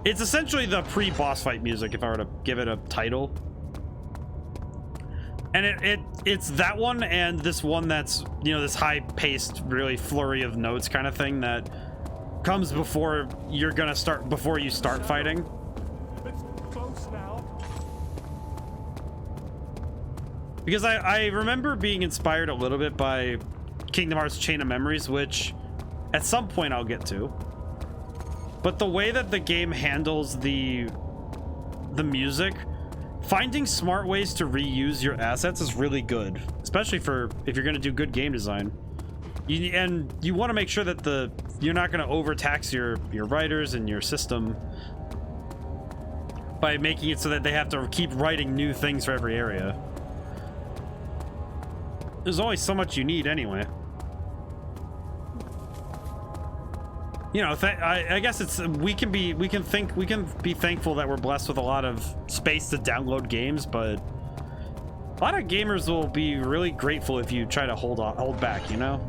it's essentially the pre-boss fight music, if I were to give it a title. And it's that one and this one that's, you know, this high-paced, really flurry of notes kind of thing that comes before you start fighting. It's close now. Because I remember being inspired a little bit by Kingdom Hearts Chain of Memories, which at some point I'll get to. But the way that the game handles the music, finding smart ways to reuse your assets is really good, especially for if you're going to do good game design. And you want to make sure that you're not going to overtax your writers and your system by making it so that they have to keep writing new things for every area. There's only so much you need anyway. You know, I guess it's we can be thankful that we're blessed with a lot of space to download games, but a lot of gamers will be really grateful if you try to hold back, you know.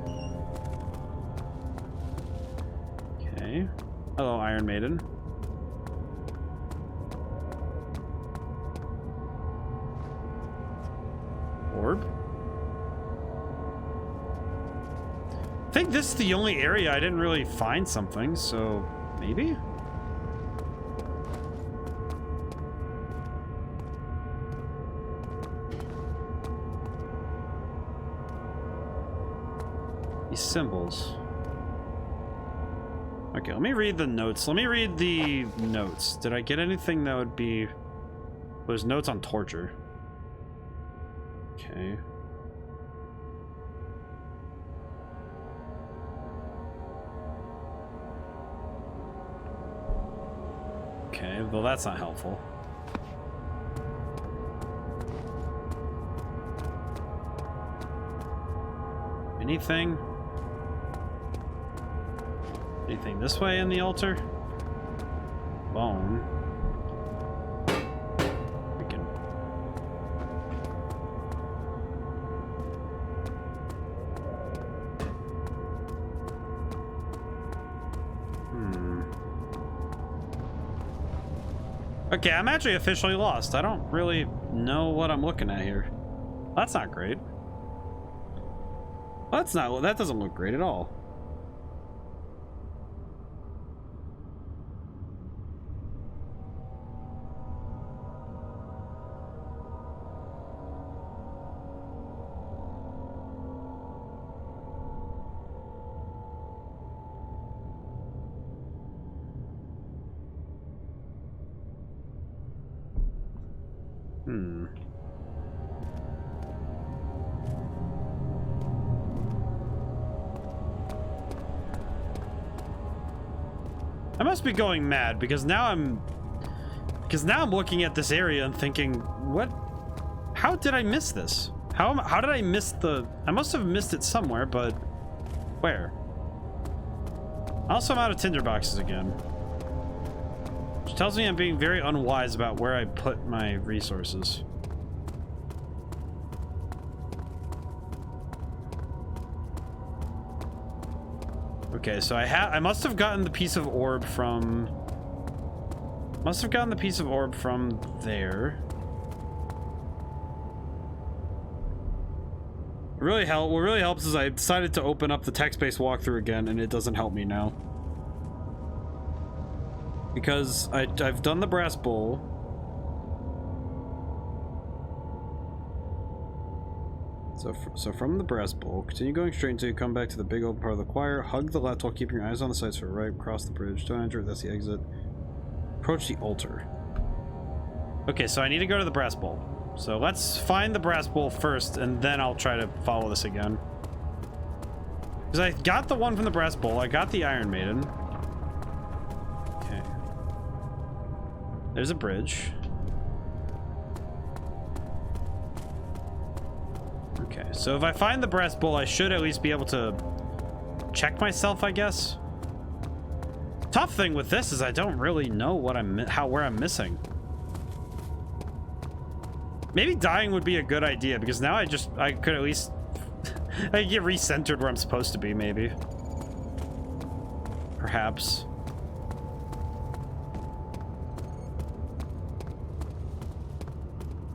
Okay. Hello, Iron Maiden. Orb. I think this is the only area I didn't really find something, so maybe? These symbols. Okay, let me read the notes. Let me read the notes. Did I get anything that would be... Well, there's notes on torture. Okay. Okay, well that's not helpful. anything? Anything this way in the altar? Bone. Freaking. Okay, I'm actually officially lost. I don't really know what I'm looking at here. That's not great. That doesn't look great at all. I must be going mad because now I'm looking at this area and thinking, what? How did I miss this? How did I miss I must have missed it somewhere, but where? Also, I'm out of tinderboxes again, which tells me I'm being very unwise about where I put my resources. Okay, so I must have gotten the piece of orb from there. What really helps is I decided to open up the text-based walkthrough again, and it doesn't help me now. Because I've done the brass bowl. So from the brass bowl, continue going straight until you come back to the big open part of the choir. Hug the left while keeping your eyes on the sights for the right. Cross the bridge. Don't enter it. That's the exit. Approach the altar. Okay, so I need to go to the brass bowl. So let's find the brass bowl first, and then I'll try to follow this again. Because I got the one from the brass bowl. I got the Iron Maiden. Okay. There's a bridge. Okay, so if I find the brass bowl, I should at least be able to check myself, I guess. Tough thing with this is I don't really know what where I'm missing. Maybe dying would be a good idea, because now I could at least I get recentered where I'm supposed to be, maybe. Perhaps.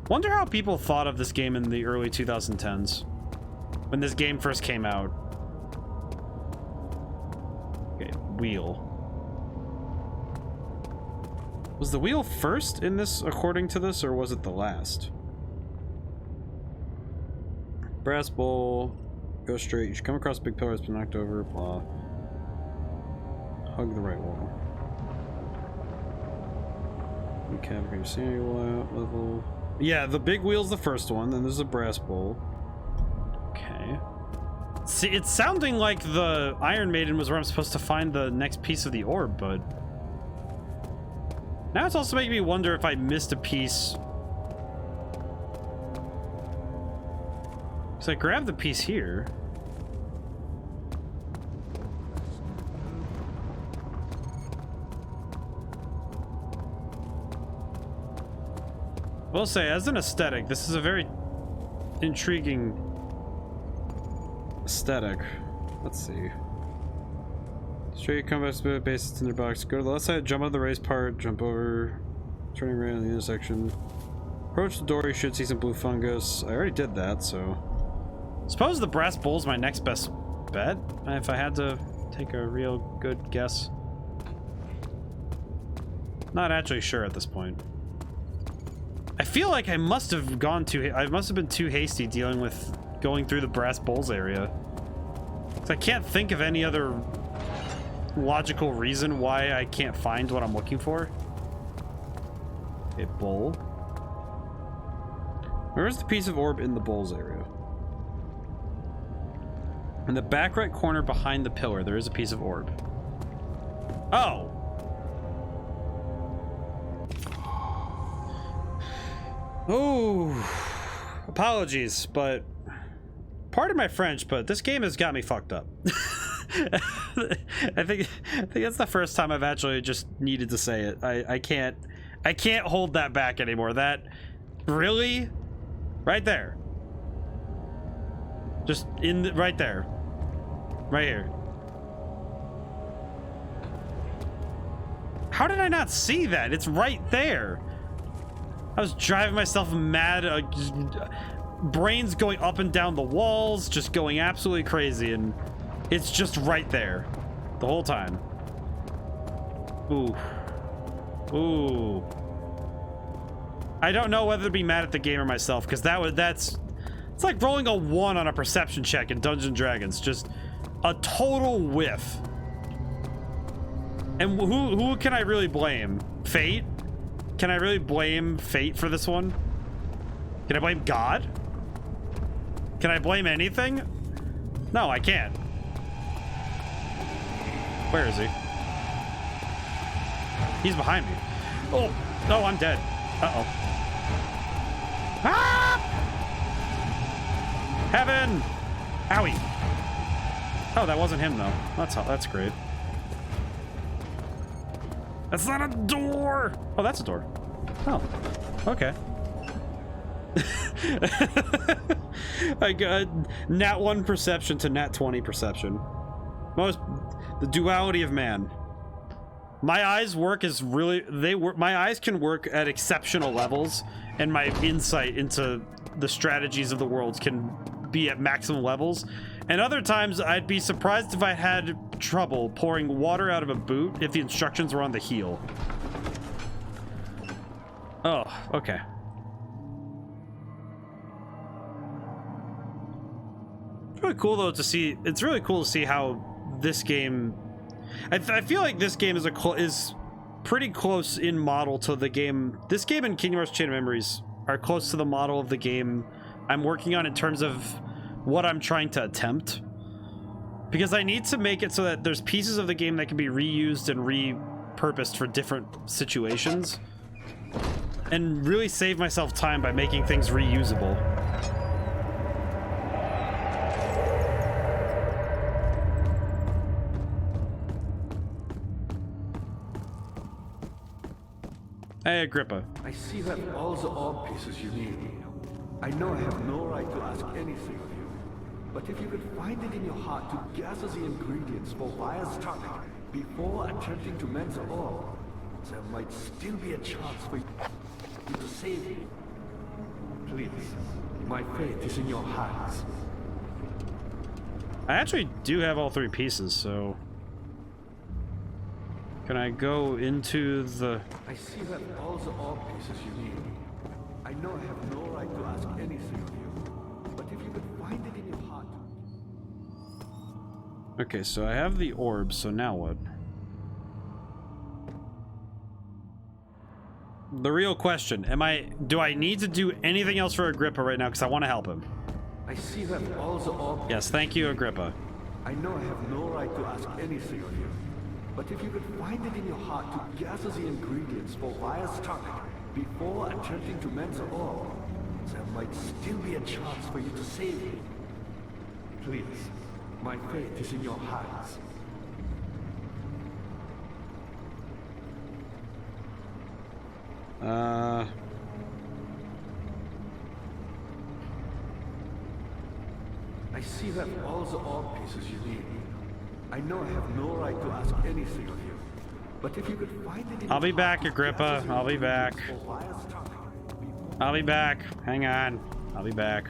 Wonder how people thought of this game in the early 2010s, when this game first came out. Okay, wheel. Was the wheel first in this, according to this, or was it the last? Brass bowl. Go straight. You should come across a big pillar that's been knocked over. Blah. Hug the right wall. Okay, we're going to see level. Yeah, the big wheel's the first one, then there's a brass bowl. Okay. See, it's sounding like the Iron Maiden was where I'm supposed to find the next piece of the orb, but now it's also making me wonder if I missed a piece. So I grabbed the piece here. I will say, as an aesthetic, this is a very intriguing aesthetic. Let's see. Straight, come back to the base tinderbox. Go to the left side, jump on the raised part, jump over, turning right on the intersection. Approach the door, you should see some blue fungus. I already did that, so. Suppose the brass bowl's my next best bet, if I had to take a real good guess. Not actually sure at this point. I feel like I must have been too hasty dealing with going through the brass bowls area. I can't think of any other logical reason why I can't find what I'm looking for. Okay, bowl. Where's the piece of orb in the bowls area? In the back right corner behind the pillar, there is a piece of orb. Oh! Oh, apologies, but pardon my French, but this game has got me fucked up. I think that's the first time I've actually just needed to say it. I can't hold that back anymore. That really, right there, just right there, right here. How did I not see that? It's right there. I was driving myself mad. Brains going up and down the walls, just going absolutely crazy, and it's just right there the whole time. Ooh. Ooh. I don't know whether to be mad at the game or myself, because it's like rolling a 1 on a perception check in Dungeons & Dragons. Just a total whiff. And who can I really blame? Fate? Can I really blame Fate for this one? Can I blame God? Can I blame anything? No, I can't. Where is he? He's behind me. Oh, no, I'm dead. Uh-oh. Ah! Heaven! Owie. Oh, that wasn't him, though. That's great. That's not a door! Oh, that's a door. Oh, okay. I got nat 1 perception to nat 20 perception. The duality of man. My eyes work as my eyes can work at exceptional levels, and my insight into the strategies of the world can be at maximum levels. And other times I'd be surprised if I had trouble pouring water out of a boot if the instructions were on the heel. Oh, okay. It's really cool though to see. It's really cool to see how this game. I feel like this game is pretty close in model to the game. This game and Kingdom Hearts Chain of Memories are close to the model of the game I'm working on in terms of what I'm trying to attempt. Because I need to make it so that there's pieces of the game that can be reused and repurposed for different situations. And really save myself time by making things reusable. Hey, Agrippa. I see that all the orb pieces you need. I know I have no right to ask anything of you, but if you could find it in your heart to gather the ingredients for Vire's tonic before attempting to mend the orb, there might still be a chance for you to save me. Please, my fate is in your hands. I actually do have all 3 pieces, so... Can I go into the... I see that all the orb pieces you need. I know I have no right to ask anything of you, but if you could find it in your heart... Okay, so I have the orbs, so now what? The real question, do I need to do anything else for Agrippa right now because I want to help him? I see that all the orb... Yes, thank you, Agrippa. I know I have no right to ask anything of you, but if you could find it in your heart to gather the ingredients for Vire's tonic before attempting to mend the orb, there might still be a chance for you to save me. Please, my fate is in your hands. I see that all the orb pieces you need. I know I have no right to ask anything of you, but if you could find it in I'll be back, Agrippa. I'll be back. I'll be back. Hang on. I'll be back.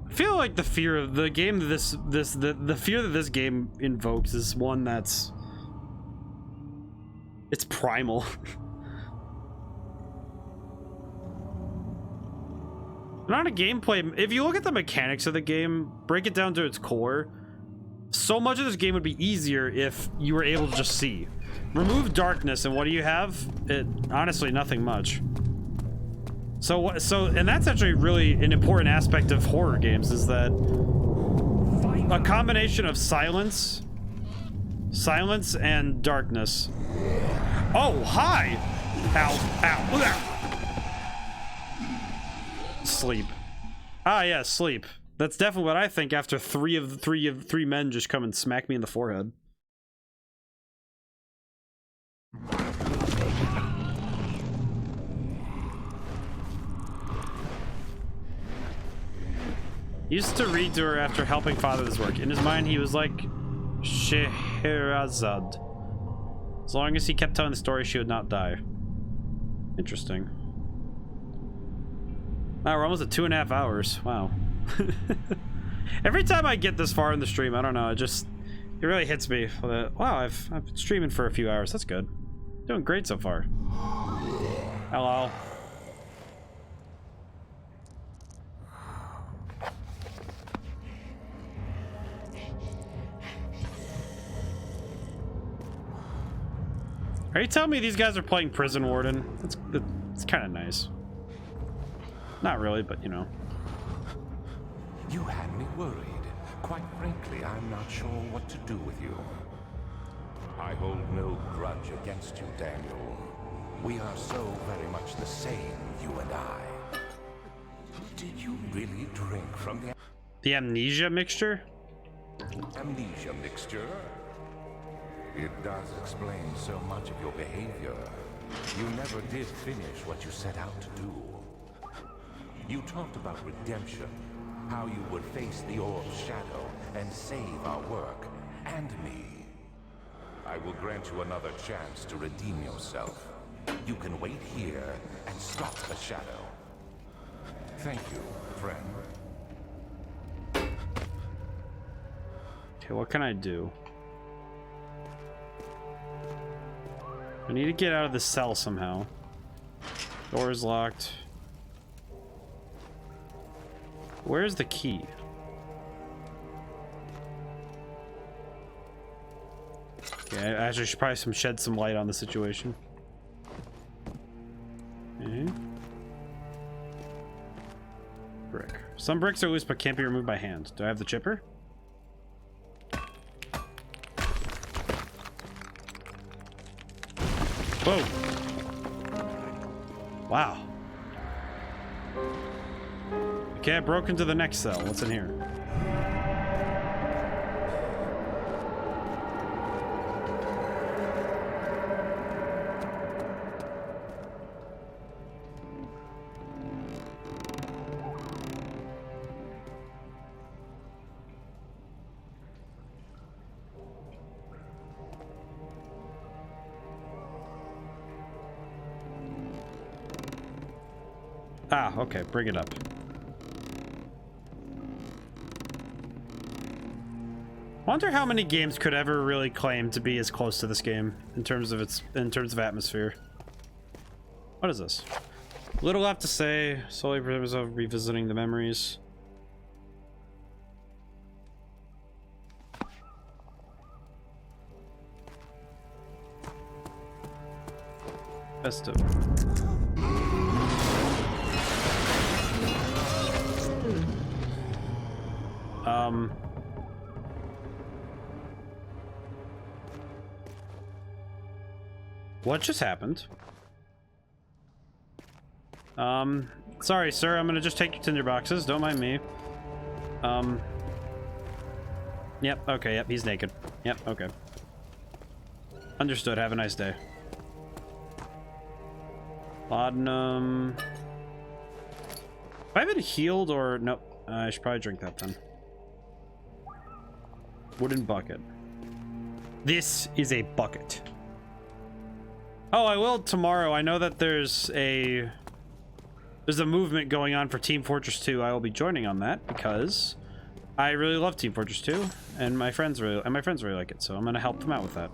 I feel like the fear of the game the fear that this game invokes is one that's it's primal. Not a gameplay. If you look at the mechanics of the game, break it down to its core, so much of this game would be easier if you were able to just see. Remove darkness and what do you have? Honestly, nothing much. And that's actually really an important aspect of horror games, is that a combination of silence and darkness. Oh, hi! Ow, ow. Sleep. Ah, yeah, sleep. That's definitely what I think after three men just come and smack me in the forehead. Used to read to her after helping father's work. In his mind, he was like Scheherazade. As long as he kept telling the story, she would not die. Interesting. Wow, we're almost at 2.5 hours. Wow. Every time I get this far in the stream, I don't know, it really hits me. Wow, I've been streaming for a few hours. That's good. Doing great so far. Hello. Are you telling me these guys are playing Prison Warden? It's kind of nice. Not really, but you know. You had me worried. Quite frankly, I'm not sure what to do with you. I hold no grudge against you, Daniel. We are so very much the same, you and I. Did you really drink from the amnesia mixture? Amnesia mixture? It does explain so much of your behavior. You never did finish what you set out to do. You talked about redemption, how you would face the orb's shadow and save our work, and me. I will grant you another chance to redeem yourself. You can wait here and stop the shadow. Thank you, friend. Okay, what can I do? I need to get out of the cell somehow. Door is locked. Where's the key? Okay, I actually should probably shed some light on the situation. Okay. Brick. Some bricks are loose but can't be removed by hand. Do I have the chipper? Whoa. Wow. Okay, I broke into the next cell. What's in here? Ah, okay, bring it up. Wonder how many games could ever really claim to be as close to this game in terms of atmosphere. What is this? Little left to say, solely purpose of revisiting the memories. Festive. What just happened? Sorry, sir. I'm gonna just take your tinder boxes. Don't mind me. Yep. Okay. Yep. He's naked. Yep. Okay. Understood. Have a nice day. Laudanum. Have I been healed or no? I should probably drink that then. Wooden bucket. This is a bucket. Oh, I will tomorrow. I know that there's a movement going on for Team Fortress 2. I will be joining on that because I really love Team Fortress 2 and my friends really like it. So I'm going to help them out with that.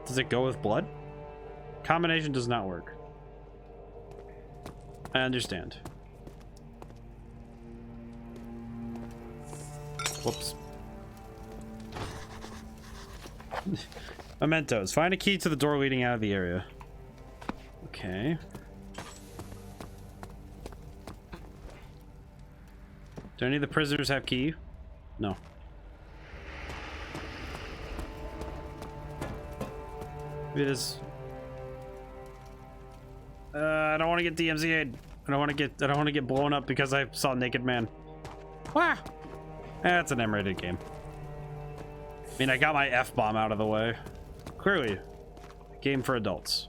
Does it go with blood? Combination does not work. I understand. Whoops. Mementos. Find a key to the door leading out of the area. Okay. Do any of the prisoners have key? No. Maybe this. I don't want to get DMZA'd. I don't want to get blown up because I saw Naked Man. Wah! That's an M-rated game. I mean, I got my F-bomb out of the way. Clearly, a game for adults.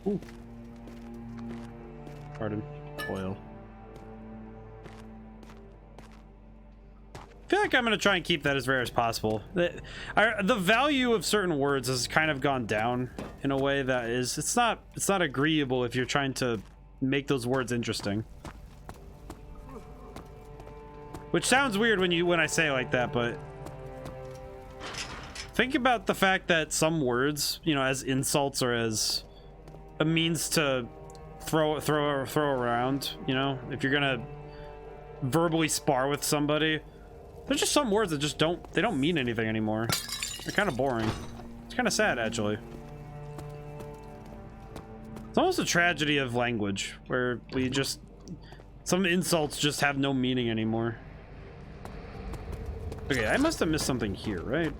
Ooh. Pardon. Oil. I feel like I'm going to try and keep that as rare as possible. The value of certain words has kind of gone down in a way that is, it's not agreeable if you're trying to make those words interesting. Which sounds weird when I say it like that, but think about the fact that some words, you know, as insults or as a means to throw around, you know, if you're gonna verbally spar with somebody, there's just some words that just don't mean anything anymore. They're kind of boring. It's kind of sad, actually. It's almost a tragedy of language where some insults just have no meaning anymore. Okay, I must have missed something here, right?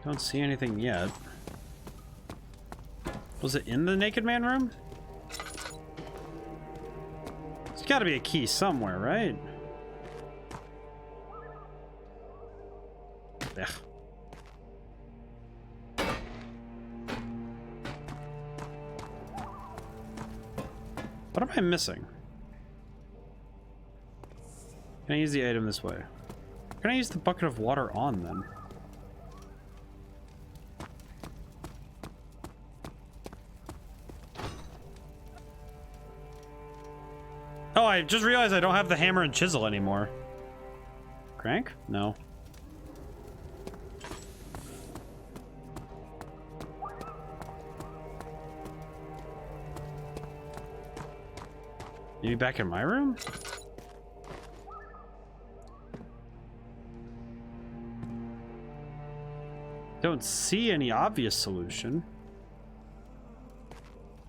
Don't see anything yet. Was it in the Naked Man room? There's got to be a key somewhere, right? Ugh. What am I missing? Can I use the item this way? Can I use the bucket of water on then? Oh, I just realized I don't have the hammer and chisel anymore. Crank? No. Maybe back in my room? Don't see any obvious solution.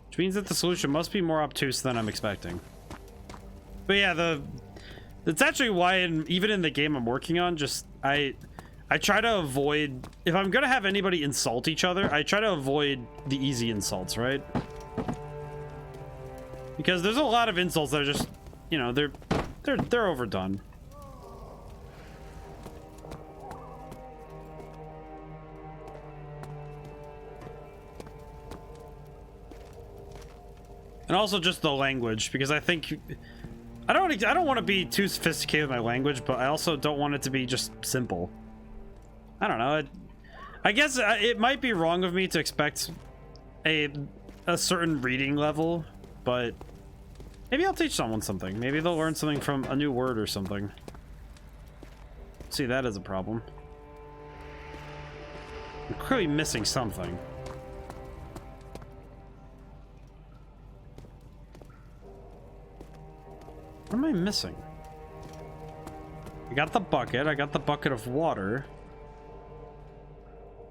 Which means that the solution must be more obtuse than I'm expecting. But yeah, that's actually why even in the game I'm working on, just I try to avoid, if I'm gonna have anybody insult each other, I try to avoid the easy insults, right? Because there's a lot of insults that are just, you know, they're overdone. And also just the language, because I think I don't want to be too sophisticated with my language, but I also don't want it to be just simple. I don't know. I guess it might be wrong of me to expect a certain reading level, but maybe I'll teach someone something. Maybe they'll learn something from a new word or something. See, that is a problem. I'm clearly missing something. What am I missing? I got the bucket. I got the bucket of water.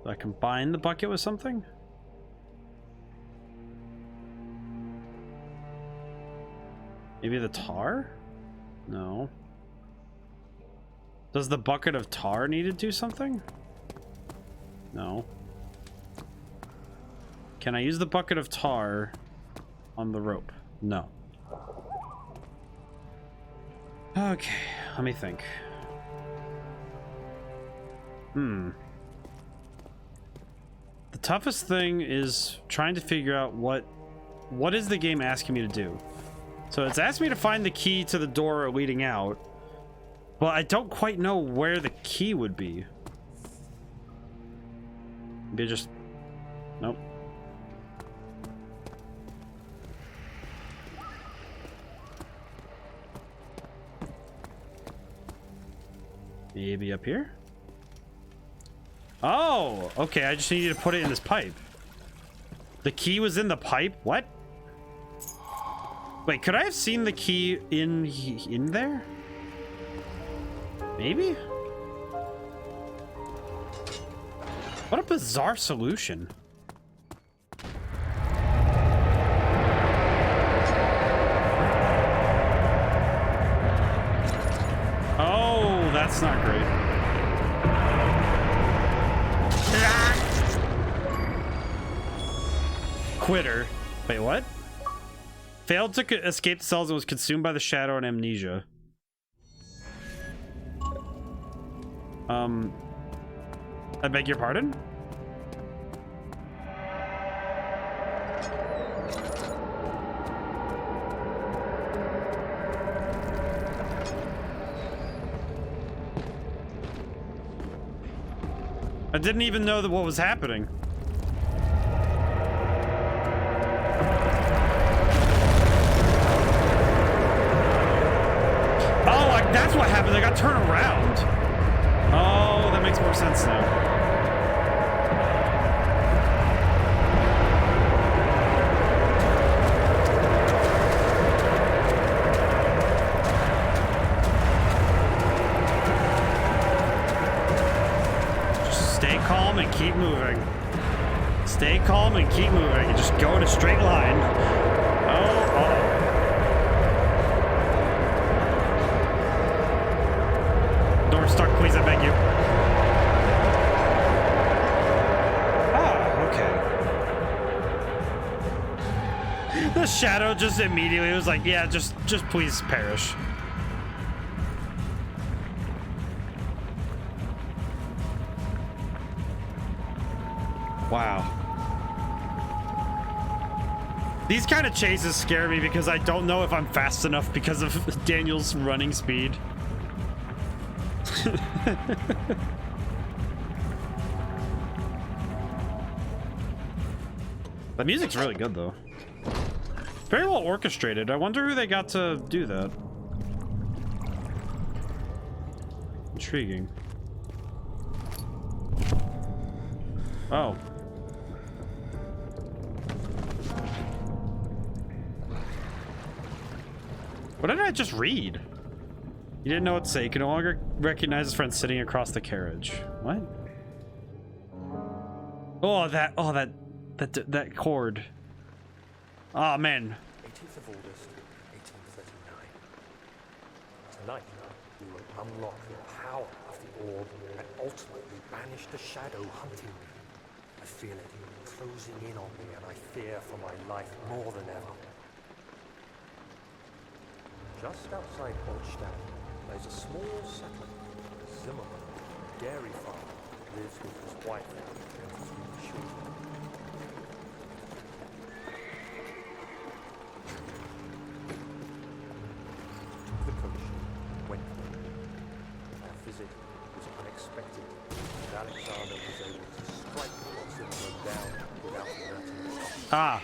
Do I combine the bucket with something? Maybe the tar? No. Does the bucket of tar need to do something? No. Can I use the bucket of tar on the rope? No. Okay, let me think. The toughest thing is trying to figure out what is the game asking me to do. So it's asked me to find the key to the door leading out, but I don't quite know where the key would be. Maybe just... Nope. Maybe up here? Oh, okay, I just needed to put it in this pipe. The key was in the pipe? What? Wait, could I have seen the key in there? Maybe? What a bizarre solution. Oh, that's not great. Quitter. Wait, what? Failed to escape the cells and was consumed by the shadow and amnesia. I beg your pardon? I didn't even know what was happening. That's what happened. I got turned around. Oh, that makes more sense now. Just stay calm and keep moving. Stay calm and keep moving. And just go in a straight line. Oh. Door stuck, please, I beg you. Oh, okay. The shadow just immediately was like, yeah, just please perish. Wow. These kind of chases scare me because I don't know if I'm fast enough because of Daniel's running speed. The music's really good, though. Very well orchestrated. I wonder who they got to do that. Intriguing. Oh. What did I just read? He didn't know what to say. He could no longer recognize his friend sitting across the carriage. What? Oh, that chord. Oh, man. 18th of August, 1839. Tonight, we will unlock the power of the orb and ultimately banish the shadow hunting me. I feel it closing in on me, and I fear for my life more than ever. Just outside Holstein, there's a small settlement. Zimmerman, a dairy farmer, lives with his wife and his 3 children. The coach went there. Our visit was unexpected, and Alexander was able to strike Zimmerman down without alerting us. Ah.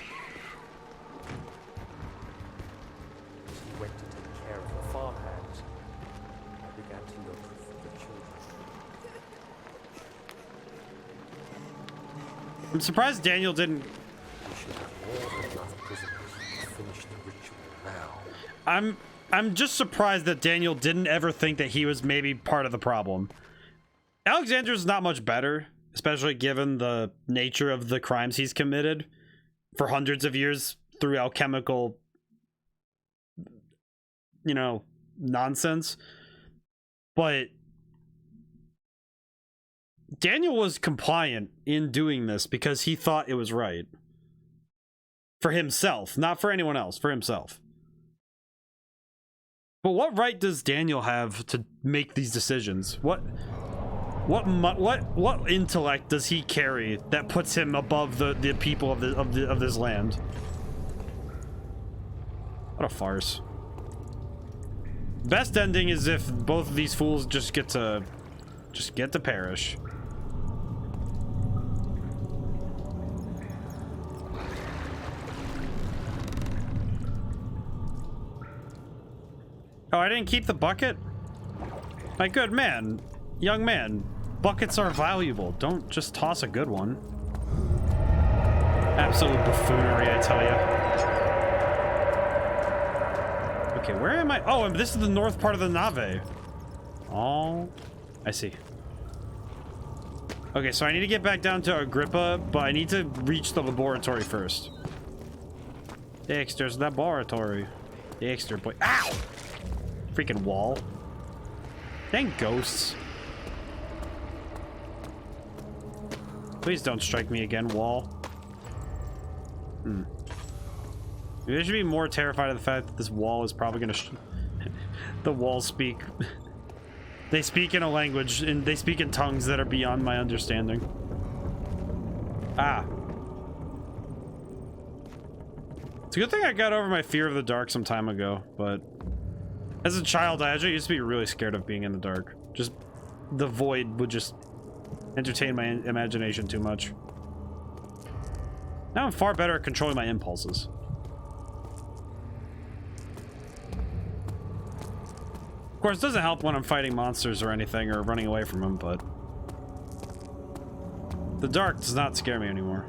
As he went to take care of the farmhands, I began to look for the children. I'm surprised Daniel didn't... We should have more than enough prisoners to finish the ritual now. I'm just surprised that Daniel didn't ever think that he was maybe part of the problem. Alexander's not much better, especially given the nature of the crimes he's committed for hundreds of years through alchemical, you know, nonsense. But Daniel was compliant in doing this because he thought it was right. For himself, not for anyone else, for himself. But what right does Daniel have to make these decisions? What intellect does he carry that puts him above the people of this land? What a farce. Best ending is if both of these fools just get to perish. Oh, I didn't keep the bucket? My good man, young man, buckets are valuable. Don't just toss a good one. Absolute buffoonery, I tell you. Okay, where am I? Oh, and this is the north part of the Nave. Oh, I see. Okay, so I need to get back down to Agrippa, but I need to reach the laboratory first. Dexter's laboratory. Dexter, boy. Ow! Freaking wall. Dang ghosts. Please don't strike me again, wall. Maybe I should be more terrified of the fact that this wall is probably gonna the walls speak. They speak in a language, and they speak in tongues that are beyond my understanding. Ah. It's a good thing I got over my fear of the dark some time ago, but as a child, I actually used to be really scared of being in the dark. Just the void would just entertain my imagination too much. Now I'm far better at controlling my impulses. Of course, it doesn't help when I'm fighting monsters or anything, or running away from them, but the dark does not scare me anymore.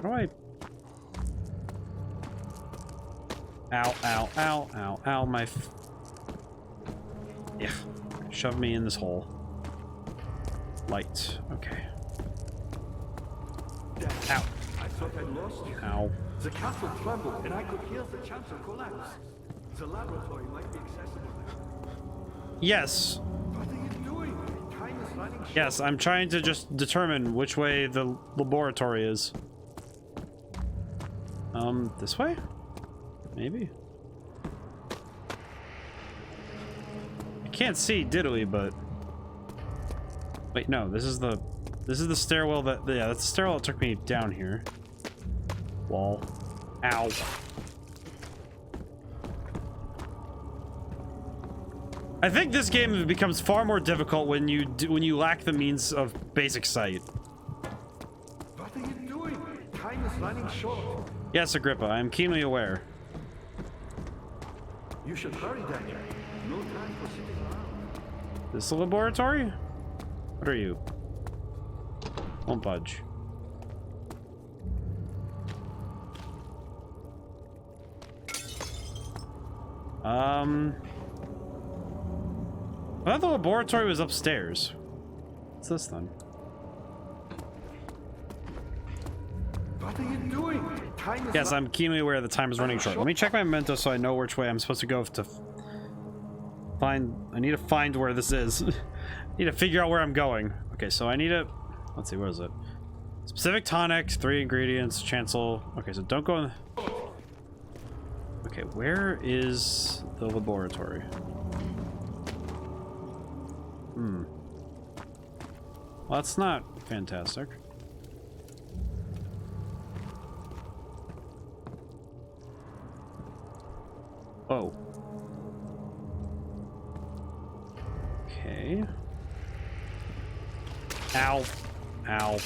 How do I... Ow, ow, ow, ow, ow, my... Yeah. Shove me in this hole. Light. Okay. Ow. I thought I lost you. Ow. The castle trembled, and I could hear the chance of collapse. The laboratory might be accessible. Yes. What are you doing? Time is running short. Yes, I'm trying to just determine which way the laboratory is. This way? Maybe? I can't see diddly, but... Wait, no, this is the stairwell that... Yeah, that's the stairwell that took me down here. Wall. Ow. I think this game becomes far more difficult when you lack the means of basic sight. What are you doing? Time is running short. Yes, Agrippa, I am keenly aware. You should hurry, Daniel. No time for sitting around. This the laboratory? What are you? Won't budge. I thought the laboratory was upstairs. What's this then? What are you doing? Time is Yes, I'm keenly aware the time is running short. Let me check my memento so I know which way I'm supposed to go to find... I need to find where this is. I need to figure out where I'm going. Okay, so I need to... Let's see, what is it? Specific tonic, 3 ingredients, chancel... Okay, so don't go in... Okay, where is the laboratory? Well, that's not fantastic. Oh. Okay. Ow. Ow.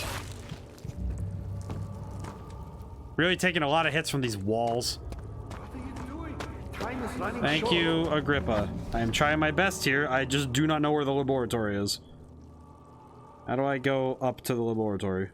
Really taking a lot of hits from these walls. What are you doing? Time is running Thank short. you, Agrippa. I am trying my best here. I just do not know where the laboratory is. How do I go up to the laboratory?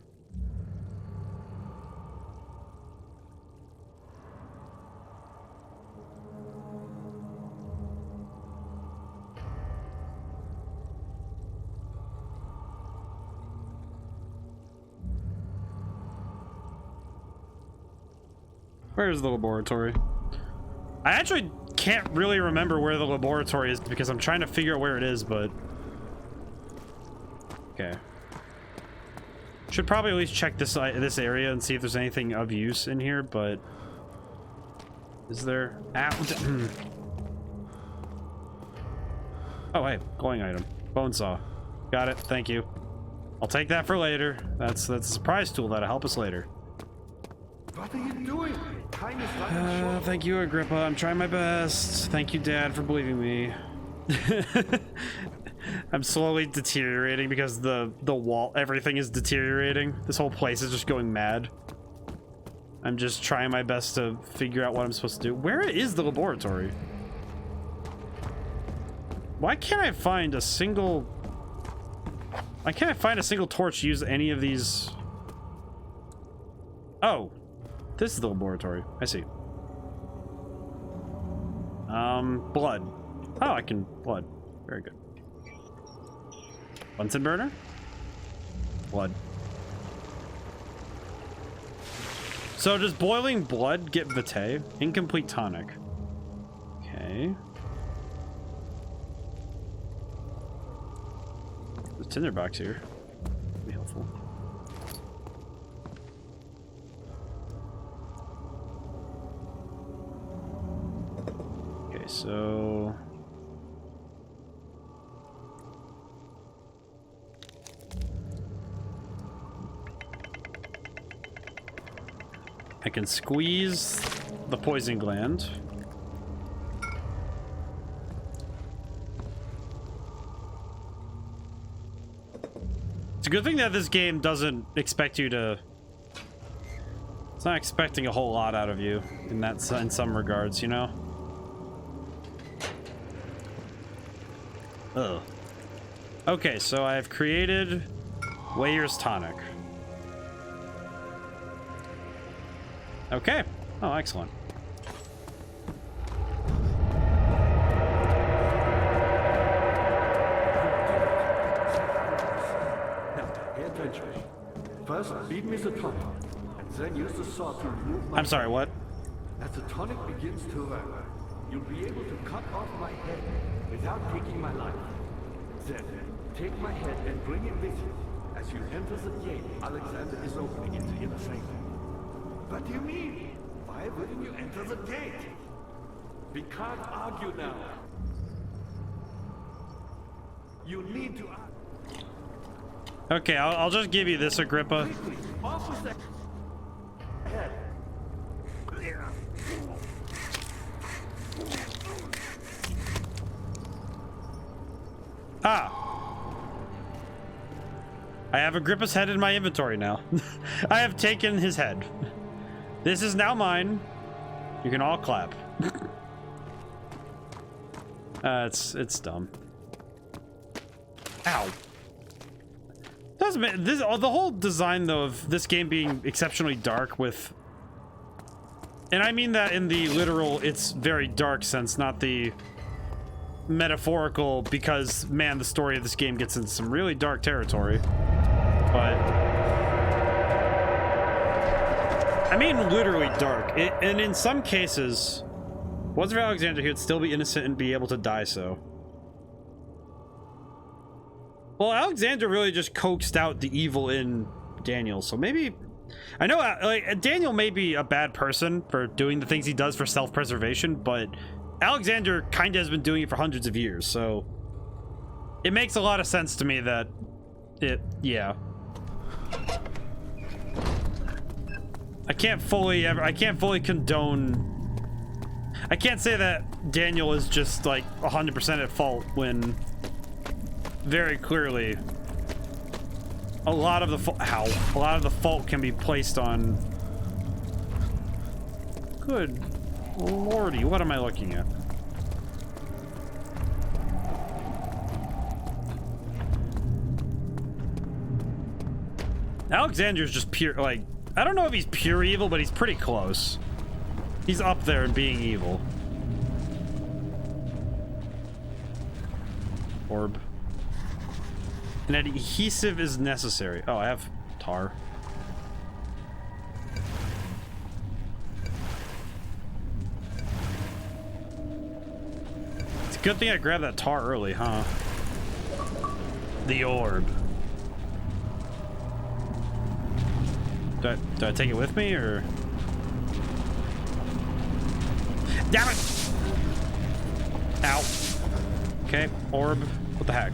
Where's the laboratory? I actually can't really remember where the laboratory is because I'm trying to figure out where it is, but... Okay. Should probably at least check this area and see if there's anything of use in here, but... Is there... Oh, hey. Glowing item. Bone saw. Got it. Thank you. I'll take that for later. That's a surprise tool that'll help us later. What are you doing? Time is running short. Thank you, Agrippa. I'm trying my best. Thank you, Dad, for believing me. I'm slowly deteriorating because the wall, everything is deteriorating. This whole place is just going mad. I'm just trying my best to figure out what I'm supposed to do. Where is the laboratory? Why can't I find a single... Why can't I find a single torch to use any of these... Oh. This is the laboratory. I see. Blood. Oh, I can blood. Very good. Bunsen burner? Blood. So does boiling blood get vitae? Incomplete tonic. Okay. There's a tinderbox here. Be helpful. Okay, so I can squeeze the poison gland. It's a good thing that this game doesn't expect you to... It's not expecting a whole lot out of you in that, in some regards, you know? Ugh. Okay, so I've created Weyer's tonic. Okay. Oh, excellent. Now, pay attention. First, beat me the tonic, and then use the saw to remove my... I'm sorry, what? As the tonic begins to work, you'll be able to cut off my head without taking my life. Then, take my head and bring it with you. As you enter the gate, Alexander is opening into the inner sanctum. What do you mean? Why wouldn't you enter the gate? We can't argue now. You need to... Okay, I'll just give you this, Agrippa. Quickly, off with that head. Ah! I have Agrippa's head in my inventory now. I have taken his head. This is now mine. You can all clap. It's dumb. Ow. Doesn't this the whole design though of this game being exceptionally dark with, and I mean that in the literal it's very dark sense, not the metaphorical, because man, the story of this game gets into some really dark territory. But I mean literally dark. And in some cases, was there Alexander, he would still be innocent and be able to die so. Well, Alexander really just coaxed out the evil in Daniel, so maybe... I know, like, Daniel may be a bad person for doing the things he does for self-preservation, but Alexander kind of has been doing it for hundreds of years, so... It makes a lot of sense to me that... yeah. I can't fully condone... I can't say that Daniel is just, like, 100% at fault when... Very clearly, a lot of the fault can be placed on. Good lordy, what am I looking at? Alexander's just pure, like, I don't know if he's pure evil, but he's pretty close. He's up there in being evil. Orb. An adhesive is necessary. Oh, I have tar. It's a good thing I grabbed that tar early, huh? The orb. Do I take it with me, or? Damn it! Ow. Okay, orb. What the heck?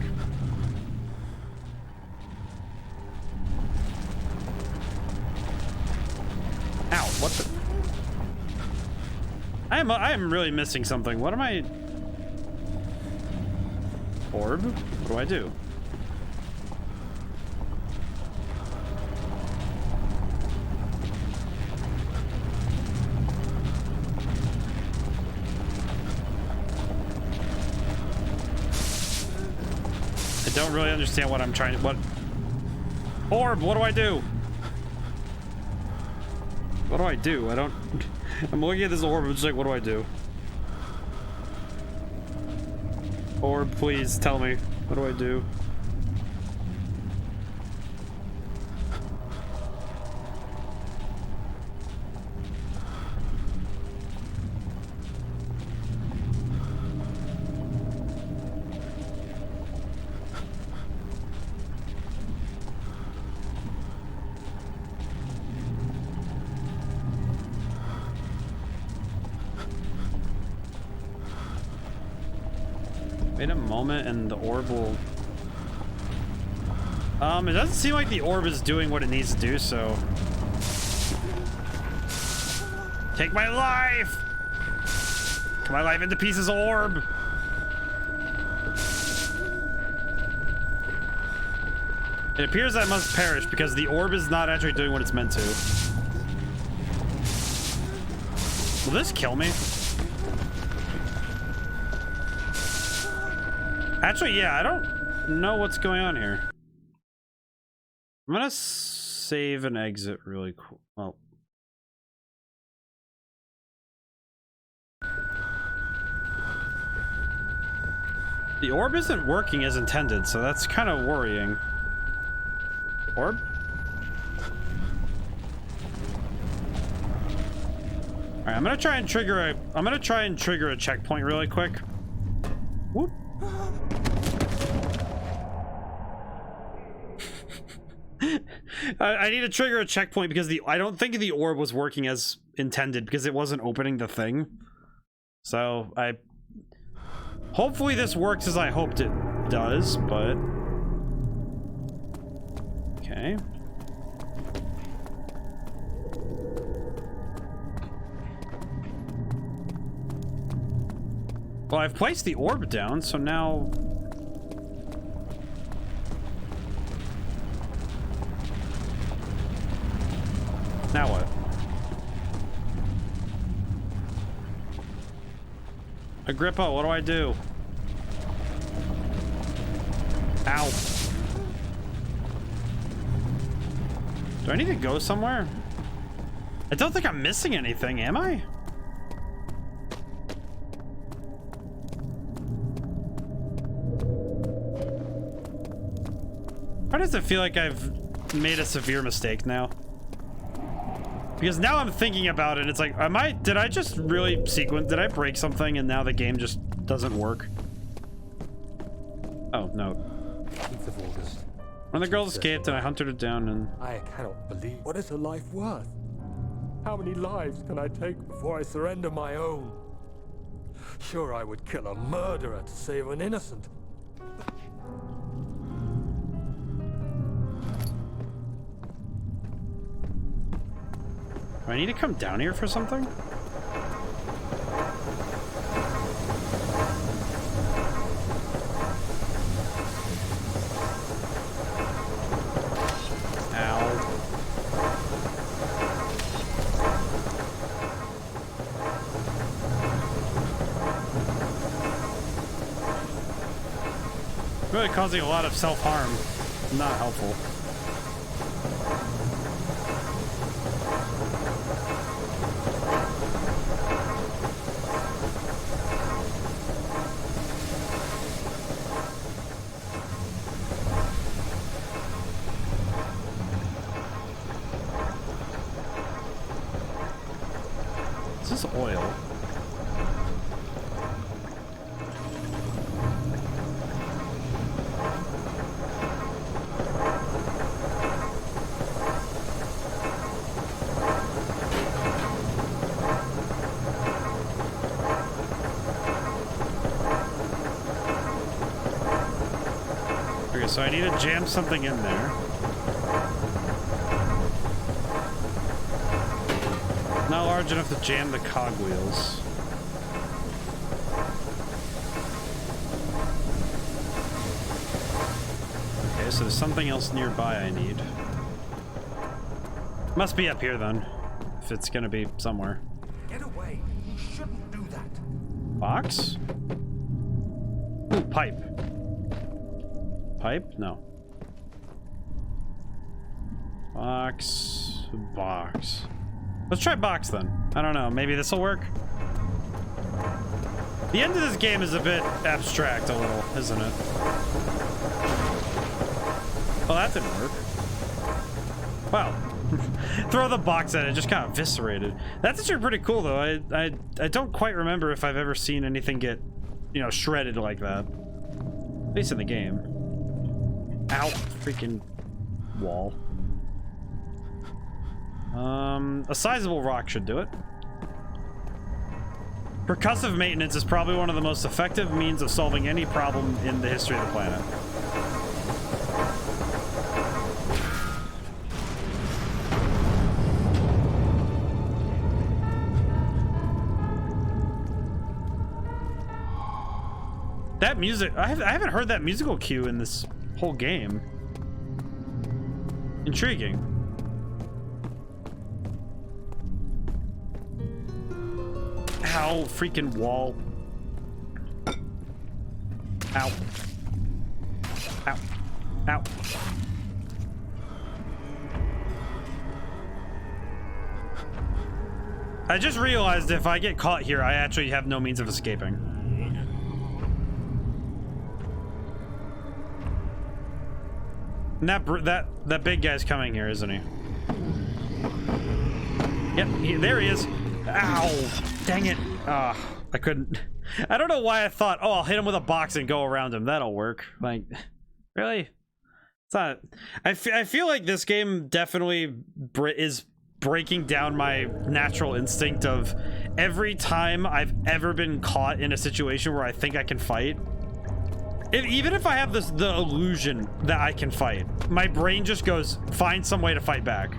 Ow, what the? I am really missing something. What am I? Orb? What do I do? I don't really understand what I'm trying to... What? Orb, what do I do? What do I do? I don't... I'm looking at this orb, I'm just like, what do I do? Orb, please, tell me. What do I do? Wait a moment and the orb will... it doesn't seem like the orb is doing what it needs to do, so... Take my life! Cut my life into pieces, orb! It appears I must perish because the orb is not actually doing what it's meant to. Will this kill me? Actually, yeah, I don't know what's going on here. I'm gonna save and exit really cool. Oh. The orb isn't working as intended, so that's kind of worrying. Orb? Alright, I'm gonna try and trigger a checkpoint really quick. Whoop. I need to trigger a checkpoint because I don't think the orb was working as intended because it wasn't opening the thing. So hopefully this works as I hoped it does, but okay. Well, I've placed the orb down, so now... Now what? Agrippa, what do I do? Ow. Do I need to go somewhere? I don't think I'm missing anything, am I? Why does it feel like I've made a severe mistake now? Because now I'm thinking about it, it's like, did I just really did I break something and now the game just doesn't work? Oh, no. 8th of August. When the girl escaped and I hunted her down and... I cannot believe. What is a life worth? How many lives can I take before I surrender my own? Sure, I would kill a murderer to save an innocent. Do I need to come down here for something? Ow. Really causing a lot of self-harm. Not helpful. This is oil. Okay, so I need to jam something in there. Not large enough to jam the cogwheels. Okay, so there's something else nearby I need. Must be up here then, if it's gonna be somewhere. Get away! You shouldn't do that! Box? Ooh, pipe. Pipe? No. Box. Box. Let's try box then. I don't know. Maybe this will work. The end of this game is a bit abstract, a little, isn't it? Well, that didn't work. Wow. Throw the box at it, just kind of eviscerated. That's actually pretty cool, though. I don't quite remember if I've ever seen anything get, you know, shredded like that. At least in the game. Ow. Freaking wall. A sizable rock should do it. Percussive maintenance is probably one of the most effective means of solving any problem in the history of the planet. That music, I haven't heard that musical cue in this whole game. Intriguing. Ow, freaking wall. Ow. Ow. Ow. I just realized if I get caught here, I actually have no means of escaping. And that big guy's coming here, isn't he? Yep, there he is. Ow! Dang it! I couldn't. I don't know why I thought, oh, I'll hit him with a box and go around him. That'll work. Like, really? It's not. I feel like this game definitely is breaking down my natural instinct of every time I've ever been caught in a situation where I think I can fight. Even if I have the illusion that I can fight, my brain just goes, find some way to fight back.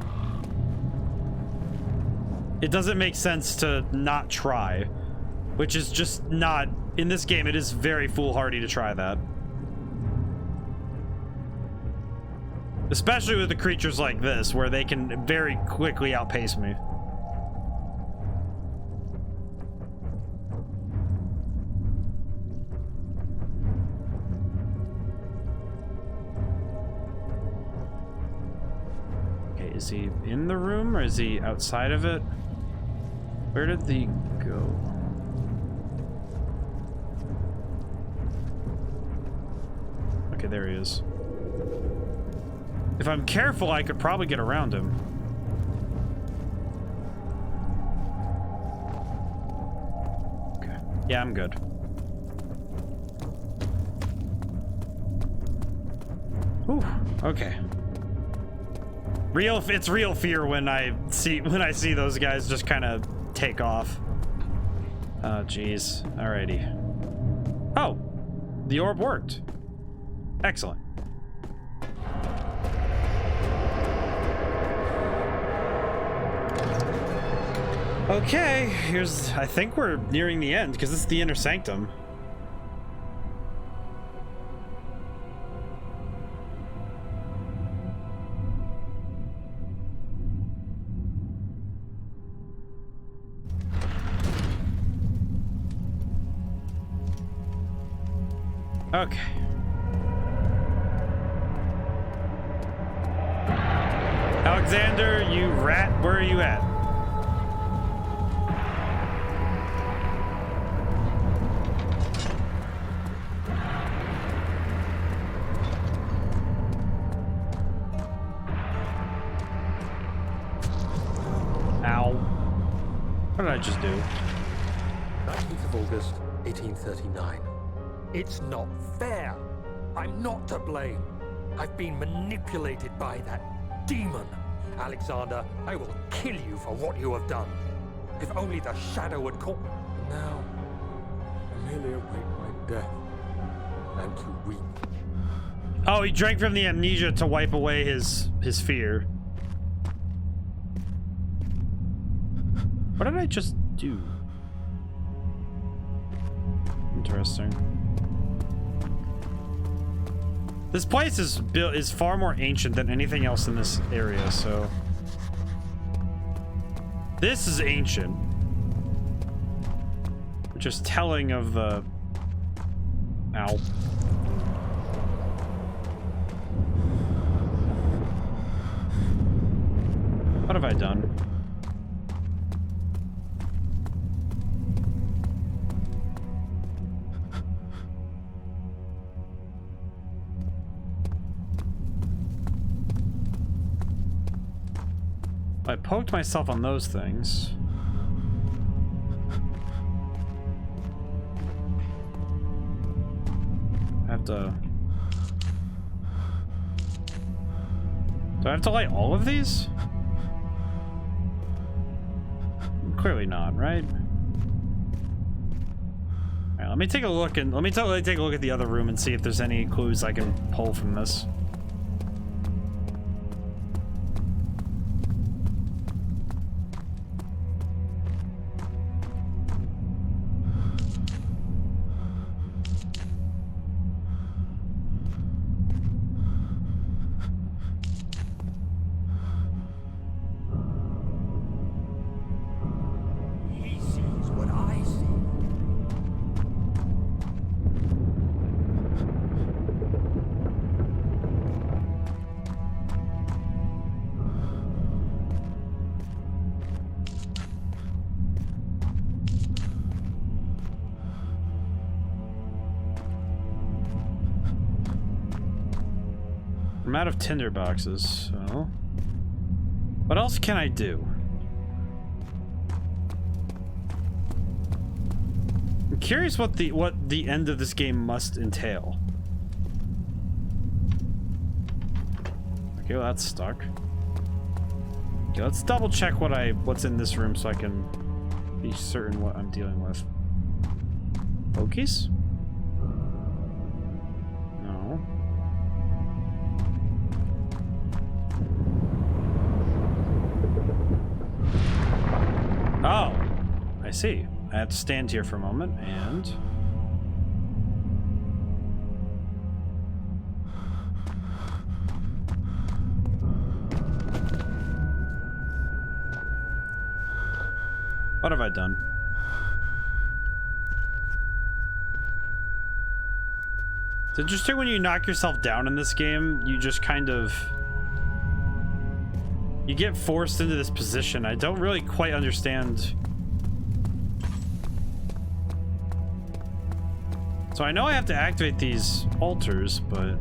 It doesn't make sense to not try, which is just not, in this game, it is very foolhardy to try that. Especially with the creatures like this, where they can very quickly outpace me. Is he in the room or is he outside of it? Where did he go? Okay, there he is. If I'm careful, I could probably get around him. Okay. Yeah, I'm good. Whew. Okay. It's real fear when I see those guys just kind of take off. Oh, jeez. Alrighty. Oh, the orb worked. Excellent. Okay, I think we're nearing the end because this is the inner sanctum. Okay. Alexander, you rat, where are you at? Ow. What did I just do? 19th of August, 1839. It's not fair. I'm not to blame. I've been manipulated by that demon. Alexander, I will kill you for what you have done. If only the shadow had caught. Now, I merely await my death. I'm too weak. Oh, he drank from the amnesia to wipe away his fear. What did I just do? Interesting. This place is far more ancient than anything else in this area, so this is ancient, which is telling of the ow. What have I done? I poked myself on those things. I have to... Do I have to light all of these? Clearly not, right? Alright, let me take a look and let me take a look at the other room and see if there's any clues I can pull from this. He sees what I see. I'm out of tinder boxes, so... What else can I do? I'm curious what the end of this game must entail. Okay, well that's stuck. Okay, let's double check what's in this room so I can be certain what I'm dealing with. Pokies? No. Oh, I see. I have to stand here for a moment and... What have I done? It's interesting when you knock yourself down in this game, you just kind of... You get forced into this position. I don't really quite understand. So I know I have to activate these altars, but...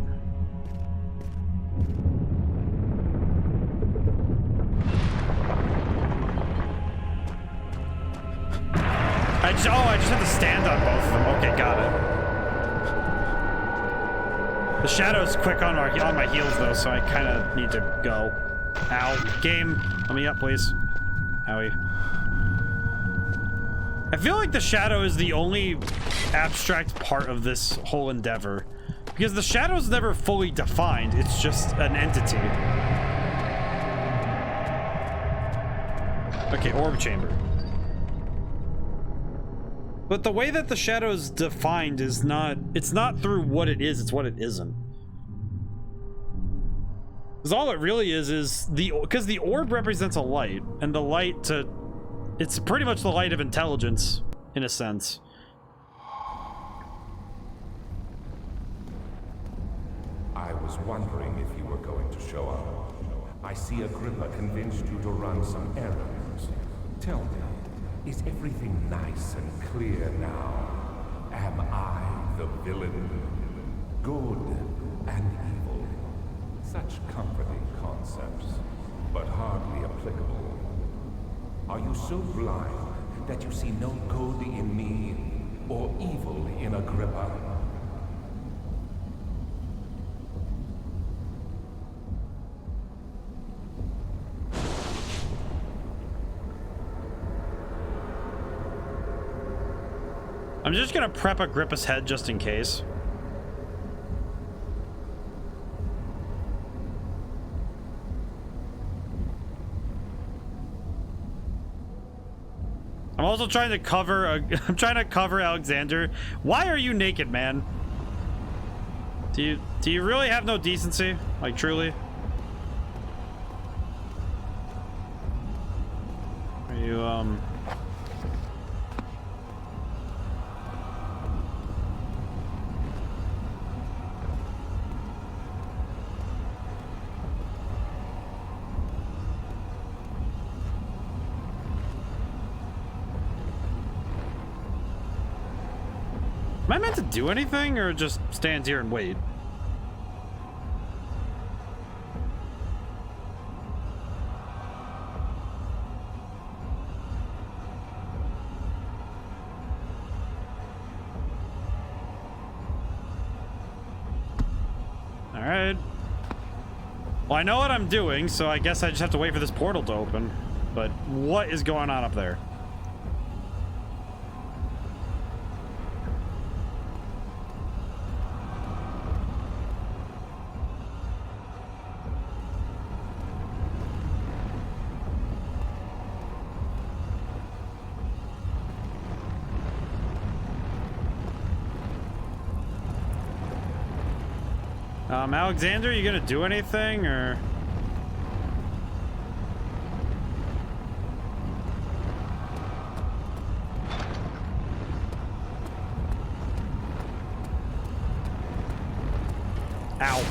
I just have to stand on both of them. Okay, got it. The shadow's quick on my heels though, so I kind of need to go. Ow. Game, let me up, please. Owie. I feel like the shadow is the only abstract part of this whole endeavor. Because the shadow's never fully defined, it's just an entity. Okay, orb chamber. But the way that the shadow is defined is not... It's not through what it is, it's what it isn't. Because all it really is the... Because the orb represents a light, and the light to... It's pretty much the light of intelligence, in a sense. I was wondering if you were going to show up. I see Agrippa convinced you to run some errands. Tell me, is everything nice and clear now? Am I the villain? Good and evil. Such comforting concepts, but hardly applicable. Are you so blind that you see no good in me or evil in Agrippa? I'm just gonna prep Agrippa's head just in case. I'm also trying to cover I'm trying to cover Alexander. Why are you naked, man? Do you really have no decency? Like, truly? Are you Am I meant to do anything or just stand here and wait? Well, I know what I'm doing, so I guess I just have to wait for this portal to open. But what is going on up there? Alexander, you gonna do anything, or? Ow.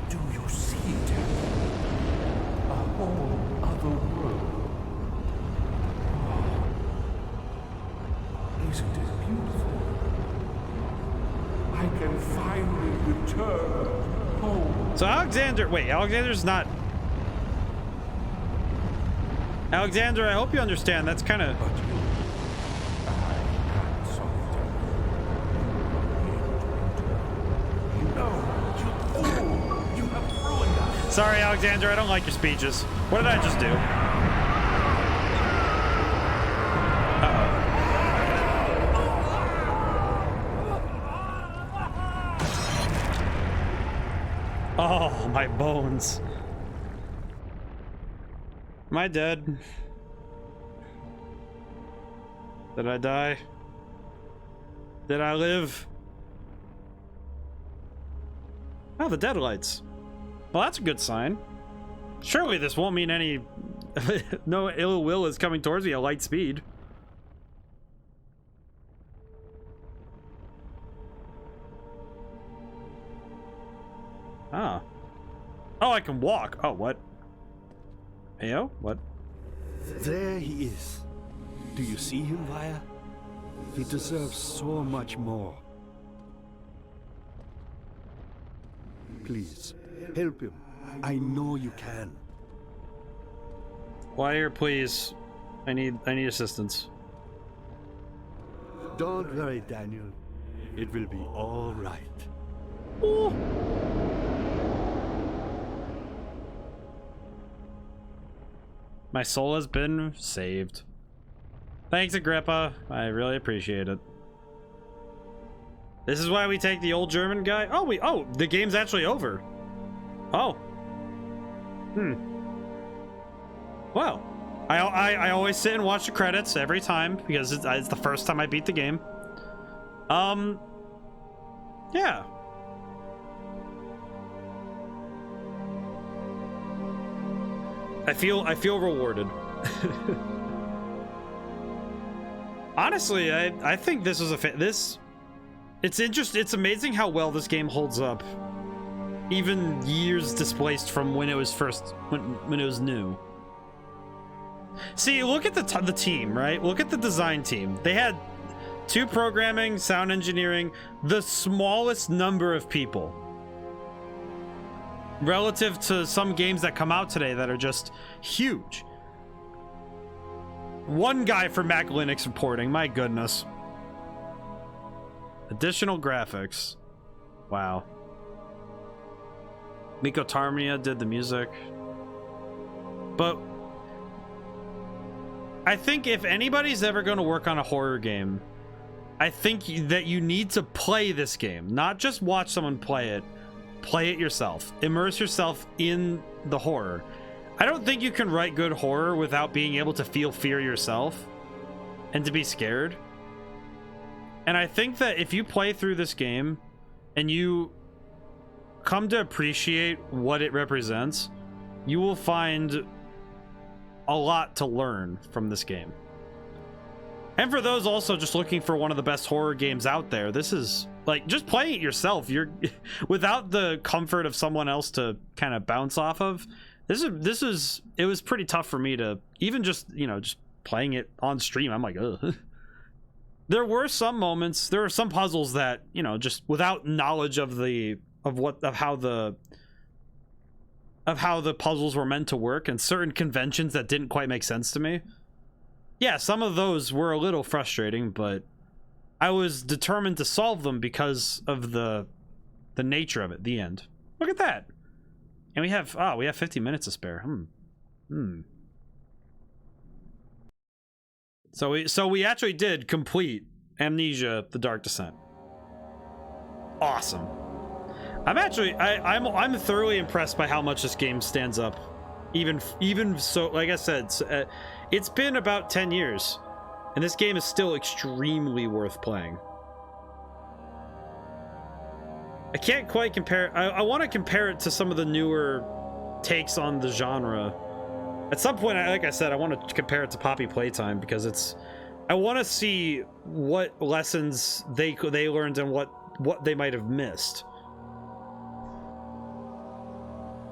Do you see it? A whole other world. Oh. Isn't it beautiful? I can finally return home. So Alexander, wait, Alexander's not... Alexander, I hope you understand, that's kind of... But you, I am solitary. No, you fool! You have ruined us. Sorry, Alexander, I don't like your speeches. What did I just do? Oh, my bones. Am I dead? Did I die? Did I live? Oh, the deadlights. Well, that's a good sign. Surely this won't mean any... no ill will is coming towards me at light speed. Ah. Oh, I can walk. Oh, what? Ayo? What? There he is. Do you see him, Vaya? He deserves so much more. Please, help him. I know you can. Wire, please. I need assistance. Don't worry, Daniel. It will be all right. Ooh. My soul has been saved. Thanks, Agrippa. I really appreciate it. This is why we take the old German guy. Oh, the game's actually over. Oh. Well, I always sit and watch the credits every time because it's the first time I beat the game. Yeah. I feel rewarded. Honestly, I think this was it's amazing how well this game holds up, even years displaced from when it was when it was new. See, look at the team, right? Look at the design team. They had 2 programming, sound engineering, the smallest number of people relative to some games that come out today that are just huge. 1 guy for Mac Linux reporting, my goodness. Additional graphics. Wow. Miko Tarmia did the music. But I think if anybody's ever going to work on a horror game, I think that you need to play this game, not just watch someone play it. Play it yourself. Immerse yourself in the horror. I don't think you can write good horror without being able to feel fear yourself and to be scared. And I think that if you play through this game and you come to appreciate what it represents, you will find a lot to learn from this game. And for those also just looking for one of the best horror games out there, this is like just playing it yourself. You're without the comfort of someone else to kind of bounce off of. It was pretty tough for me to even just playing it on stream. I'm like, ugh. There were some moments, there were some puzzles that, just without knowledge of how the puzzles were meant to work and certain conventions that didn't quite make sense to me. Yeah, some of those were a little frustrating, but I was determined to solve them because of the nature of it, the end. Look at that. And we have 50 minutes to spare. So we actually did complete Amnesia: The Dark Descent. Awesome. I'm thoroughly impressed by how much this game stands up. Even so, like I said, it's been about 10 years, and this game is still extremely worth playing. I can't quite compare. I want to compare it to some of the newer takes on the genre. At some point, like I said, I want to compare it to Poppy Playtime because I want to see what lessons they learned and what they might have missed.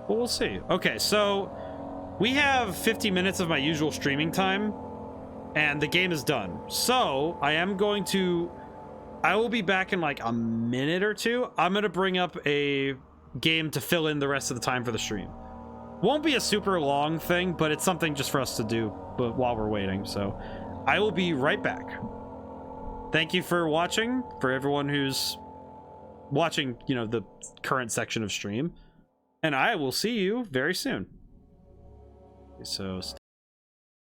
But we'll see. Okay, so we have 50 minutes of my usual streaming time, and the game is done. So I will be back in like a minute or two. I'm gonna bring up a game to fill in the rest of the time for the stream. Won't be a super long thing, but it's something just for us to do while we're waiting. So I will be right back. Thank you for watching. For everyone who's watching, you know, the current section of stream. And I will see you very soon. So